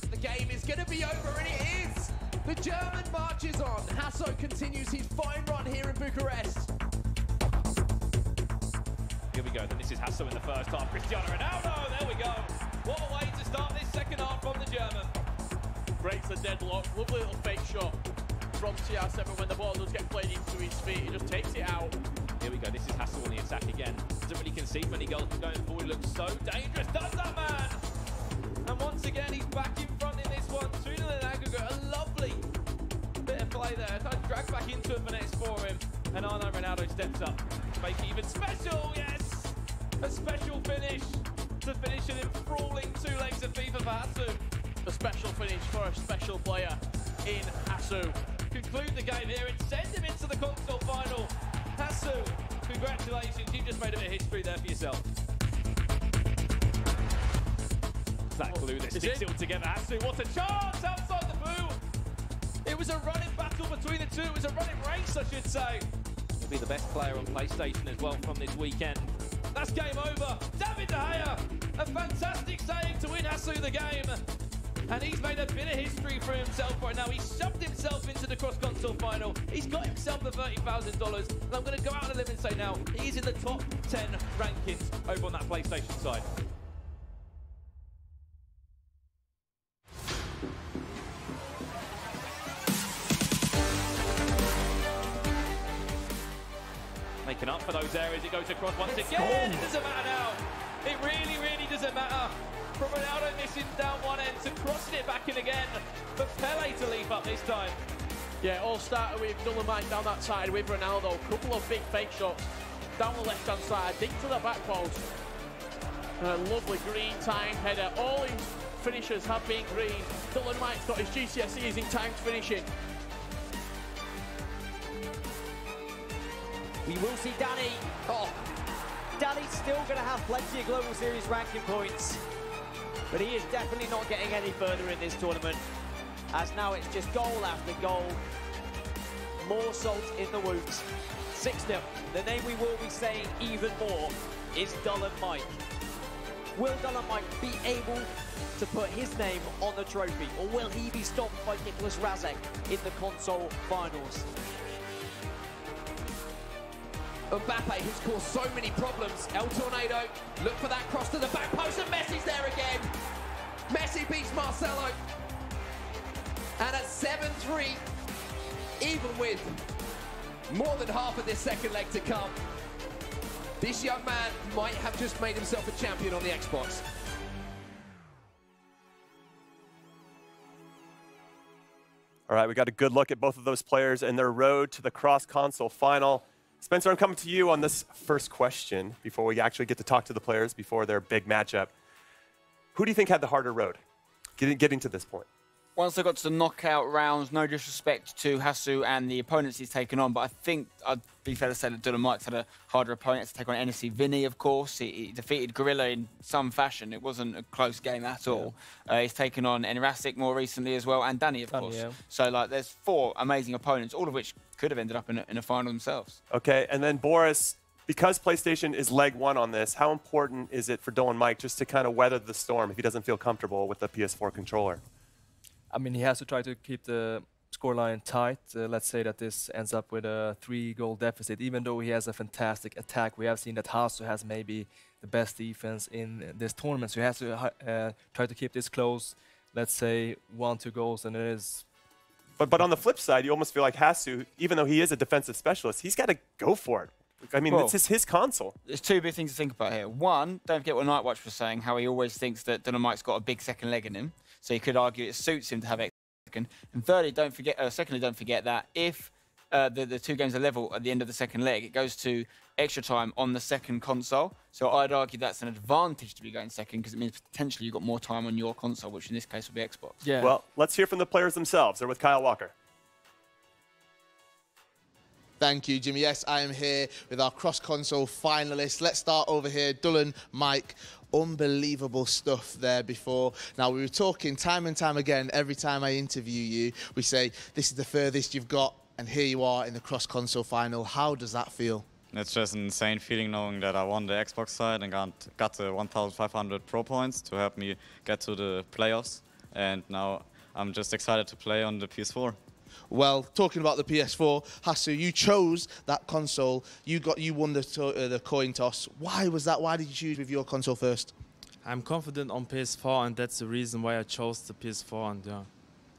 The game is going to be over, and it is. The German marches on. Hasu continues his fine run here in Bucharest. He'll be we go. Then this is Hasso in the first half. Cristiano Ronaldo, there we go. What a way to start this second half from the German. Breaks the deadlock. Lovely little fake shot from CR7 when the ball does get played into his feet. He just takes it out. Here we go. This is Hasso on the attack again. Doesn't really concede many goals going forward. Looks so dangerous. Does that, man? And once again, he's back in front in this one. 2-0 in aggregate. A lovely bit of play there. Kind of dragged back into it, Vanessa for him. And Arno Ronaldo steps up to make it even special. Yes! A special finish to finish an enthralling 2 legs of FIFA for Hasso. A special finish for a special player in Hasso. Conclude the game here and send him into the console final. Hasso, congratulations. You just made a bit of history there for yourself. That glue that sticks it all together. Hasso, what a chance outside the boo. It was a running battle between the two. It was a running race, I should say. He'll be the best player on PlayStation as well from this weekend. That's game over. David De Gea, a fantastic save to win Hasso the game. And he's made a bit of history for himself right now. He's shoved himself into the cross-console final. He's got himself the $30,000. And I'm going to go out on a limb and say now, he's in the top 10 rankings over on that PlayStation side. Making up for those areas, it goes across once again. It doesn't matter now. It really, really doesn't matter. From Ronaldo missing down one end to crossing it back in again. For Pele to leap up this time. Yeah, it all started with Dolomite down that side with Ronaldo. Couple of big fake shots down the left-hand side, deep to the back post. And a lovely green timed header. All his finishers have been green. Dolomite's got his GCSEs in timed finishing. We will see Danny. Oh, Danny's still going to have plenty of Global Series ranking points. But he is definitely not getting any further in this tournament, as now it's just goal after goal. More salt in the wounds. 6-0. The name we will be saying even more is Dullin Mike. Will Dullin Mike be able to put his name on the trophy, or will he be stopped by Nicholas Razek in the console finals? Mbappe, who's caused so many problems. El Tornado, look for that cross to the back post, and Messi's there again. Messi beats Marcelo. And at 7-3, even with more than half of this second leg to come, this young man might have just made himself a champion on the Xbox. All right, we got a good look at both of those players and their road to the cross-console final. Spencer, I'm coming to you on this first question before we actually get to talk to the players before their big matchup. Who do you think had the harder road getting to this point? Once they got to the knockout rounds, no disrespect to Hasso and the opponents he's taken on, but I think I'd be fair to say that Dullin Mike's had a harder opponent to take on NSC Vinny, of course. He defeated Gorilla in some fashion. It wasn't a close game at all. He's taken on Enrasic more recently as well, and Danny, of course. Yeah. So, like, there's 4 amazing opponents, all of which could have ended up in a final themselves. Okay, and then Boris, because PlayStation is leg 1 on this, how important is it for Dullin Mike just to kind of weather the storm if he doesn't feel comfortable with the PS4 controller? I mean, he has to try to keep the scoreline tight. Let's say that this ends up with a 3-goal deficit. Even though he has a fantastic attack, we have seen that Hasso has maybe the best defense in this tournament. So he has to try to keep this close. Let's say 1-2 goals, and it is. But on the flip side, you almost feel like Hasso, even though he is a defensive specialist, he's got to go for it. I mean, well, it's his console. There's 2 big things to think about here. One, don't forget what Nightwatch was saying, how he always thinks that Dullin Mike's got a big second leg in him. So you could argue it suits him to have extra second. And thirdly, secondly, don't forget that if the 2 games are level at the end of the second leg, it goes to extra time on the second console. So I'd argue that's an advantage to be going second, because it means potentially you've got more time on your console, which in this case will be Xbox. Yeah. Well, let's hear from the players themselves. They're with Kyle Walker. Thank you, Jimmy. Yes, I am here with our cross-console finalists. Let's start over here. Dullin Mike, unbelievable stuff there before. Now, we were talking time and time again, every time I interview you, we say, this is the furthest you've got, and here you are in the cross-console final. How does that feel? It's just an insane feeling knowing that I won the Xbox side and got the 1,500 pro points to help me get to the playoffs. And now I'm just excited to play on the PS4. Well, talking about the PS4, Hasu, you chose that console. You won the coin toss. Why was that? Why did you choose with your console first? I'm confident on PS4, and that's the reason why I chose the PS4. And yeah.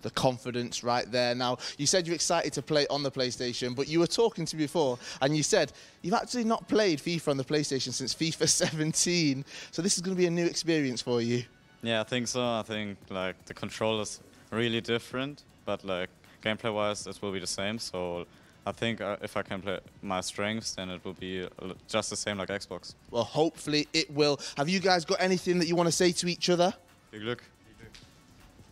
The confidence right there. Now, you said you're excited to play on the PlayStation, but you were talking to me before, and you said you've actually not played FIFA on the PlayStation since FIFA 17. So this is going to be a new experience for you. Yeah, I think so. I think like the control is really different, but like gameplay-wise, it will be the same. So I think if I can play my strengths, then it will be just the same like Xbox. Well, hopefully it will. Have you guys got anything that you want to say to each other? Good luck.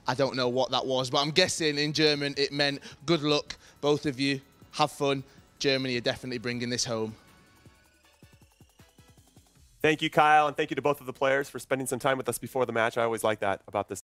I don't know what that was, but I'm guessing in German it meant good luck, both of you. Have fun. Germany are definitely bringing this home. Thank you, Kyle, and thank you to both of the players for spending some time with us before the match. I always like that about this